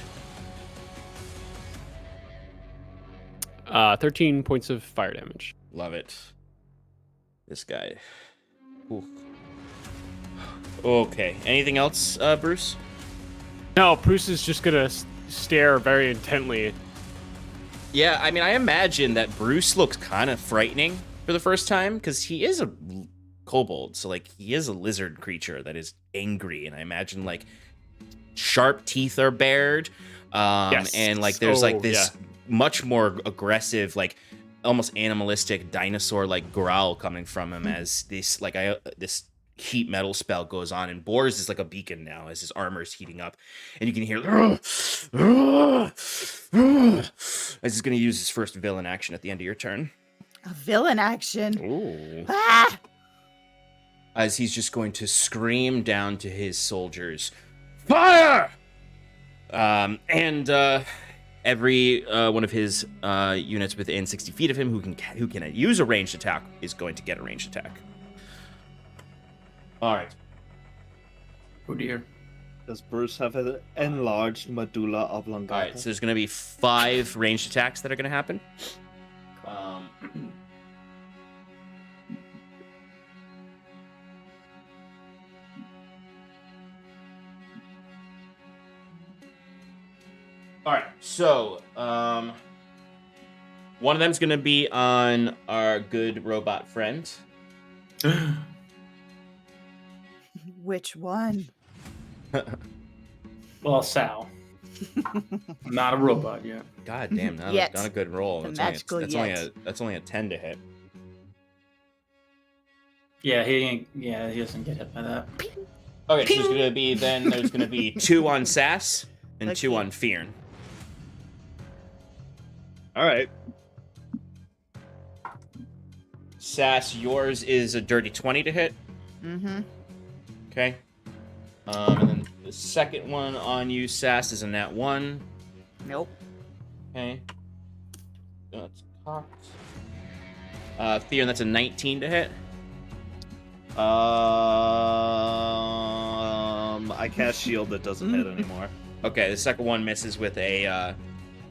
13 points of fire damage. Love it. This guy. Ooh. Okay. Anything else, Bruce? No, Bruce is just gonna stare very intently. Yeah, I mean, I imagine that Bruce looks kind of frightening for the first time because he is a kobold, so like he is a lizard creature that is angry, and I imagine like sharp teeth are bared, and like there's like this much more aggressive, like almost animalistic dinosaur-like growl coming from him as this this heat metal spell goes on, and Boris is like a beacon now as his armor is heating up, and you can hear as he's going to use his first villain action at the end of your turn. A villain action. Ooh. Ah! As he's just going to scream down to his soldiers, fire! And every one of his units within 60 feet of him who can use a ranged attack is going to get a ranged attack. All right. Oh dear. Does Bruce have an enlarged medulla oblongata? All right, so there's going to be 5 ranged attacks that are going to happen. All right, so one of them's going to be on our good robot friend. Which one? Well, Sal. I'm not a robot yet. God damn, not a good roll. That's only a 10 to hit. Yeah, he doesn't get hit by that. Okay, so there's gonna be 2 on Sass and 2 on Fyrn. All right. Sass, yours is a dirty 20 to hit. Mm-hmm. Okay. And then the second one on you, Sass, is a nat 1. Nope. Okay. That's cocked. Fyrn, that's a 19 to hit. I cast shield that doesn't hit anymore. Okay, the second one misses with a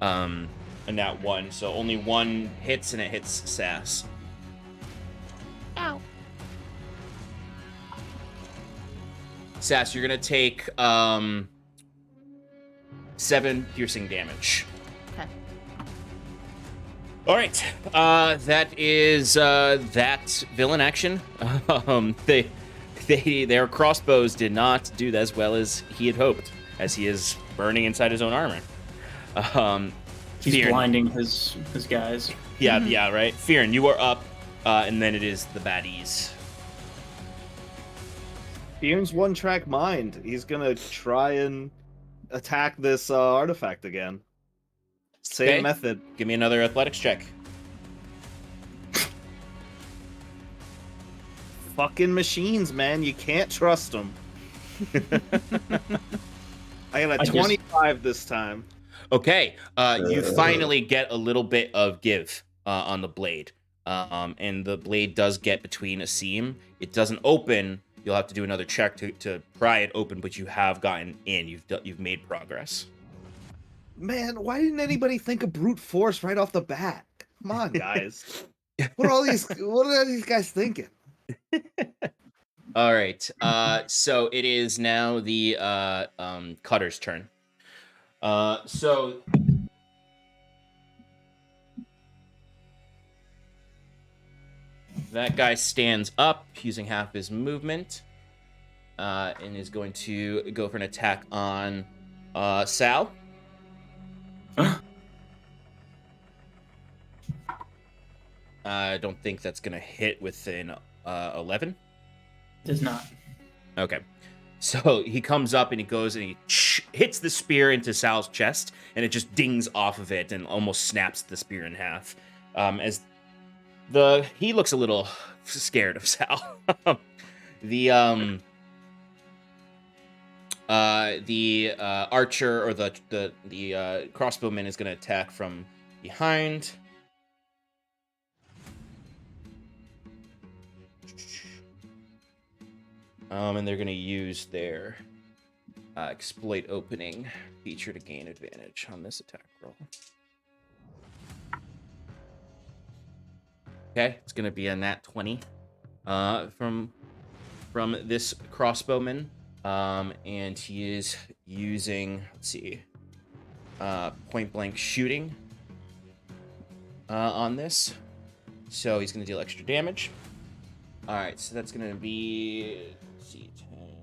nat 1, so only 1 hits, and it hits Sass. Ow. Sass, you're gonna take 7 piercing damage. Okay. All right, that is that villain action. Their crossbows did not do as well as he had hoped, as he is burning inside his own armor. He's Fyrn. blinding his guys. Yeah, right. Fyrn, you are up, and then it is the baddies. Fyrn's one-track mind. He's gonna try and attack this artifact again. Same Okay. method. Give me another athletics check. Fucking machines, man. You can't trust them. I got a 25 this time. Okay, you finally get a little bit of give on the blade, and the blade does get between a seam. It doesn't open. You'll have to do another check to pry it open, but you have gotten in. You've made progress. Man, why didn't anybody think of brute force right off the bat? Come on, guys. What are these guys thinking? All right, so it is now the Cutter's turn. So that guy stands up using half his movement, and is going to go for an attack on Sal. I don't think that's gonna hit within 11. Does not. Okay. So he comes up and he goes and he hits the spear into Sal's chest, and it just dings off of it and almost snaps the spear in half. As he looks a little scared of Sal. The archer or the crossbowman is going to attack from behind. And they're going to use their exploit opening feature to gain advantage on this attack roll. Okay, it's going to be a nat 20 from this crossbowman. And he is using, let's see, point blank shooting on this. So he's going to deal extra damage. All right, so that's going to be, let's see, 10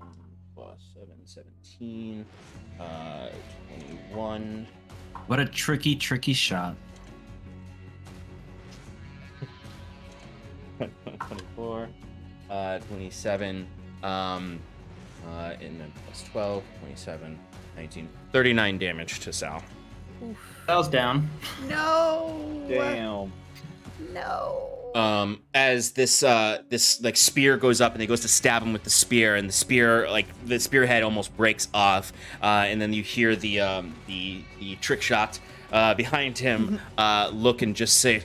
plus 7, 17, 21. What a tricky shot. 24, 27, and then plus 12, 27, 19, 39 damage to Sal. Sal's down. No. Damn. No. As this like spear goes up and he goes to stab him with the spear, and the spearhead almost breaks off, and then you hear the trick shot behind him look and just say,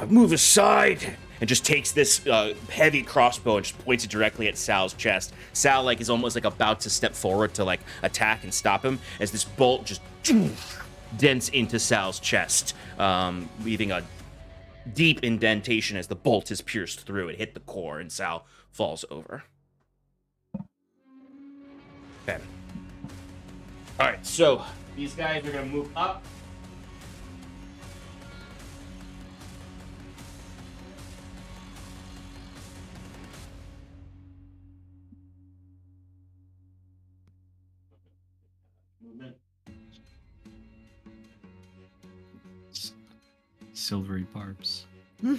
"Move aside," and just takes this heavy crossbow and just points it directly at Sal's chest. Sal is almost about to step forward to attack and stop him as this bolt just dents into Sal's chest, leaving a deep indentation as the bolt is pierced through. It hit the core and Sal falls over. Okay. All right, so these guys are going to move up. Movement. Silvery barbs. Do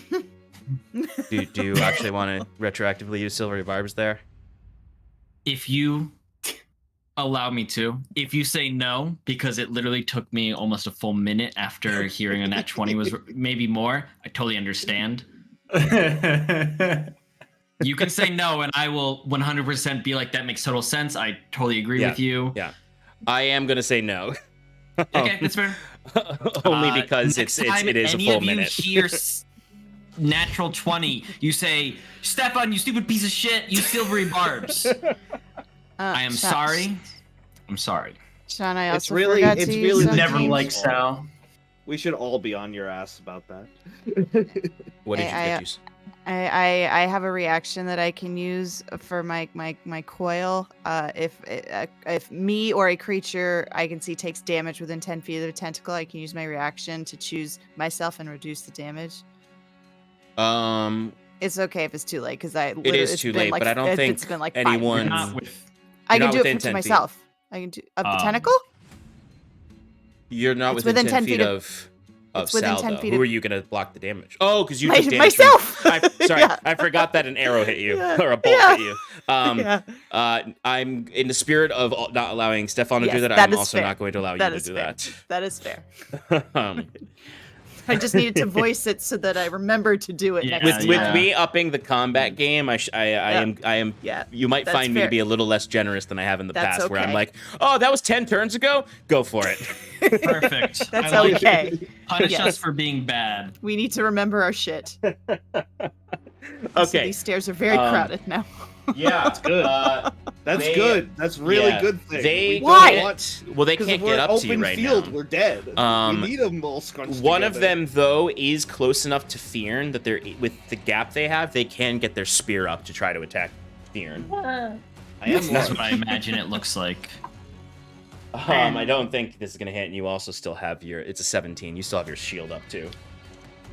you actually want to retroactively use silvery barbs there? If you allow me to. If you say no, because it literally took me almost a full minute after hearing a nat 20 was maybe more, I totally understand. You can say no, and I will 100% be like, that makes total sense. I totally agree with you. Yeah. I am going to say no. Okay, that's fair. Only because it is a full minute. Any of you hear natural 20, you say, Stefan, you stupid piece of shit, you silvery barbs. I am sorry. I'm sorry. Sean, I also It's forgot really to use Never team like fault. Sal. We should all be on your ass about that. What did you get, Juice? I have a reaction that I can use for my coil. If me or a creature I can see takes damage within 10 feet of the tentacle, I can use my reaction to choose myself and reduce the damage. It's okay if it's too late because It is too late, but I don't think it's been like anyone. Not with. I can not do within it to 10 feet. myself. I can do of the tentacle. You're not It's within within 10 10 feet feet of it's within Sal, 10 though. feet Who of- are you going to block the damage? Oh, because you took damage Myself. Sorry, Yeah. I forgot that an arrow hit you Yeah. or a bolt Yeah. hit you. Yeah. I'm in the spirit of not allowing Stefan to Yes, do that. that I'm is also fair. not going to allow That you is to do fair. that. That is fair. Um, I just needed to voice it so that I remember to do it Yeah, next with time. with me upping the combat game, I am. Yeah. You might That's find me to fair. be a little less generous than I have in the That's past, where I'm okay. like, oh, that was 10 turns ago. Go for it. Perfect. That's I like it. okay. Punish Yes. us for being bad. We need to remember our shit. So Okay. these stairs are very crowded now. Yeah, That's good. That's they- good. That's really yeah, good thing. They We Why? don't want- Well, they 'cause can't if we're get up to you open right field, now. we're dead. Um, we need them all scrunched One of together. them, though, is close enough to Fyrn that they're with the gap they have. They can get their spear up to try to attack Fyrn. I am That's large. what I imagine it looks like. I don't think this is gonna hit. And you also still have your. It's a 17. You still have your shield up too.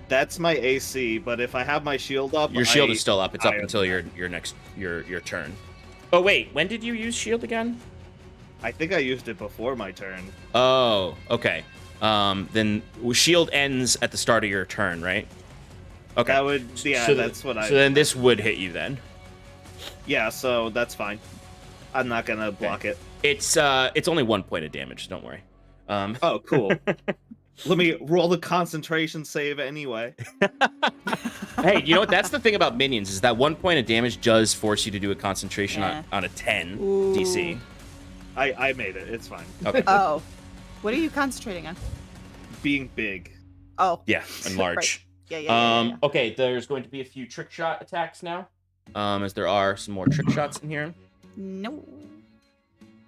That's my AC, but if I have my shield up, Your shield is still up. It's up I- until your next your turn. Oh wait, when did you use shield again? I think I used it before my turn. Oh, okay. Then shield ends at the start of your turn, right? Okay. That would, yeah, So that's what I. So then this would hit you then. Yeah, so that's fine. I'm not gonna block it. It's only 1 point of damage. Don't worry. Oh, cool. Let me roll the concentration save anyway. Hey, you know what? That's the thing about minions is that 1 point of damage does force you to do a concentration Yeah. on a 10 Ooh. DC. I made it. It's fine. Okay. Oh. What are you concentrating on? Being big. Oh. Yeah, and large. Right. Yeah. Okay, there's going to be a few trick shot attacks now. As there are some more trick shots in here. No.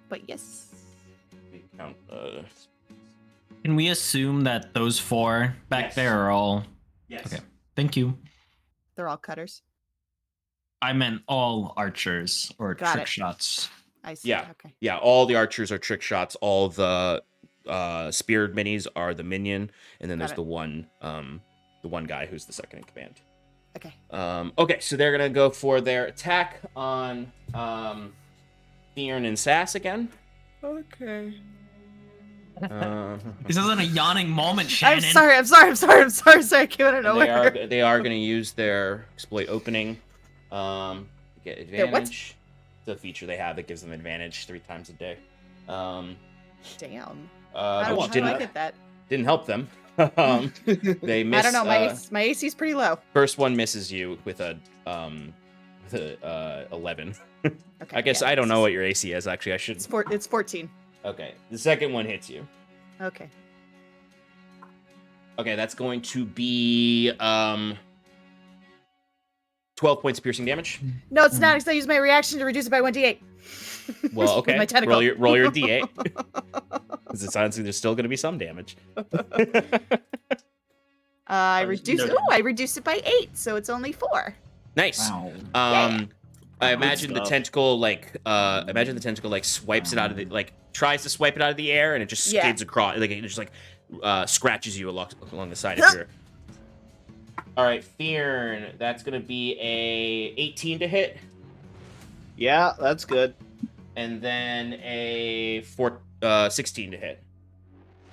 But yes. We count, Can we assume that those four back Yes. there are all? yes. Okay. Thank you. They're all cutters. I meant all archers or Got trick it. shots. I see. Yeah. Okay. Yeah, all the archers are trick shots. All the speared minis are the minion, and then Got there's it. the one guy who's the second in command. Okay. Okay, so they're gonna go for their attack on Fyrn and Sass again. Okay. This isn't a yawning moment, Shannon. I'm sorry. I came out of And nowhere. they are gonna use their exploit opening. Get advantage. It's a feature they have that gives them advantage 3 times a day. Damn. Which How do I get that? didn't help them. They missed. I don't know. My AC's pretty low. First one misses you with a 11. Okay. I guess yeah, I don't know what your AC is. Actually, I should. It's 14. Okay, the second one hits you. Okay. Okay, that's going to be 12 points of piercing damage. No, it's not because I use my reaction to reduce it by 1d8. Well, With okay. my tentacle. Roll your d8. Because it sounds like there's still going to be some damage. I just reduce. noted. I reduced it by 8, so it's only 4. Nice. Wow. I imagine the stuff. tentacle like swipes it out of the tries to swipe it out of the air and it just Yeah. skids across it just scratches you along the side of your. All right, Fyrn, that's gonna be a 18 to hit, Yeah, that's good. and then a 16 to hit.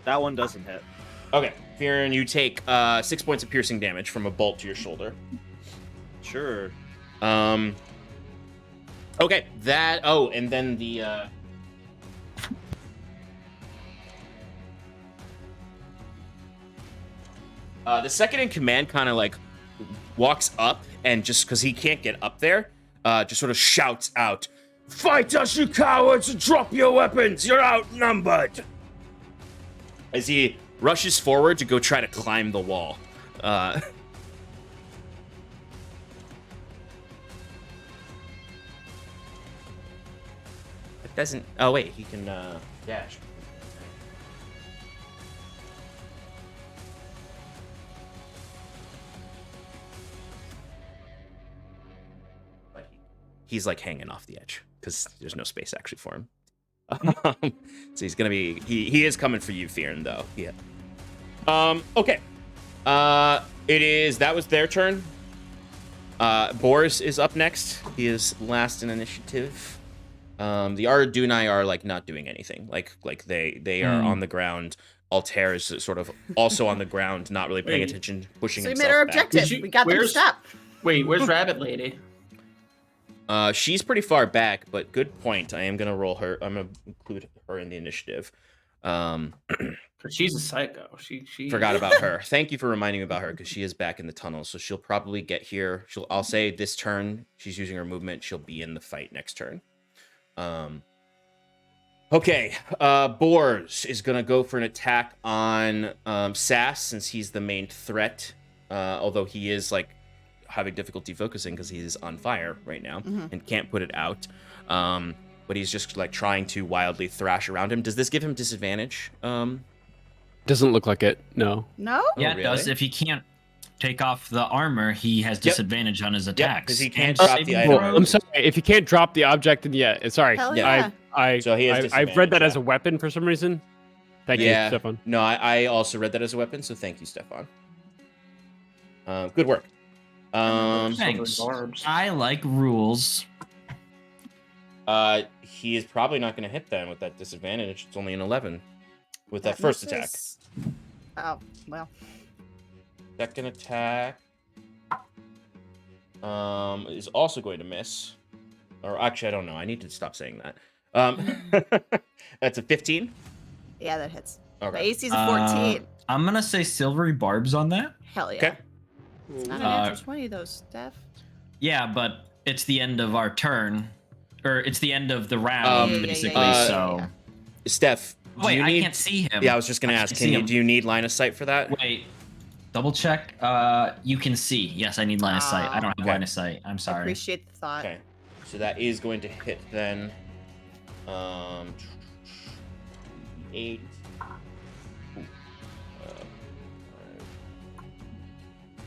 That one doesn't hit. Okay, Fyrn, you take 6 points of piercing damage from a bolt to your shoulder. Sure. Okay, that. Oh, and then the second in command kind of like walks up and just because he can't get up there, just sort of shouts out, "Fight us, you cowards, and drop your weapons! You're outnumbered!" As he rushes forward to go try to climb the wall. It doesn't. Oh wait, he can dash. But he's like hanging off the edge because there's no space actually for him. So he's gonna be. He is coming for you, Fyrn, though. Yeah. Okay. That was their turn. Boris is up next. He is last in initiative. The Aradunai are like not doing anything. Like they are on the ground. Altair is sort of also on the ground, not really paying attention, pushing So we himself made our back. objective. Did you- We got them to where's- stop. Wait, where's Rabbit Lady? She's pretty far back, but good point. I am gonna roll her. I'm gonna include her in the initiative. Cause she's a psycho. She Forgot about her. Thank you for reminding me about her because she is back in the tunnel, so she'll probably get here. I'll say this turn she's using her movement. She'll be in the fight next turn. Okay. Boars is gonna go for an attack on Sass since he's the main threat. Although he is like having difficulty focusing because he is on fire right now and can't put it out. But he's just like trying to wildly thrash around him. Does this give him disadvantage? Doesn't look like it. No. No? Yeah, really? it does. If he can't take off the armor, he has disadvantage on his attacks. because he can't And drop saving the item. throws. I'm sorry. If you can't drop the object, then yeah. Sorry. Hell yeah. So he has I've read that disadvantage, as a weapon for some reason. Thank you, Stefan. No, I also read that as a weapon, so thank you, Stefan. Good work. Thanks. Barbs. I like rules. He is probably not going to hit then with that disadvantage. It's only an 11 with that first attack. misses. Oh, well. Second attack is also going to miss. Or actually, I don't know. I need to stop saying that. That's a 15. Yeah, that hits. Okay. My AC's a 14. I'm gonna say silvery barbs on that. Hell yeah. Okay. It's not an natural 20 though, Steph. Yeah, but it's the end of our turn, or it's the end of the round, Yeah, basically. So yeah. Steph, do wait, you I need... can't see him. Yeah, I was just going to I ask. can't see him. Do you need line of sight for that? Wait, double check. You can see. Yes, I need line of sight. I don't have Okay. line of sight. I'm sorry. Appreciate the thought. Okay. So that is going to hit then. 8.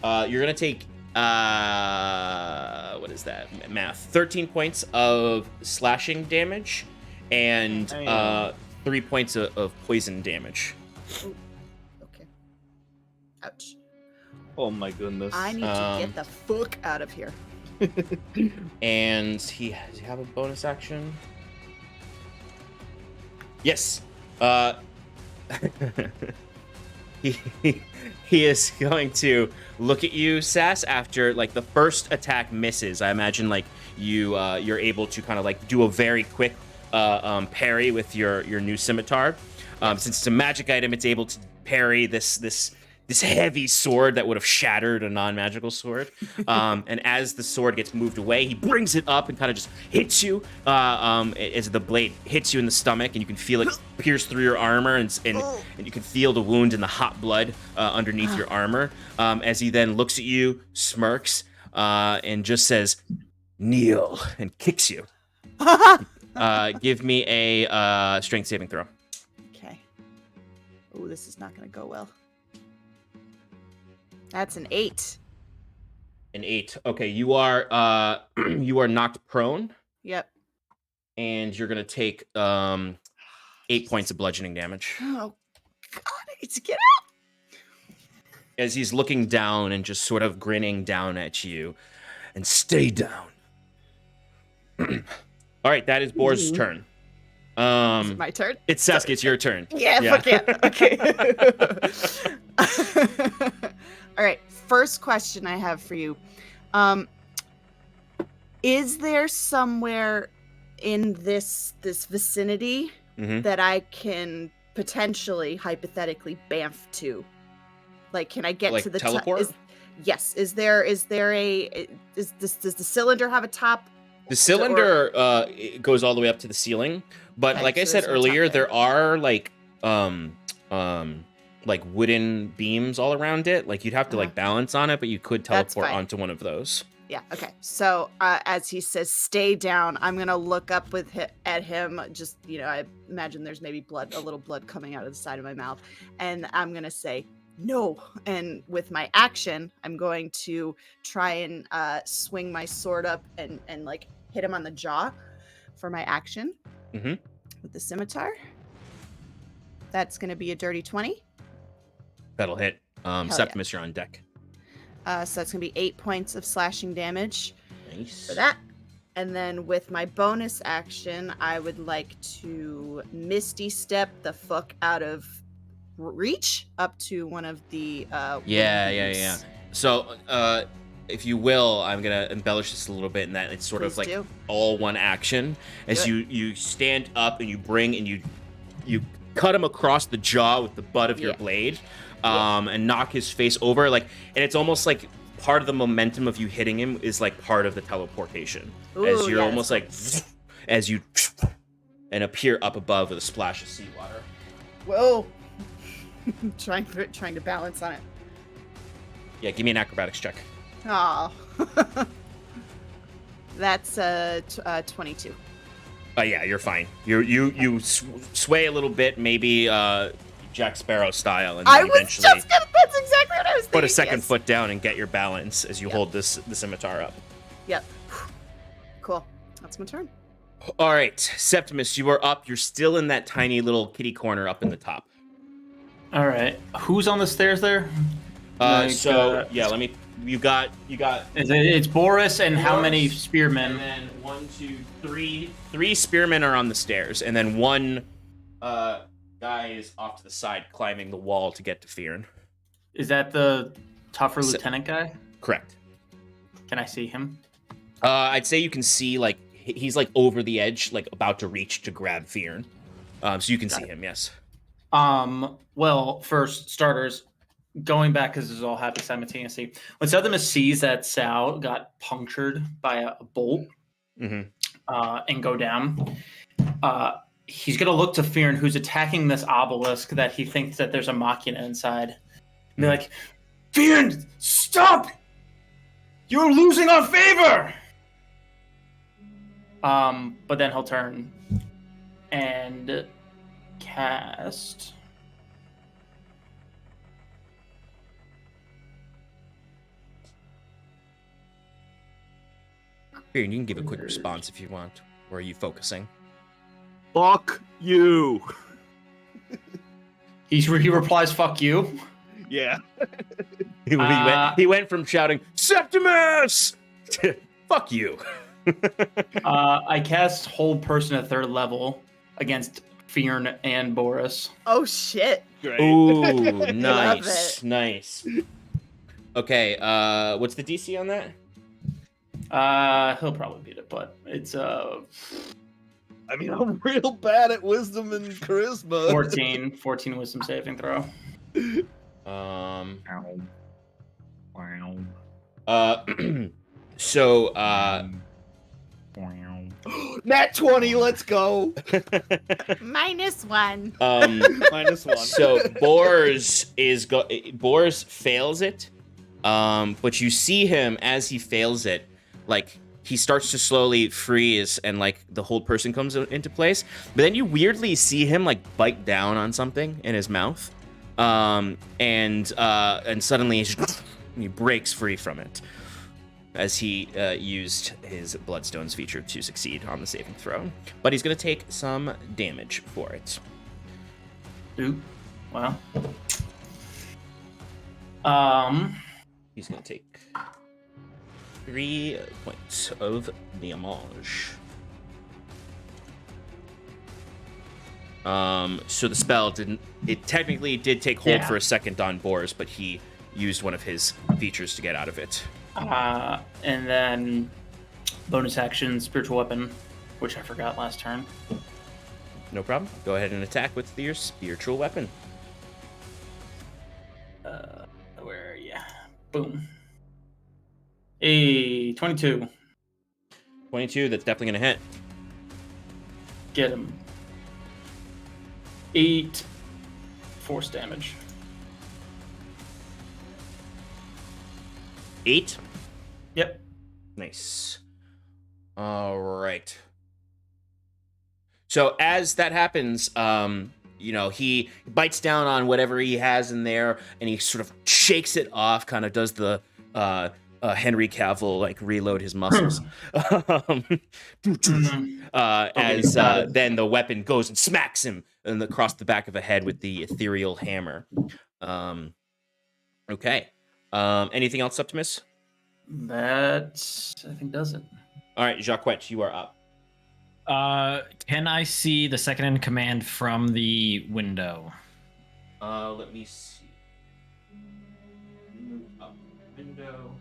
You're gonna take what is that? Math. 13 points of slashing damage and 3 points of poison damage. Ooh. Okay. Ouch. Oh my goodness. I need to get the fuck out of here. And does he have a bonus action? Yes. He is going to look at you, Sass, after like the first attack misses. I imagine like you're able to kind of like do a very quick parry with your new scimitar. Since it's a magic item, it's able to parry this heavy sword that would have shattered a non-magical sword. And as the sword gets moved away, he brings it up and kind of just hits you as the blade hits you in the stomach, and you can feel it pierce through your armor, and you can feel the wound and the hot blood underneath your armor. As he then looks at you, smirks, and just says, "Kneel," and kicks you. Give me a strength saving throw. Okay. Oh, this is not going to go well. That's an 8. An 8. Okay, you are knocked prone, Yep. and you're gonna take 8 points of bludgeoning damage Oh, God, I need to get as he's looking down and just sort of grinning down at you. And stay down. All right, that is Boar's turn. out. Is it my turn? It's Saskia. It's your turn. Yeah, fuck yeah. Okay. All right. First question I have for you. Is there somewhere in this vicinity Mhm. that I can potentially, hypothetically, bamf to? Like, can I get Like to the teleport? Yes. Does the cylinder have a top? The cylinder it goes all the way up to the ceiling, but Okay, like I so said there's no top earlier, there. there are like wooden beams all around it. Like you'd have to like balance on it, but you could That's teleport fine. onto one of those. Yeah. Okay. So as he says, "Stay down," I'm gonna look up at him. Just I imagine there's maybe a little blood coming out of the side of my mouth, and I'm gonna say no. And with my action, I'm going to try and swing my sword up and like hit him on the jaw for my action Mhm. with the scimitar. That's gonna be a dirty 20. That'll hit. yeah. Septimus, you're on deck. So that's gonna be 8 points of slashing damage. Nice. For that. And then with my bonus action, I would like to Misty Step the fuck out of reach up to one of the Yeah. beams. So if you will, I'm gonna embellish this a little bit in that it's sort of Please like do. all one action. As Do you stand up and you bring and you cut him across the jaw with the butt of your Yeah. blade, and knock his face over. Like, and it's almost like part of the momentum of you hitting him is like part of the teleportation. As Ooh, you're yeah, almost that's like as you and appear up above with a splash of seawater. Whoa. trying to balance on it. Yeah, give me an acrobatics check. Oh. That's 22. Yeah, you're fine. You sway a little bit, maybe Jack Sparrow style, and I then was eventually just gonna. That's exactly what I was thinking. put a second yes. foot down and get your balance as you Yep. hold the scimitar up. Yep. Cool. That's my turn. All right, Septimus, you are up. You're still in that tiny little kitty corner up in the top. All right. Who's on the stairs there? Let me. You got. It's Boris and how many Boris, spearmen? And then 1, 2, 3. 3 spearmen are on the stairs, and then one guy is off to the side climbing the wall to get to Fyrn. Is that the tougher lieutenant guy? Correct. Can I see him? I'd say you can see like he's like over the edge, like about to reach to grab Fyrn. So you can see him. Yes. Well, first starters, going back because this is all happening simultaneously. When Septimus sees that Sal got punctured by a bolt and go down, he's gonna look to Fyrn, who's attacking this obelisk that he thinks that there's a machina inside. And be like, Fyrn, stop! You're losing our favor! But then he'll turn and cast. Fyrn, you can give a quick response if you want. Where are you focusing? Fuck you. He replies, "Fuck you." Yeah. He went from shouting Septimus to fuck you. I cast Hold Person at 3rd level against Fyrn and Boris. Oh shit. Great. Ooh, Love nice, it. nice. Okay, what's the DC on that? He'll probably beat it, but it's I mean, I'm real bad at wisdom and charisma. 14 wisdom saving throw. So, Nat 20, let's go. -1. -1. So Boris fails it, but you see him as he fails it, like he starts to slowly freeze, and like the hold person comes into place. But then you weirdly see him like bite down on something in his mouth, and suddenly he breaks free from it, as he used his Bloodstones feature to succeed on the saving throw. But he's going to take some damage for it. Ooh, wow. He's going to take 3 points of damage. So the spell technically did take hold for a second on Boris, but he used one of his features to get out of it. And then bonus action, spiritual weapon, which I forgot last turn. No problem. Go ahead and attack with your spiritual weapon. Where are you? Boom. A 22. 22, that's definitely going to hit. Get him. 8 force damage. 8? Yep. Nice. All right. So as that happens, he bites down on whatever he has in there, and he sort of shakes it off, kind of does the Henry Cavill, like, reload his muscles. Then the weapon goes and smacks him across the back of the head with the ethereal hammer. Okay. Anything else, Septimus? That, I think, does it. All right, Jaquet, you are up. Can I see the second in command from the window? Let me see. Move up window.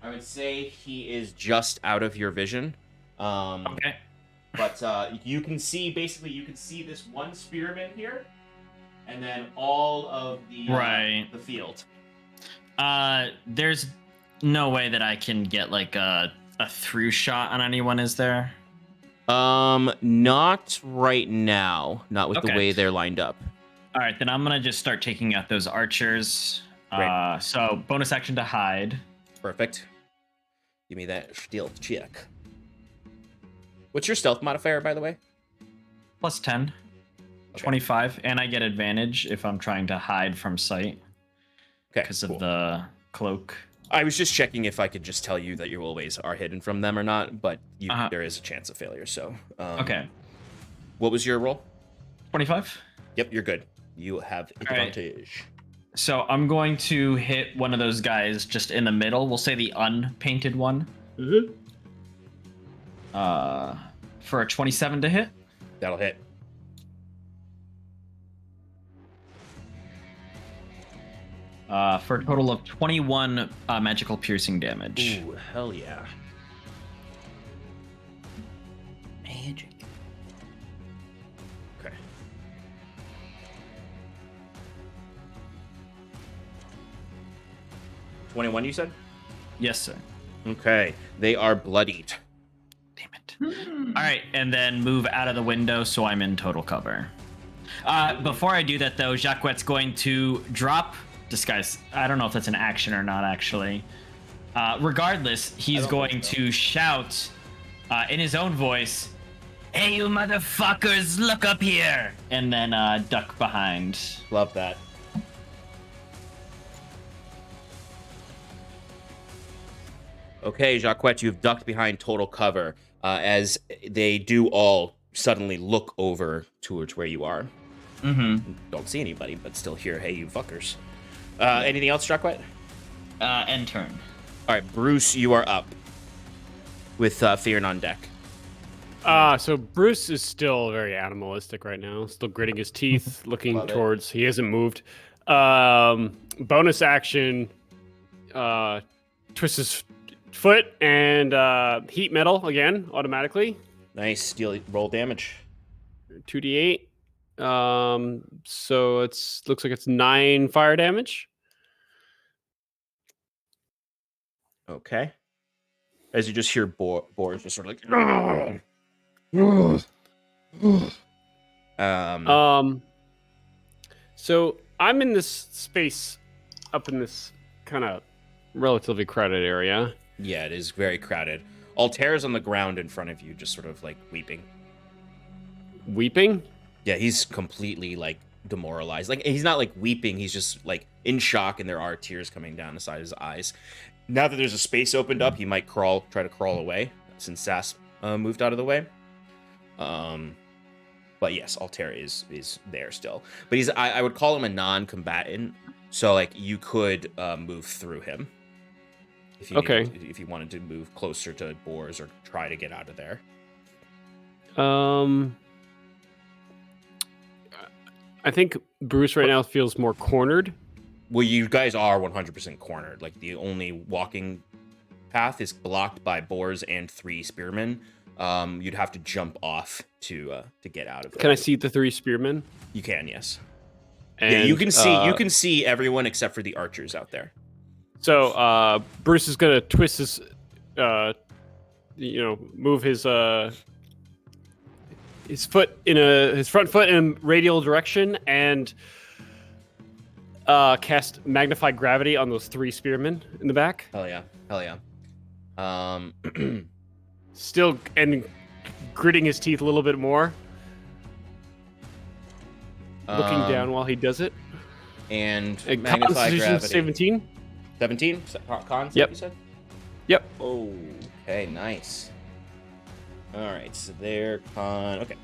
I would say he is just out of your vision. Okay. But you can see this one spearman here, and then all of the field. There's no way that I can get like a through shot on anyone, is there? Not right now. Not with the way they're lined up. All right, then I'm gonna just start taking out those archers. Great. So bonus action to hide. Perfect. Give me that stealth check. What's your stealth modifier, by the way? Plus 10. 25, and I get advantage if I'm trying to hide from sight. Okay. Because of the cloak. I was just checking if I could just tell you that you always are hidden from them or not, but there is a chance of failure. So. Okay. What was your roll? 25. Yep, you're good. You have advantage. Right. So I'm going to hit one of those guys just in the middle. We'll say the unpainted one. Mm-hmm. For a 27 to hit. That'll hit. For a total of 21 magical piercing damage. Ooh, hell yeah. Magic. Okay. $21, you said? Yes, sir. Okay. They are bloodied. Damn it. All right, and then move out of the window so I'm in total cover. Before I do that, though, Jaquet's going to drop disguise. I don't know if that's an action or not, actually. Regardless, he's going to shout in his own voice, "Hey, you motherfuckers, look up here!" And then duck behind. Love that. Okay, Jaquet, you've ducked behind total cover as they do all suddenly look over towards where you are. Mm-hmm. Don't see anybody, but still hear, "Hey, you fuckers." Anything else, Jaquet? End turn. All right, Bruce, you are up with Fyrn on deck. So Bruce is still very animalistic right now, still gritting his teeth, looking towards. He hasn't moved. Bonus action, twist his foot and heat metal again automatically. Nice. Roll damage. 2d8. So looks like it's 9 fire damage. Okay. As you just hear boars just sort of like. So I'm in this space, up in this kind of relatively crowded area. Yeah, it is very crowded. Altair's on the ground in front of you, just sort of like weeping. Weeping? Yeah, he's completely like demoralized. Like he's not like weeping, he's just like in shock, and there are tears coming down the side of his eyes. Now that there's a space opened up, he might try to crawl away since Sass moved out of the way. But yes, Altair is there still. But I would call him a non-combatant, so like you could move through him. If you wanted to move closer to boars or try to get out of there. I think Bruce right now feels more cornered. Well, you guys are 100% cornered. Like the only walking path is blocked by boars and 3 spearmen. You'd have to jump off to get out of there. Can I see the 3 spearmen? You can, yes. And, yeah, you can see everyone except for the archers out there. So Bruce is gonna twist his, move his front foot in a radial direction and cast magnify gravity on those 3 spearmen in the back. Hell yeah. Still and gritting his teeth a little bit more. Looking down while he does it. And magnify gravity. 17. 17? Cons, yep. You said? Yep. Oh, okay, nice. Alright, so they're okay.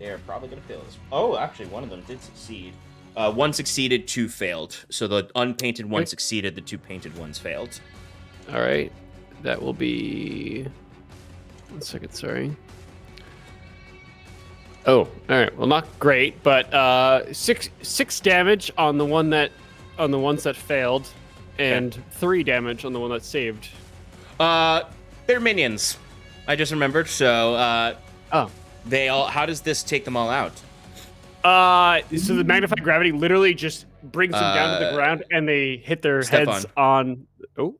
They're probably going to fail this. Oh, actually, one of them did succeed. 1 succeeded, 2 failed. So the unpainted one succeeded, the 2 painted ones failed. Alright, that will be... 1 second, sorry. Oh, alright, well not great, but 6 damage on the ones that failed, and 3 damage on the one that saved. They're minions. I just remembered. So, Oh. they all. How does this take them all out? So the magnified gravity literally just brings them down to the ground, and they hit their heads on. Oh,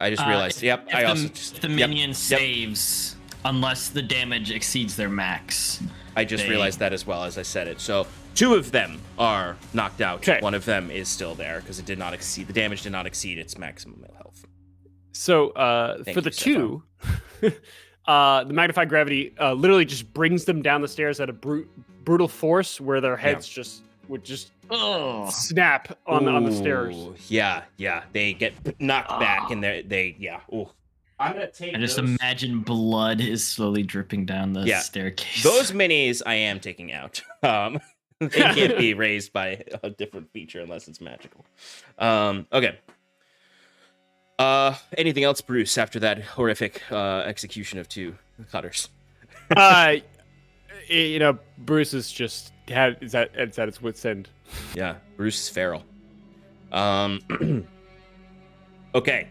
I just realized. Yep. If the minion saves, unless the damage exceeds their max. I just realized that as well as I said it. So 2 of them are knocked out. Okay. 1 of them is still there because it did not exceed. The damage did not exceed its maximum health. So for the 2, the magnified gravity literally just brings them down the stairs at a brutal force, where their heads would snap on the stairs. Yeah. They get knocked back, and they. Ooh. I'm gonna take. I just imagine blood is slowly dripping down the staircase. Those minis I am taking out. They can't be raised by a different feature unless it's magical. Okay. Anything else, Bruce? After that horrific execution of 2 cutters. Bruce is just it's at its wit's end. Yeah, Bruce is feral. Okay.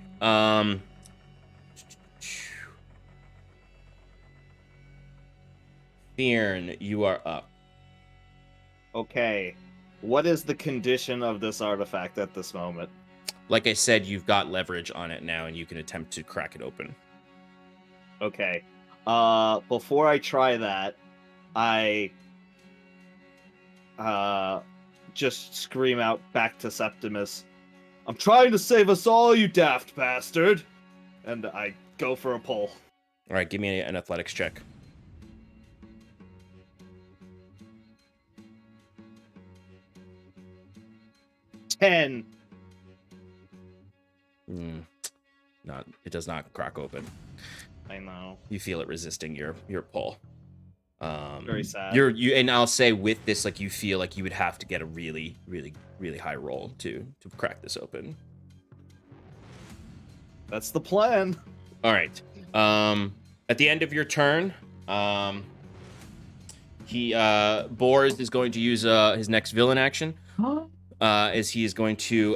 Fyrn, you are up. Okay. What is the condition of this artifact at this moment? Like I said, you've got leverage on it now, and you can attempt to crack it open. Okay. Before I try that, I just scream out back to Septimus, "I'm trying to save us all, you daft bastard!" And I go for a pull. All right, give me an athletics check. Ten. It does not crack open. I know. You feel it resisting your pull. Very sad. And I'll say with this, like, you feel like you would have to get a really, really, really high roll to crack this open. That's the plan. All right. At the end of your turn, Boris is going to use his next villain action. As he is going to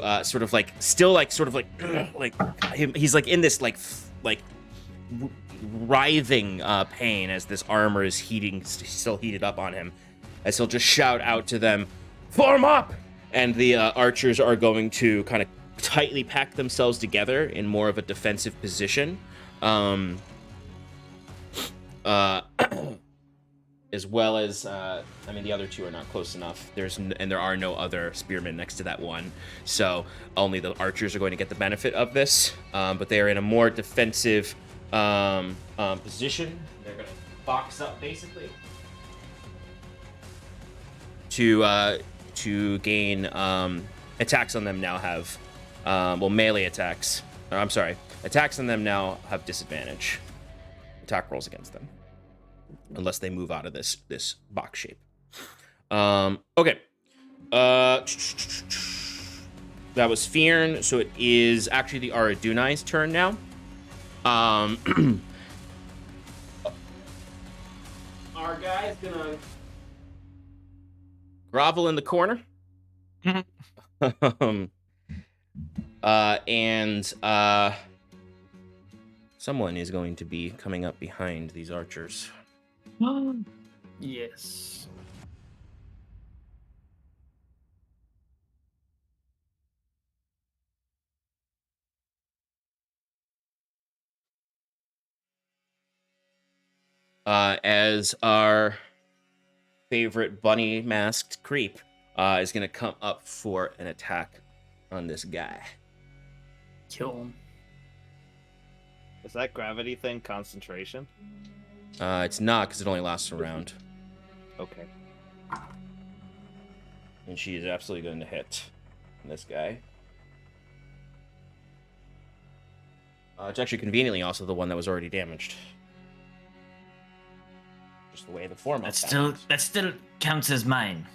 he's like in this like writhing pain as this armor is still heated up on him, as he'll just shout out to them, "Form up!" And the archers are going to kind of tightly pack themselves together in more of a defensive position, as well as the other 2 are not close enough. There are no other spearmen next to that one, so only the archers are going to get the benefit of this. But they are in a more defensive position. They're going to box up basically to gain attacks on them. Now have melee attacks. Attacks on them now have disadvantage. Attack rolls against them, unless they move out of this box shape. Okay. That was Fyrn, so it is actually the Aradunai's turn now. Our guy's gonna grovel in the corner. And someone is going to be coming up behind these archers. Yes. As our favorite bunny masked creep is going to come up for an attack on this guy. Kill him. Is that gravity thing concentration? It's not, because it only lasts a round. Okay. And she is absolutely going to hit this guy. It's actually conveniently also the one that was already damaged. Just the way the format. That still counts as mine.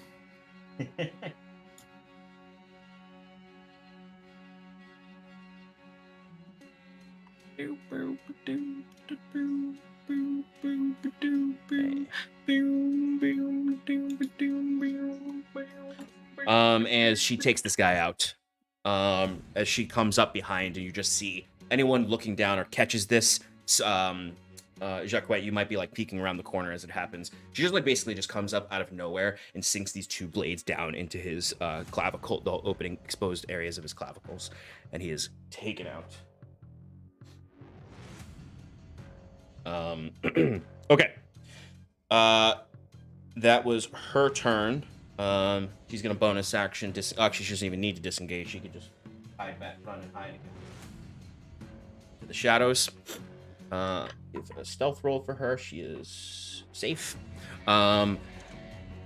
As she takes this guy out, as she comes up behind, and you just see anyone looking down or catches this, Jaquet, you might be like peeking around the corner as it happens. She just like basically just comes up out of nowhere and sinks these 2 blades down into his clavicle, the opening exposed areas of his clavicles, and he is taken out. Okay. That was her turn. She's gonna bonus action. Actually, she doesn't even need to disengage. She could just hide back, run and hide again. To the shadows. Give a stealth roll for her. She is safe. And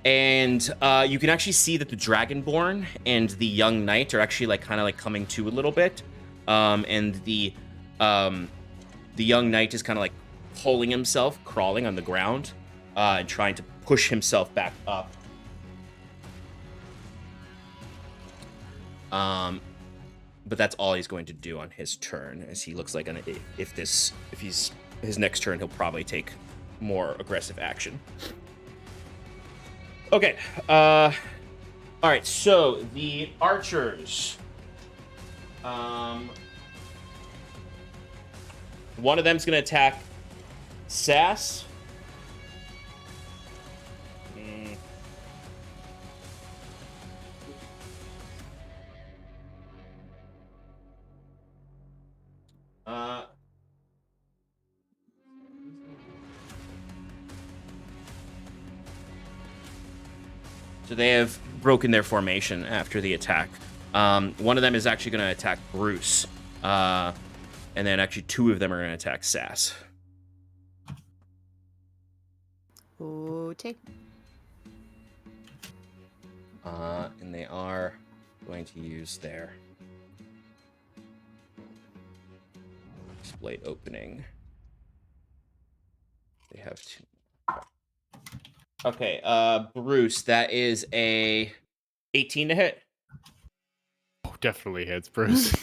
you can actually see that the Dragonborn and the young knight are actually like kind of like coming to a little bit. And the young knight is kind of like pulling himself, crawling on the ground, and trying to push himself back up. But that's all he's going to do on his turn, as he looks like if he's his next turn, he'll probably take more aggressive action. Okay. All right. So the archers. One of them's going to attack Sass. So they have broken their formation after the attack. One of them is actually going to attack Bruce. And then actually 2 of them are going to attack Sass. Okay. And they are going to use their blade opening. They have 2. Okay, Bruce, that is a 18 to hit. Oh, definitely hits, Bruce.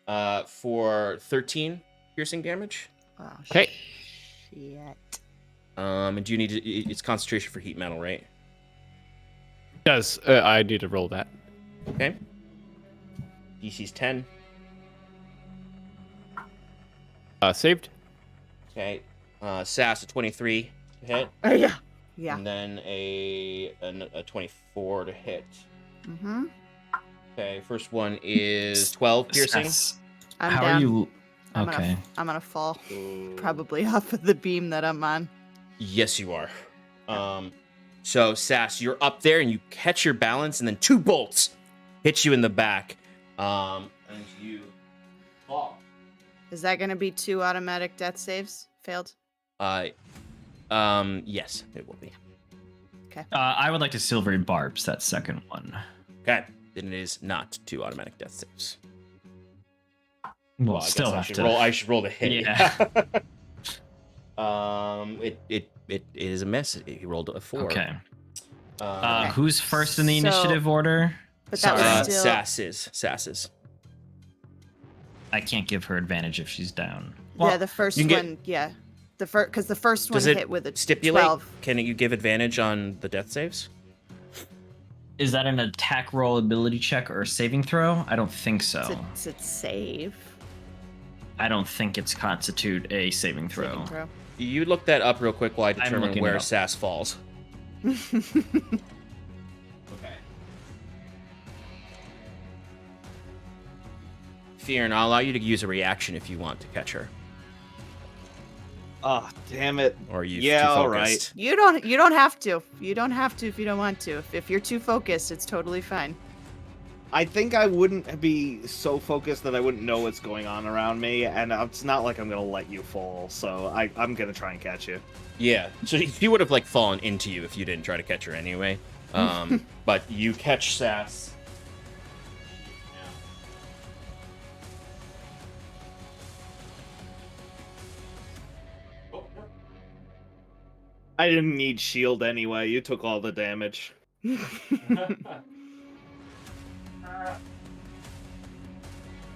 For 13 piercing damage. Oh, Okay. shit. And do you need to, it's concentration for heat metal, right? Does I need to roll that? Okay. DC's 10. Saved. Okay. Sass a 23 to hit. Yeah. Yeah. And then a 24 to hit. Mm-hmm. Okay, first one is 12 piercing. Sass, I'm how down. are you? I'm Okay. I'm gonna fall. Probably off of the beam that I'm on. Yes, you are. So Sass, you're up there and you catch your balance, and then 2 bolts hit you in the back, and you fall. Is that gonna be 2 automatic death saves? Failed? Yes, it will be. I would like to silvery barbs that second one. Okay, then it is not 2 automatic death saves. Well, I still guess have I should to roll. I should roll the hit. Yeah. It is a miss. He rolled a 4. Okay. Okay. Who's first in the So- initiative order? But that was still... Sasses. I can't give her advantage if she's down. yeah, the first you one, can get- yeah. Because the first one Does it hit with a stipulate? 12. Can you give advantage on the death saves? Is that an attack roll, ability check, or saving throw? I don't think so. It's a save. I don't think it's constitute a saving throw. Saving throw. You look that up real quick while I I'm determine looking where it up. Sass falls. Okay. Fyrn, I'll allow you to use a reaction if you want to catch her. Oh, damn it. Or you Yeah, too all right. focused. You don't have to. You don't have to if you don't want to. If you're too focused, it's totally fine. I think I wouldn't be so focused that I wouldn't know what's going on around me, and it's not like I'm gonna let you fall, so I'm gonna try and catch you. Yeah, so she would have like fallen into you if you didn't try to catch her anyway. But you catch Sass. I didn't need shield anyway, you took all the damage.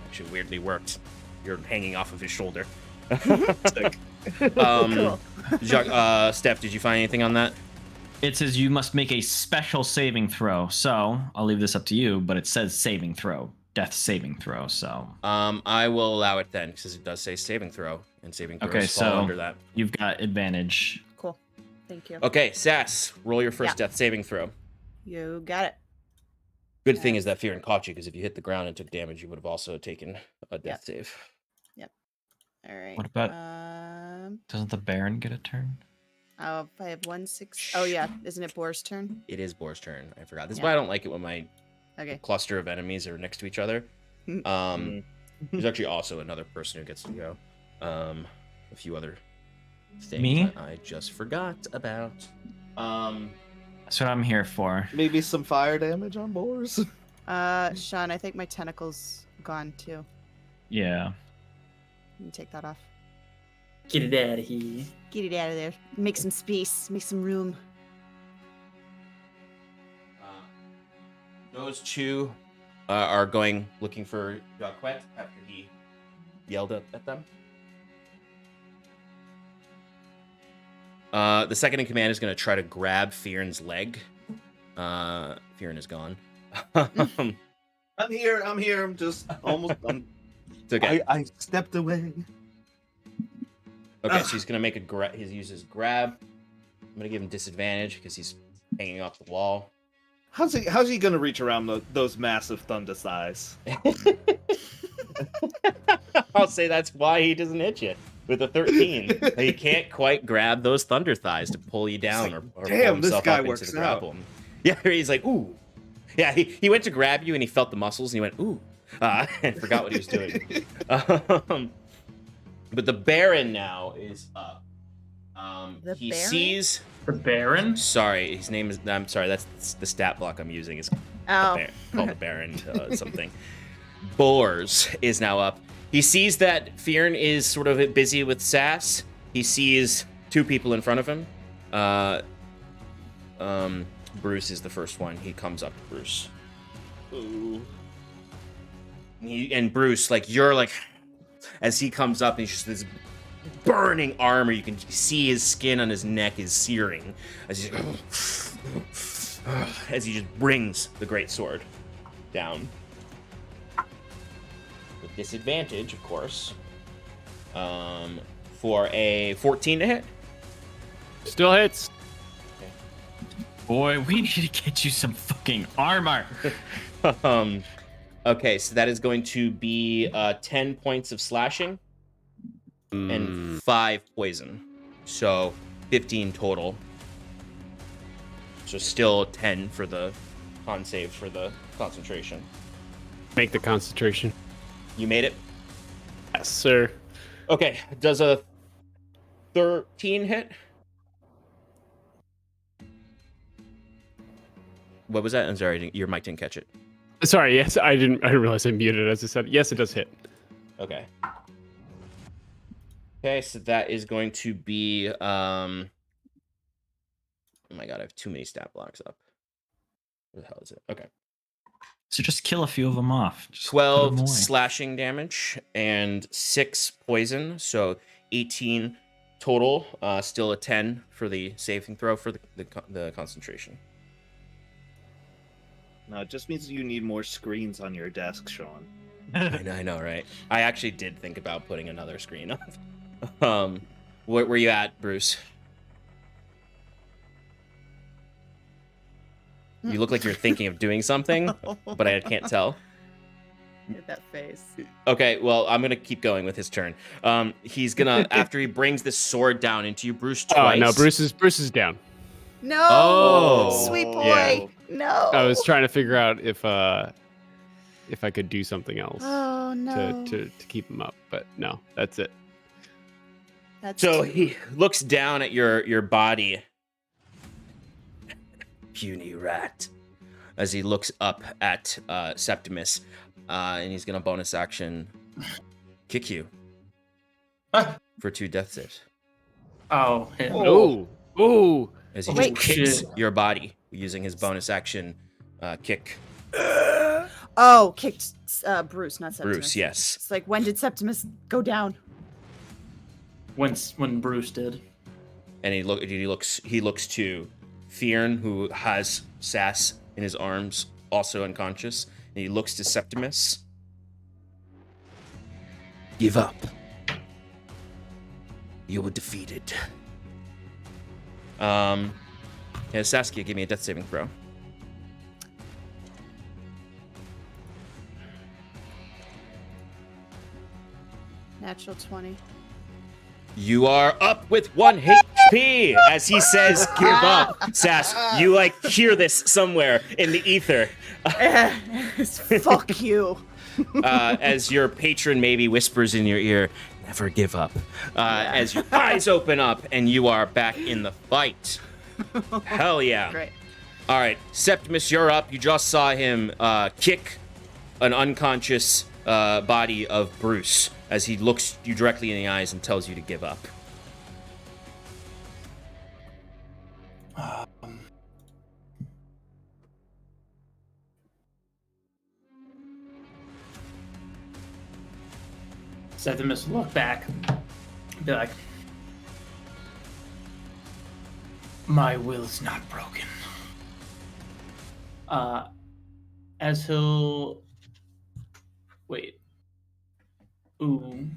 Actually, weirdly worked. You're hanging off of his shoulder. Sick. Cool. Steph, did you find anything on that? It says you must make a special saving throw. So I'll leave this up to you, but it says saving throw. death saving throw. So I will allow it then, because it does say saving throw, and saving throws okay, fall so under that. you've got advantage. Cool. Thank you. Okay, Sass, roll your first death saving throw. You got it. Good thing is that Fyrn caught you, because if you hit the ground and took damage, you would have also taken a death save. All right. What about? Doesn't the Baron get a turn? Oh, I have 1 6. Oh yeah, isn't it Boar's turn? It is Boar's turn. I forgot. This is why I don't like it when my cluster of enemies are next to each other. There's actually also another person who gets to go. A few other things that I just forgot about. That's what I'm here for. Maybe some fire damage on boars. Sean, I think my tentacle's gone too. Yeah. Let me take that off. Get it out of here. Get it out of there. Make some space. Make some room. Those two are going looking for Jaquet after he yelled at them. The second in command is going to try to grab Fyrn's leg. Fyrn is gone. I'm here. I'm just almost. It's okay. I stepped away. Okay, so he's gonna make a he uses grab. I'm gonna give him disadvantage because he's hanging off the wall. How's he gonna reach around those massive thunder thighs? I'll say that's why he doesn't hit you with a 13. He can't quite grab those thunder thighs to pull you down or pull himself up into the grapple. Yeah, he's like, ooh. Yeah, he went to grab you and he felt the muscles and he went, ooh, and forgot what he was doing. But the Baron now is up. He sees the Baron. Sorry, his name is. I'm sorry. That's the stat block I'm using. Is called the Baron something. Boars is now up. He sees that Fyrn is sort of busy with Sass. He sees two people in front of him. Bruce is the first one. He comes up to Bruce. Ooh. And Bruce, like you're like. As he comes up, and he's just this burning armor. You can see his skin on his neck is searing as he just brings the great sword down with disadvantage, of course. For a 14 to hit. Still hits. Okay. Boy, we need to get you some fucking armor. Okay, so that is going to be 10 points of slashing and 5 poison. So 15 total. So still 10 for the con save for the concentration. Make the concentration. You made it? Yes, sir. Okay, does a 13 hit? What was that? I'm sorry, your mic didn't catch it. Sorry, yes, I didn't realize I muted as I said. Yes, it does hit. Okay. Okay, so that is going to be oh my god, I have too many stat blocks up. Where the hell is it? Okay. So just kill a few of them off. Just 12 slashing damage and 6 poison, so 18 total. Still a 10 for the saving throw for the concentration. No, it just means you need more screens on your desk, Sean. I know, right? I actually did think about putting another screen up. Where were you at, Bruce? You look like you're thinking of doing something, but I can't tell. Get that face. Okay, well, I'm gonna keep going with his turn. He's gonna after he brings this sword down into you, Bruce. Twice. Oh no, Bruce is down. No, sweet boy. Yeah. No. I was trying to figure out if I could do something else. Oh no. To keep him up, but no, that's it. So he looks down at your body. Puny rat. As he looks up at Septimus, and he's gonna bonus action kick you for 2 death saves. Oh. Ooh. As he just kicks your body using his bonus action kick. Oh, kicked Bruce, not Septimus. Bruce, yes. It's like, when did Septimus go down? When Bruce did. And he looks to Fyrn, who has Sass in his arms, also unconscious, he looks to Septimus. Give up. You were defeated. Saskia, give me a death saving throw. Natural 20. You are up with 1 HP as he says, give up. Sass, you hear this somewhere in the ether. Fuck you. As your patron maybe whispers in your ear, never give up. As your eyes open up and you are back in the fight. Hell yeah. Great. All right, Septimus, you're up. You just saw him kick an unconscious body of Bruce as he looks you directly in the eyes and tells you to give up. Septimus look back, be like, my will's not broken. As he'll wait. Ooh.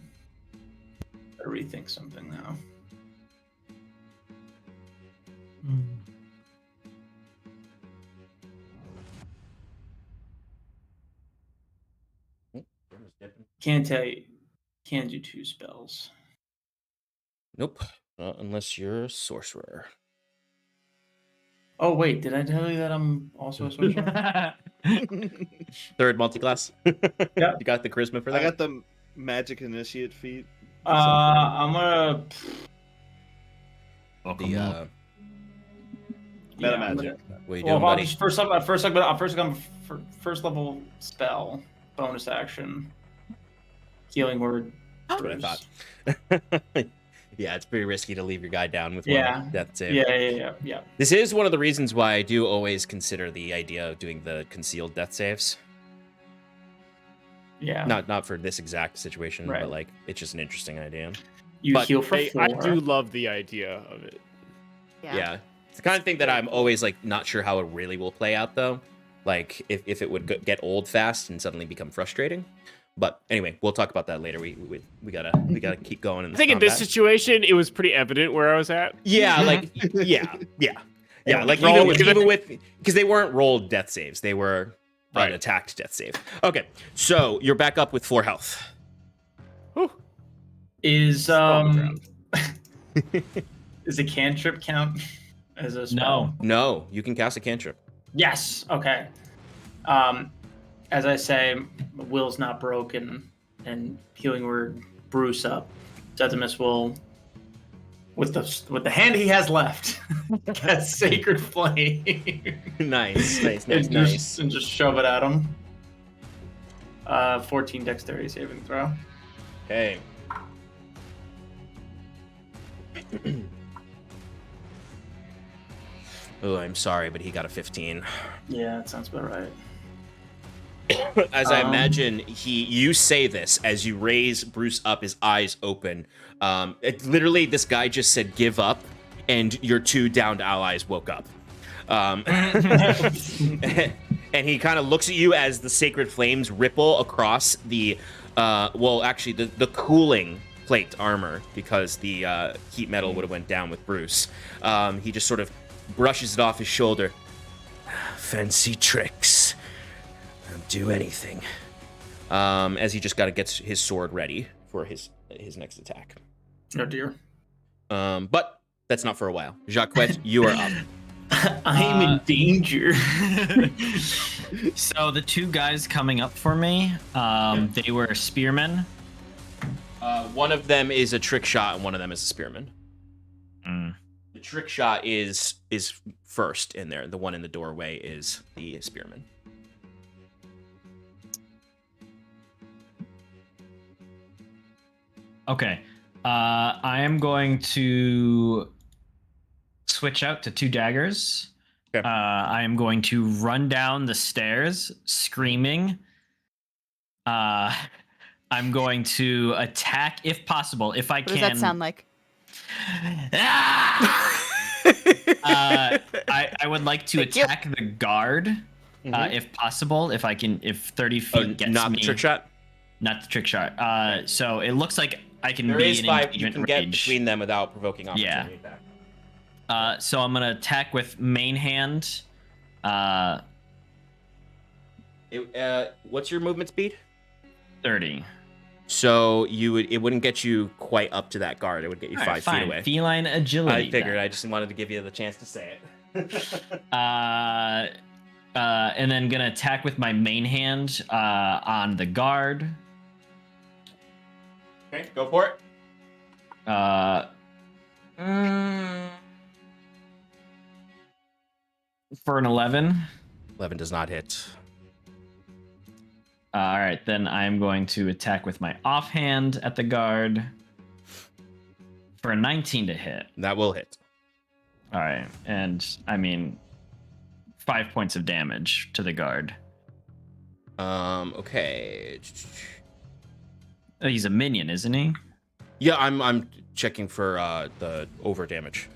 Better rethink something now. Can't tell you. Can't do 2 spells. Nope, unless you're a sorcerer. Oh wait, did I tell you that I'm also a sorcerer? 3rd multiclass. Yeah. You got the charisma for that? I got the magic initiate feat. I'm gonna. Welcome. The Meta I'm magic. what are you Well, doing, buddy? first level spell, bonus action, healing word. That's what I thought. Yeah, it's pretty risky to leave your guy down with Yeah. one death save. Yeah. This is one of the reasons why I do always consider the idea of doing the concealed death saves. Yeah. Not for this exact situation, Right. but it's just an interesting idea. You but heal for 4. I do love the idea of it. Yeah. It's the kind of thing that I'm always not sure how it really will play out though. If it would get old fast and suddenly become frustrating. But anyway, we'll talk about that later. We gotta keep going. I think in this situation, it was pretty evident where I was at. Yeah, yeah. Even with because they weren't rolled death saves, they were an attacked death save. Okay, so you're back up with 4 health. Whew. Is is a cantrip count as a spell? No, you can cast a cantrip. Yes. Okay. As I say, will's not broken, and healing word Bruce up. Septimus will, with the hand he has left, cast Sacred Flame. Nice. And just shove it at him. 14 dexterity saving throw. Okay. Oh, I'm sorry, but he got a 15. Yeah, that sounds about right. As I imagine, you say this as you raise Bruce up, his eyes open. Literally, this guy just said, "Give up," and your 2 downed allies woke up. And he kind of looks at you as the sacred flames ripple across the, the cooling plate armor, because the heat metal would have went down with Bruce. He just sort of brushes it off his shoulder. Fancy tricks. Don't do anything. As he just gets his sword ready for his next attack. Oh dear. But that's not for a while. Jaquet, you are up. I'm in danger. So the 2 guys coming up for me, they were spearmen. One of them is a trick shot and one of them is a spearman. Mm. The trick shot is first in there. The one in the doorway is the spearman. Okay. I am going to switch out to 2 daggers. Okay. I am going to run down the stairs screaming. I'm going to attack if possible, if I What can. does that sound like? I would like to attack the guard if possible, if 30 feet gets not me. the trick shot. Not the trick shot. So it looks like I can There be is in 5. You engagement can get range. between them without provoking opportunity attack. So I'm gonna attack with main hand. What's your movement speed? 30. So it wouldn't get you quite up to that guard. It would get you 5 feet away. Feline agility. I figured. then. I just wanted to give you the chance to say it. And then gonna attack with my main hand on the guard. Okay, go for it. For an 11. 11 does not hit. All right, then I'm going to attack with my offhand at the guard for a 19 to hit. That will hit. All right, and I mean 5 points of damage to the guard. Okay. Oh, he's a minion, isn't he? Yeah, I'm checking for the over damage.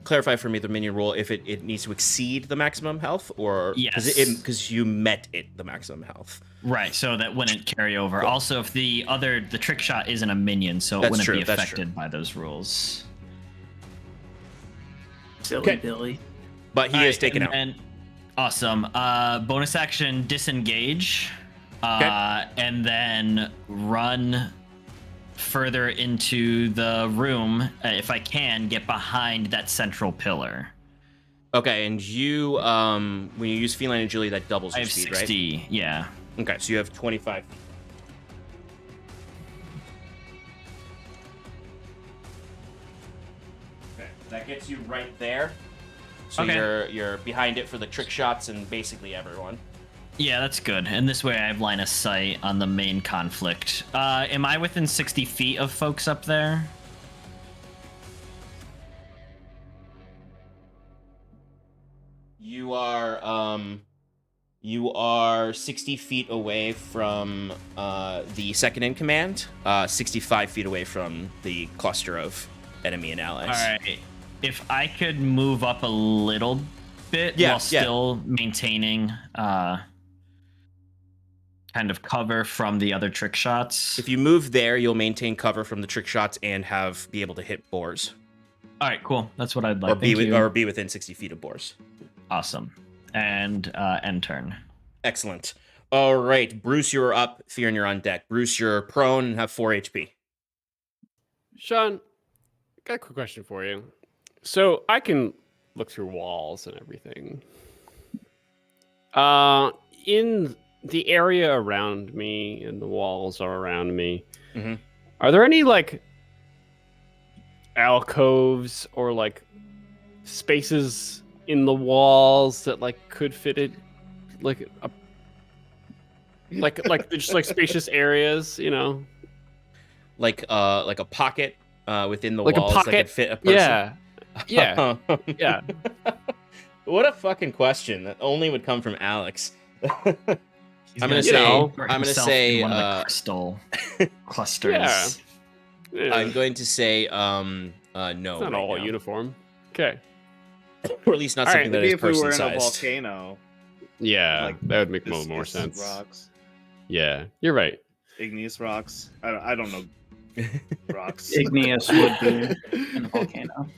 Clarify for me the minion rule if it needs to exceed the maximum health, or yes, because you met the maximum health. Right, so that wouldn't carry over. Cool. Also, if the trick shot isn't a minion, so it wouldn't be affected by those rules. Silly Billy. But he is taken out. And awesome. Bonus action disengage, and then run further into the room. If I can get behind that central pillar. Okay, and you when you use feline agility, that doubles your speed, 60, right? Yeah. Okay, so you have 25 feet. Okay, that gets you right there. So you're behind it for the trick shots and basically everyone. Yeah, that's good. And this way I have line of sight on the main conflict. Am I within 60 feet of folks up there? You are 60 feet away from the second in command, 65 feet away from the cluster of enemy and allies. All right. If I could move up a little bit while still maintaining kind of cover from the other trick shots. If you move there, you'll maintain cover from the trick shots and be able to hit boars. All right, cool. That's what I'd like. Or be within 60 feet of boars. Awesome. And end turn. Excellent. All right, Bruce, you're up. Fyrn, you're on deck. Bruce, you're prone and have 4 HP. Sean, got a quick question for you. So I can look through walls and everything. In the area around me and the walls are around me, are there any like alcoves or like spaces in the walls that like could fit it, like just like spacious areas, you know, like a pocket within the like walls a pocket that could fit a person? Yeah. What a fucking question that only would come from Alex. I'm gonna say one of the crystal clusters. Yeah. I'm going to say no. It's not all uniform. Okay. Or at least not something that is person sized. If we were in a volcano. Yeah, like, that would make more sense. Rocks. Yeah, you're right. Igneous rocks. I don't know. Rocks. Igneous would be in a volcano.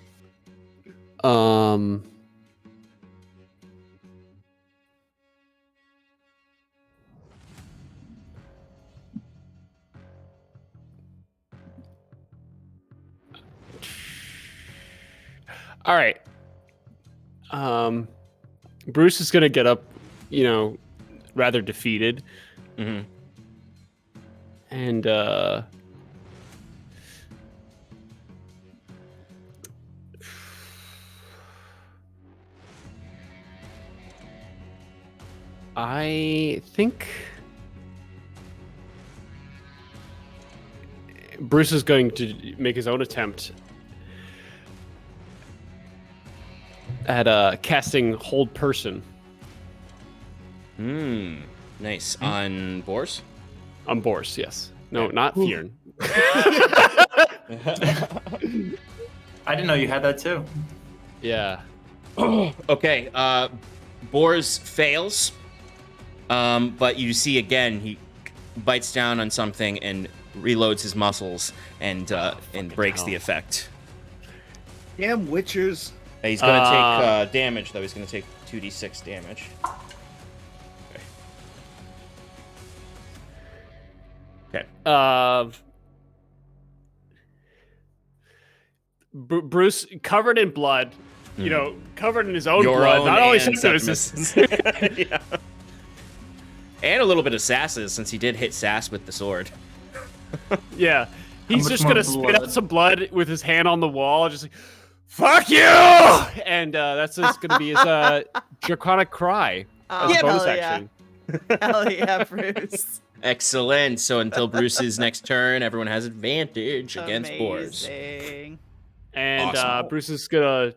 All right. Bruce is gonna get up, rather defeated. Mm-hmm. And I think Bruce is going to make his own attempt at casting Hold Person. Nice. On boars? On boars, yes. No, not Fyrn. I didn't know you had that too. Yeah. Okay, Boars fails, but you see again he bites down on something and reloads his muscles and breaks the effect. Damn witchers. He's gonna take damage though. He's gonna take 2d6 damage. Okay. Bruce, covered in blood, you know, covered in his own Your blood. own Not only and Septimus. yeah. And a little bit of Sass's, since he did hit Sass with the sword. Yeah. He's much just more gonna spit blood? out some blood with his hand on the wall, just like, fuck you! And that's just gonna be his draconic cry. Oh, As a bonus hell yeah. action. Hell yeah, Bruce. Excellent. So until Bruce's next turn, everyone has advantage against Boars. Amazing. And Awesome. Bruce is gonna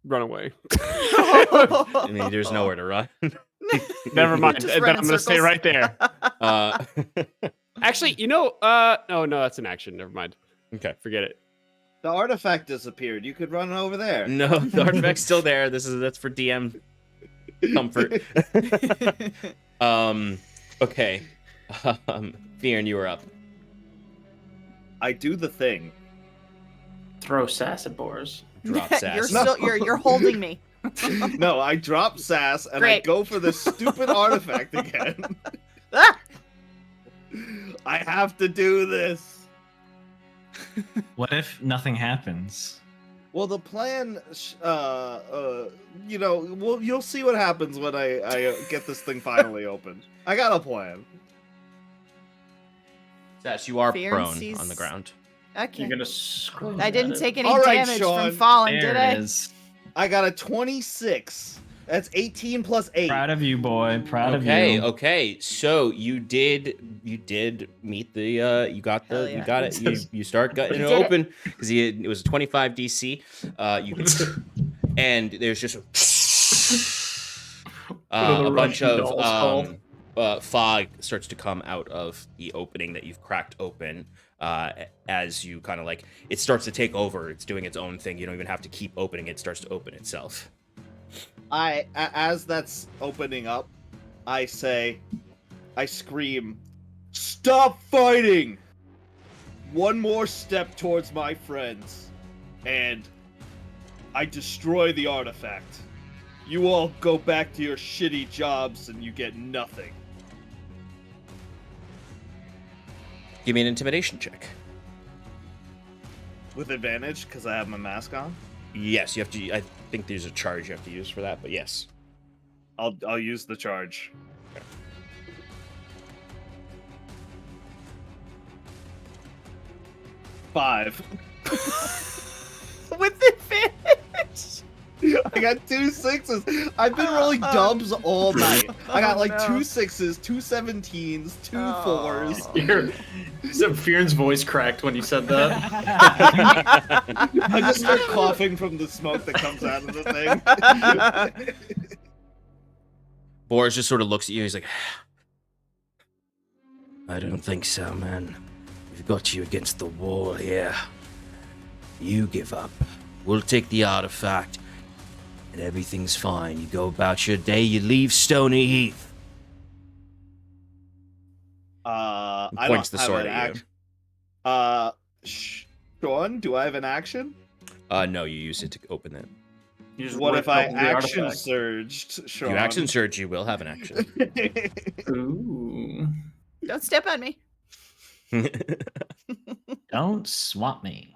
run away. I mean, there's nowhere to run. Never mind. Just Then run I'm in gonna stay circles. right there. Uh, Actually, you know, no, that's an action. Never mind. okay. Forget it. The artifact disappeared. You could run over there. No, the artifact's still there. That's for DM comfort. Okay. Fyrn, you were up. I do the thing. Throw sass at Boars. Drop Sass. You're holding me. No, I drop Sass and I Great. go for this stupid artifact again. Ah! I have to do this. What if nothing happens? Well, the plan, you know, well, you'll see what happens when I get this thing finally open. I got a plan. Sass, you are Fyrn prone sees- on the ground. Okay. You're gonna scream. I didn't at it. take any All right, damage Sean. from falling, There did it I? is. I got a 26. That's 18 plus 8. Proud of you, boy. Proud of Okay, you. okay. So you did meet the you got Hell yeah. it. You start getting it did it. open because it was a 25 DC. And there's just a bunch of fog starts to come out of the opening that you've cracked open. As you kind of like, it starts to take over. It's doing its own thing. You don't even have to keep opening it. It starts to open itself. As that's opening up, I scream, "Stop fighting! One more step towards my friends, and I destroy the artifact. You all go back to your shitty jobs and you get nothing." Give me an intimidation check. With advantage, because I have my mask on. Yes, you have to. I think there's a charge you have to use for that, but yes. I'll use the charge. Okay. 5. With advantage. I got 2 6s. I've been rolling dubs all night. I got like no. 2 6s, 2 17s, 2 4s. Fyrn's voice cracked when you said that. I just start coughing from the smoke that comes out of the thing. Boris just sort of looks at you. He's like, I don't think so, man. We've got you against the wall here. You give up. We'll take the artifact, and everything's fine. You go about your day. You leave Stony Heath. I Points don't the have sword an at you. Sean, do I have an action? No, you use it to open it. You just What ripped if I open the action artifact. surged, Sean? You action surge, you will have an action. Ooh. Don't step on me. Don't swap me.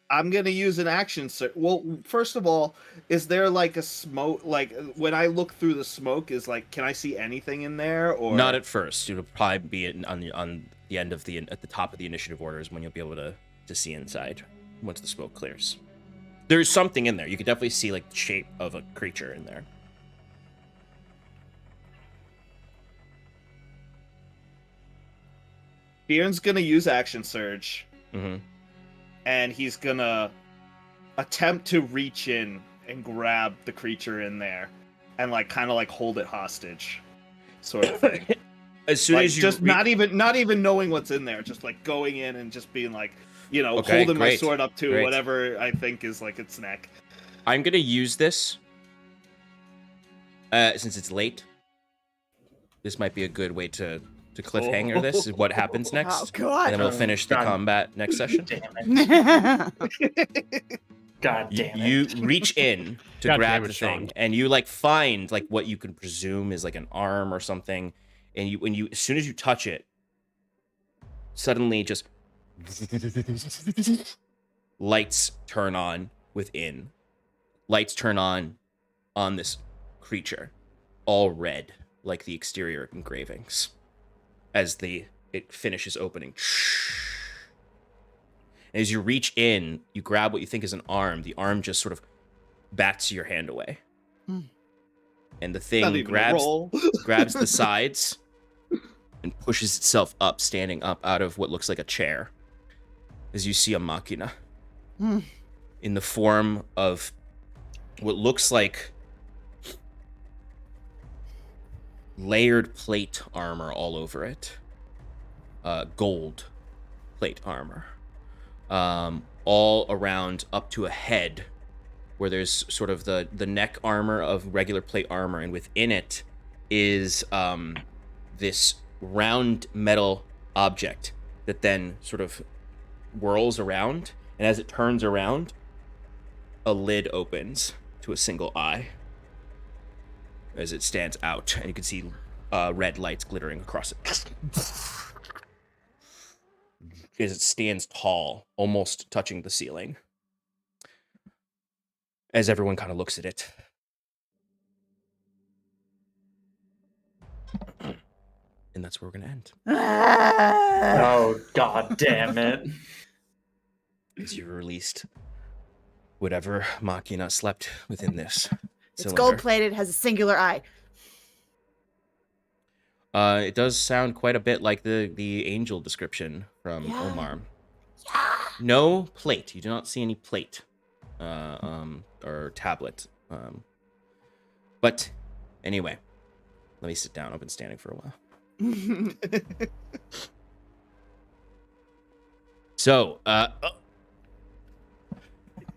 I'm gonna use an action surge. Well, first of all, is there like a smoke? Like when I look through the smoke, is like, can I see anything in there? Or Not at first. It'll probably be on the end of at the top of the initiative orders when you'll be able to see inside once the smoke clears. There's something in there. You could definitely see like the shape of a creature in there. Fyrn's gonna use action surge, Mm-hmm. and he's gonna attempt to reach in and grab the creature in there, and like kind of like hold it hostage, sort of thing. As soon Like, as you just not even knowing what's in there, just like going in and just being like, Okay, holding my great, sword up to great. whatever I think is like its neck. I'm gonna use this since it's late. This might be a good way to cliffhanger this. Is what happens next. Oh, God. And then we'll finish the God. combat next session. Damn it. God damn it. You reach in to God grab damn it, the Sean. thing, and you like find like what you can presume is like an arm or something. And you as soon as you touch it, suddenly just lights turn on within. Lights turn on this creature, all red like the exterior engravings. As it finishes opening. And as you reach in, you grab what you think is an arm. The arm just sort of bats your hand away. And the Not thing even a roll. grabs the sides and pushes itself up, standing up out of what looks like a chair. As you see a machina in the form of what looks like layered plate armor all over it. Gold plate armor. All around up to a head where there's sort of the neck armor of regular plate armor, and within it is this round metal object that then sort of whirls around, and as it turns around, a lid opens to a single eye as it stands out, and you can see red lights glittering across it. As it stands tall, almost touching the ceiling. As everyone kind of looks at it. And that's where we're going to end. Oh, God damn it. As you released whatever machina slept within this It's cylinder. gold-plated, has a singular eye. It does sound quite a bit like the angel description from Omar. Yeah. No plate. You do not see any plate or tablet. But anyway, let me sit down. I've been standing for a while.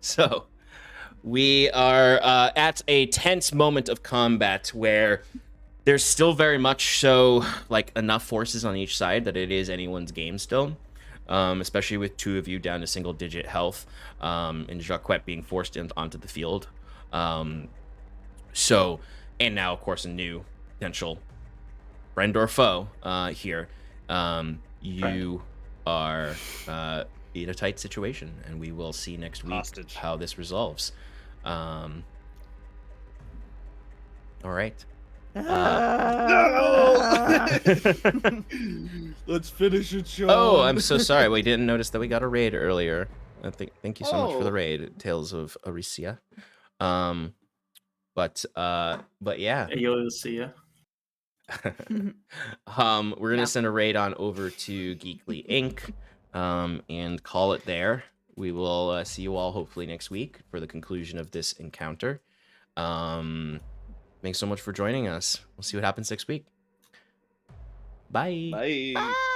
So we are at a tense moment of combat where there's still very much so like enough forces on each side that it is anyone's game still, especially with two of you down to single digit health, and Jaquet being forced onto the field. So, and now of course a new potential friend or foe here. You are in a tight situation, and we will see next week Hostage. how this resolves. All right. Let's finish it, Sean. Oh, I'm so sorry. We didn't notice that we got a raid earlier. Thank you so much for the Oh. raid, Tales of Arisia. But yeah. You'll see ya. We're gonna send a raid on over to Geekly Inc. And call it there. We will see you all hopefully next week for the conclusion of this encounter. Thanks so much for joining us. We'll see what happens next week. Bye. Bye. Bye.